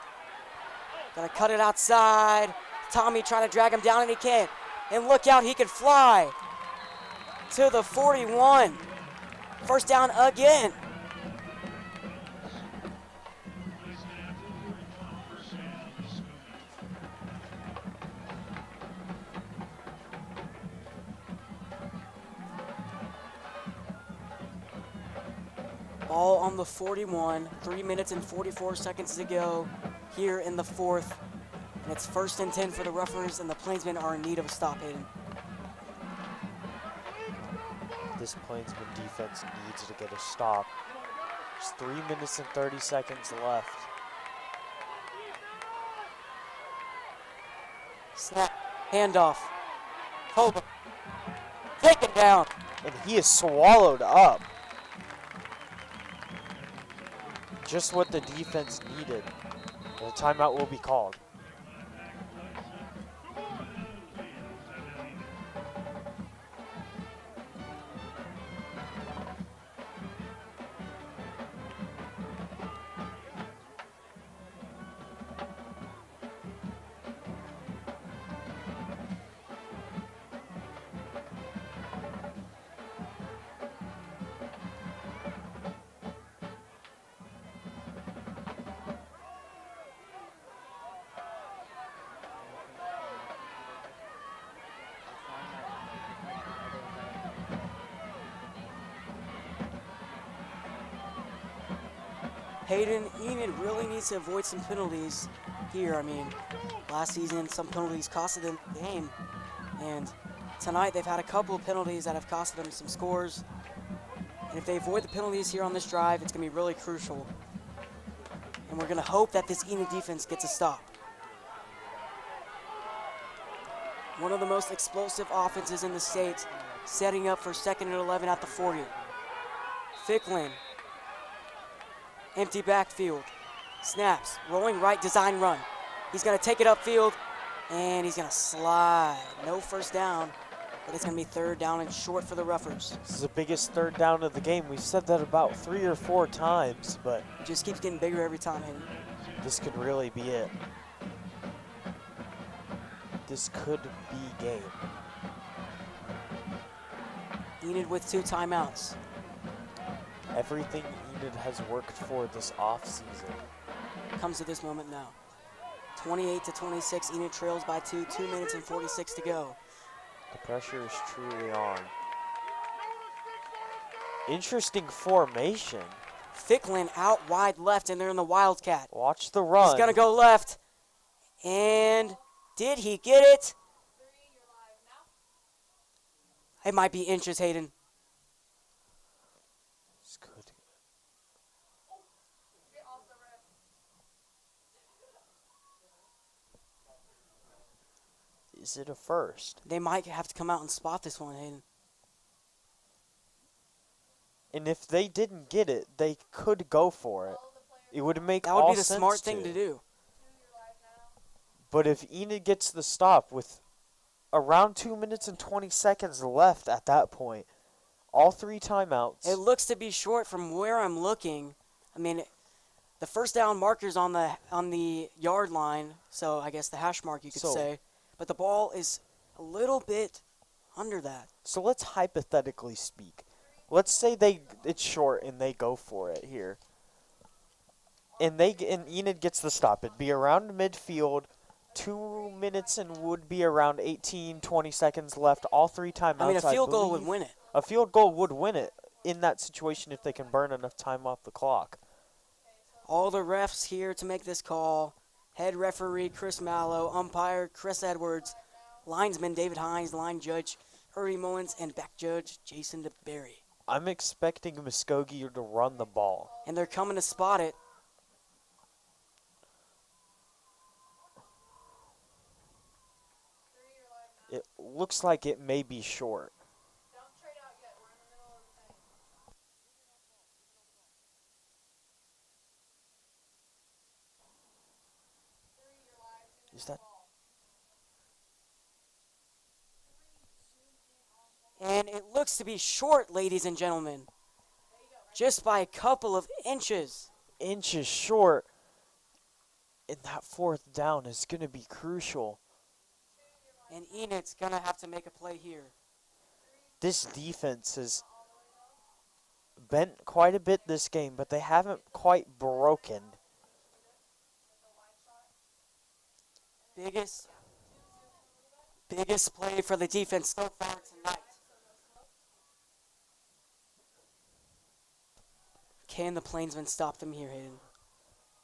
Gonna cut it outside. Tommy trying to drag him down, and he can't. And look out, he can fly to the 41. First down again. Ball on the 41, 3 minutes and 44 seconds to go here in the 4th. And it's 1st and 10 for the Ruffers, and the Plainsmen are in need of a stop, Hayden. This Plainsman defense needs to get a stop. There's 3 minutes and 30 seconds left. Snap, handoff. Hope. Taken down. And he is swallowed up. Just what the defense needed. The timeout will be called. Hayden, Enid really needs to avoid some penalties here. I mean, last season some penalties costed them the game, and tonight they've had a couple of penalties that have costed them some scores. And if they avoid the penalties here on this drive, it's going to be really crucial. And we're going to hope that this Enid defense gets a stop. One of the most explosive offenses in the state, setting up for 2nd and 11 at the 40. Ficklin, empty backfield, snaps, rolling right, design run. He's going to take it upfield, and he's going to slide. No first down, but it's going to be 3rd down and short for the Roughers. This is the biggest 3rd down of the game. We've said that about 3 or 4 times, but It just keeps getting bigger every time, Hayden. this could really be it. This could be game. Enid with 2 timeouts. Everything Enid has worked for this offseason. Comes to this moment now. 28-26, Enid trails by 2, 2 minutes and 46 to go. The pressure is truly on. Interesting formation. Ficklin out wide left, and they're in the Wildcat. Watch the run. He's going to go left, and did he get it? It might be inches, Hayden. This could. Is it a first? They might have to come out and spot this one, Hayden. And if they didn't get it, they could go for it. It would make That would all be the sense smart thing to do. But if Enid gets the stop with around 2 minutes and 20 seconds left at that point, all 3 timeouts. It looks to be short from where I'm looking. I mean, the first down marker's on the yard line, so I guess the hash mark you could say. But the ball is a little bit under that. So let's hypothetically speak. Let's say it's short and they go for it here. And Enid gets the stop. It'd be around midfield, 2 minutes and would be around 18, 20 seconds left. All 3 timeouts. I mean, a field goal would win it. A field goal would win it in that situation if they can burn enough time off the clock. All the refs here to make this call. Head referee Chris Mallow, umpire Chris Edwards, linesman David Hines, line judge Ernie Mullins, and back judge Jason DeBerry. I'm expecting Muskogee to run the ball. And they're coming to spot it. It looks like it may be short. Is that? And it looks to be short, ladies and gentlemen. Just by a couple of inches. Inches short. And that 4th down is going to be crucial. And Enid's going to have to make a play here. This defense has bent quite a bit this game, but they haven't quite broken. Biggest play for the defense so far tonight. Can the Plainsmen stop them here, Hayden?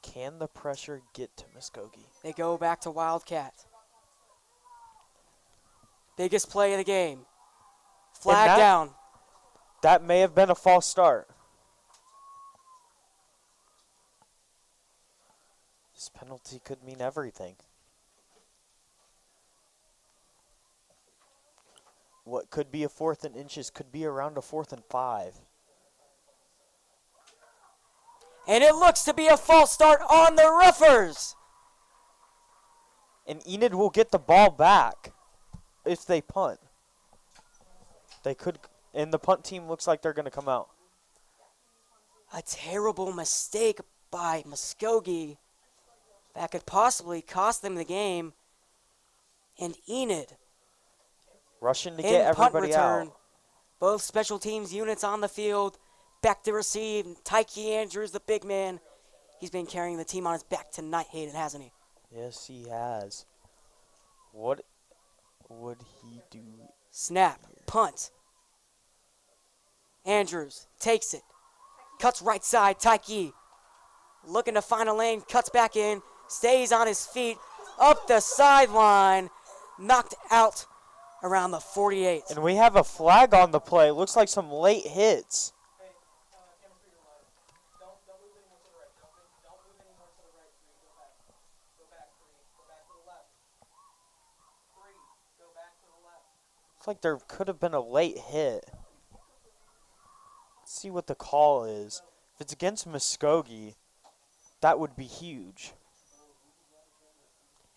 Can the pressure get to Muskogee? They go back to Wildcat. Biggest play of the game. Flag down. That may have been a false start. This penalty could mean everything. What could be a 4th and inches could be around a 4th and 5. And it looks to be a false start on the Roughers. And Enid will get the ball back if they punt. They could, and the punt team looks like they're going to come out. A terrible mistake by Muskogee that could possibly cost them the game. And Enid Rushing to in get punt everybody return. out. Both special teams units on the field. Back to receive. Tyke Andrews, the big man. He's been carrying the team on his back tonight, Hayden, hasn't he? Yes, he has. What would he do? Snap. Punt. Andrews takes it. Cuts right side. Tyke. looking to find a lane, cuts back in, stays on his feet, up the sideline, knocked out around the 48. And we have a flag on the play. Looks like some late hits. Looks like there could have been a late hit. Let's see what the call is. If it's against Muskogee, that would be huge.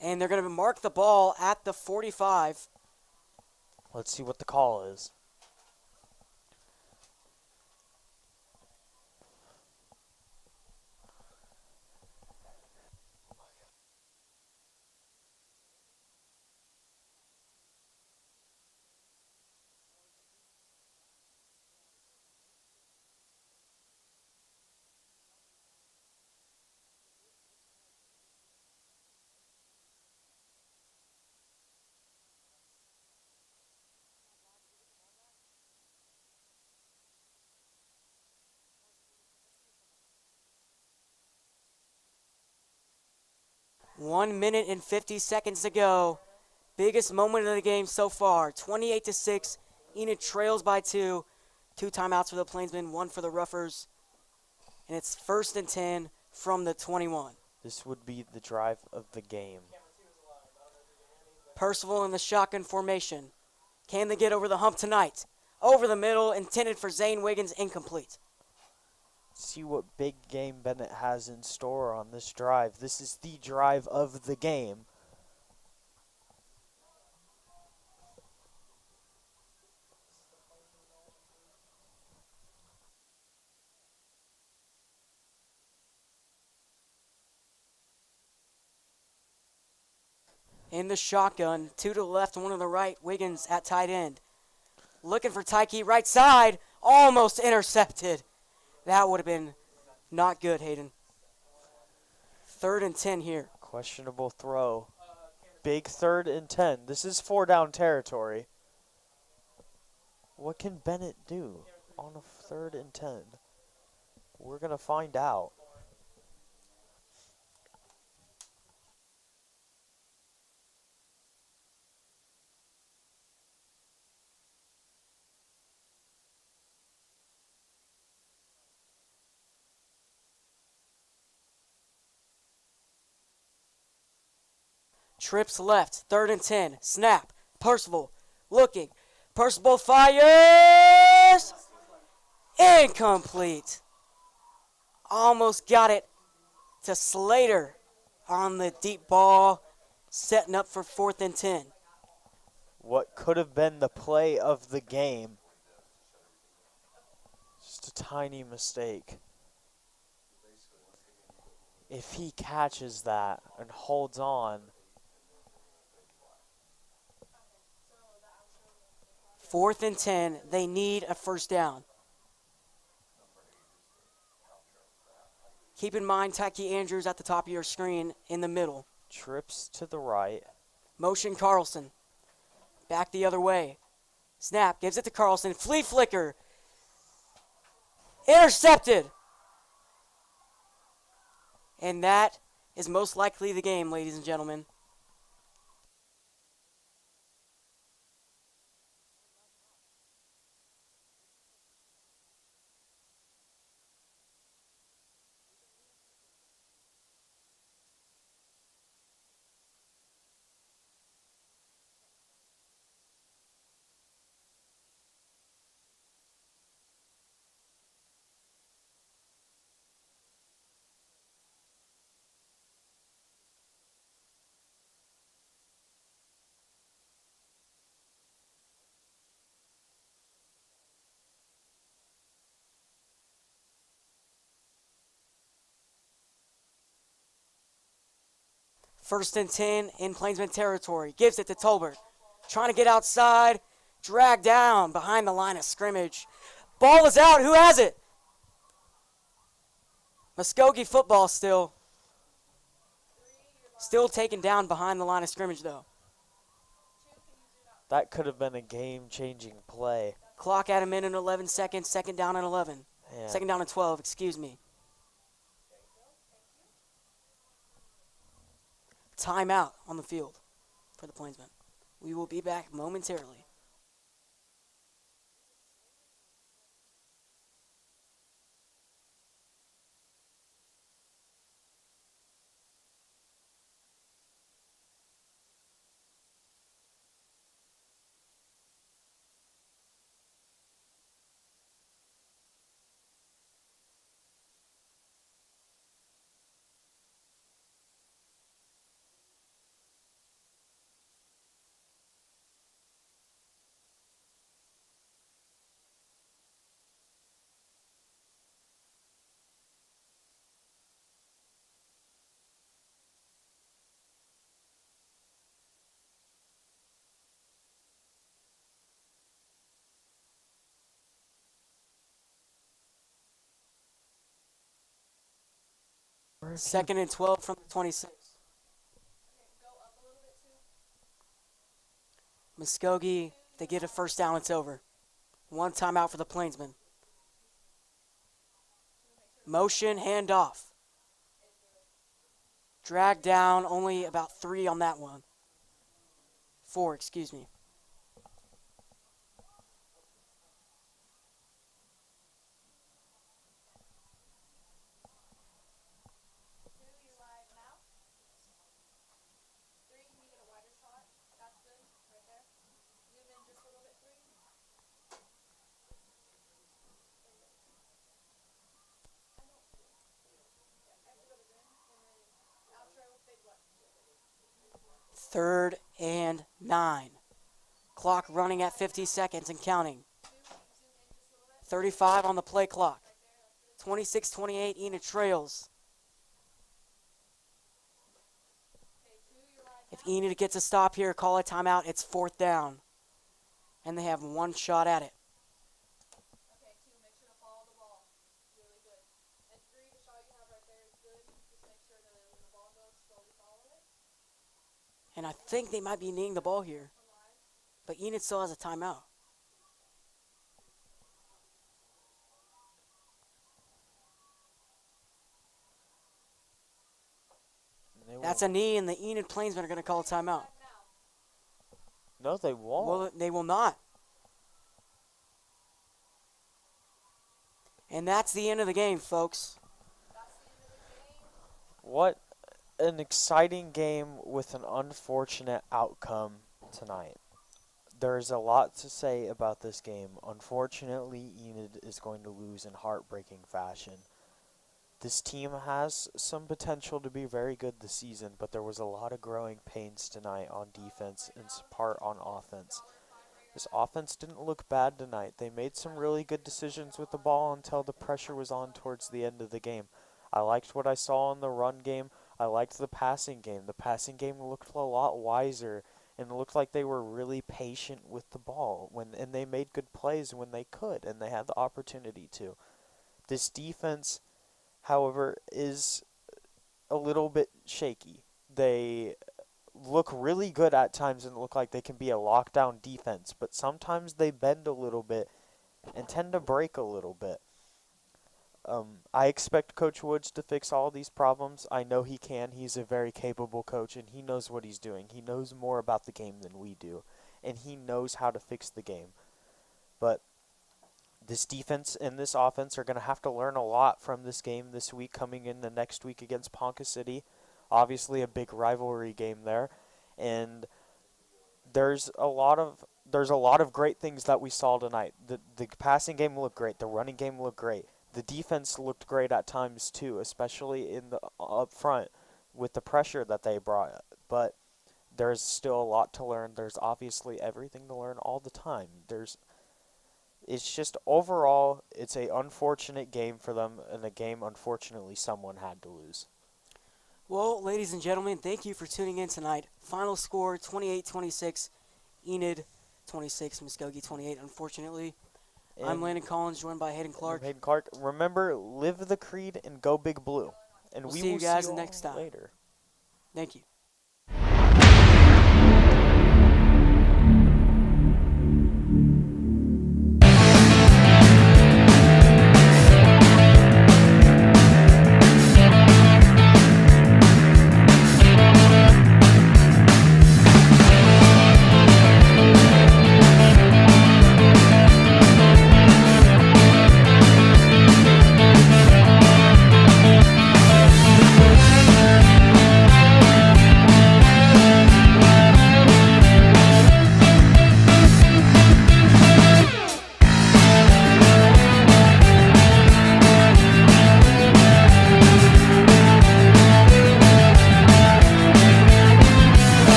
And they're going to mark the ball at the 45. Let's see what the call is. One minute and 50 seconds to go. Biggest moment of the game so far. 28-6. Enid trails by 2. 2 timeouts for the Plainsmen, 1 for the Roughers. And it's 1st and 10 from the 21. This would be the drive of the game. Percival in the shotgun formation. Can they get over the hump tonight? Over the middle, intended for Zane Wiggins, incomplete. See what big game Bennett has in store on this drive. This is the drive of the game. In the shotgun, 2 to the left, 1 to the right. Wiggins at tight end. Looking for Tyke, right side. Almost intercepted. That would have been not good, Hayden. 3rd and 10 here. Questionable throw. Big 3rd and 10. This is 4-down territory. What can Bennett do on a 3rd and 10? We're going to find out. Trips left, 3rd and 10. Snap. Percival looking. Percival fires. Incomplete. Almost got it to Slater on the deep ball, setting up for 4th and 10. What could have been the play of the game. Just a tiny mistake. If he catches that and holds on, 4th and 10, they need a 1st down. Keep in mind, Tyke Andrews at the top of your screen in the middle. trips to the right. Motion Carlson. Back the other way. Snap, gives it to Carlson. Flea flicker. Intercepted. And that is most likely the game, ladies and gentlemen. First and 10 in Plainsman territory. Gives it to Tolbert. Trying to get outside. Dragged down behind the line of scrimmage. Ball is out. Who has it? Muskogee football still. Still taken down behind the line of scrimmage, though. That could have been a game-changing play. Clock at a minute and 11 seconds. Second down and 11. Yeah. Second down and 12, excuse me. timeout on the field for the Plainsmen. We will be back momentarily. Second and 12 from the 26. Muskogee, if they get a first down, it's over. One timeout for the Plainsmen. Motion, handoff. Drag down, only about 3 on that one. 4, excuse me. Third and 9. Clock running at 50 seconds and counting. 35 on the play clock. 26-28, Enid trails. If Enid gets a stop here, call a timeout, it's 4th down. And they have one shot at it. And I think they might be kneeing the ball here. But Enid still has a timeout. That's a knee, and the Enid Plainsmen are going to call a timeout. No, they won't. Well, they will not. And that's the end of the game, folks. What an exciting game with an unfortunate outcome tonight. There's a lot to say about this game. Unfortunately, Enid is going to lose in heartbreaking fashion. This team has some potential to be very good this season, but there was a lot of growing pains tonight on defense and part on offense. This offense didn't look bad tonight. They made some really good decisions with the ball until the pressure was on towards the end of the game. I liked what I saw in the run game. I liked the passing game. The passing game looked a lot wiser and looked like they were really patient with the ball and they made good plays when they could and they had the opportunity to. This defense, however, is a little bit shaky. They look really good at times and look like they can be a lockdown defense, but sometimes they bend a little bit and tend to break a little bit. I expect Coach Woods to fix all these problems. I know he can. He's a very capable coach, and he knows what he's doing. He knows more about the game than we do, and he knows how to fix the game. But this defense and this offense are going to have to learn a lot from this game this week, coming in the next week against Ponca City. Obviously a big rivalry game there, and there's a lot of great things that we saw tonight. The passing game looked great. The running game looked great. The defense looked great at times too, especially in the up front with the pressure that they brought. But there's still a lot to learn. There's obviously everything to learn all the time. It's just overall, it's a unfortunate game for them, and a game unfortunately someone had to lose. Well, ladies and gentlemen, thank you for tuning in tonight. Final score, 28-26, Enid 26, Muskogee 28, unfortunately. And I'm Landon Collins, joined by Hayden Clark. Hayden Clark, remember, live the creed and go big blue. And We'll we see you will guys see you next all time. later. Thank you.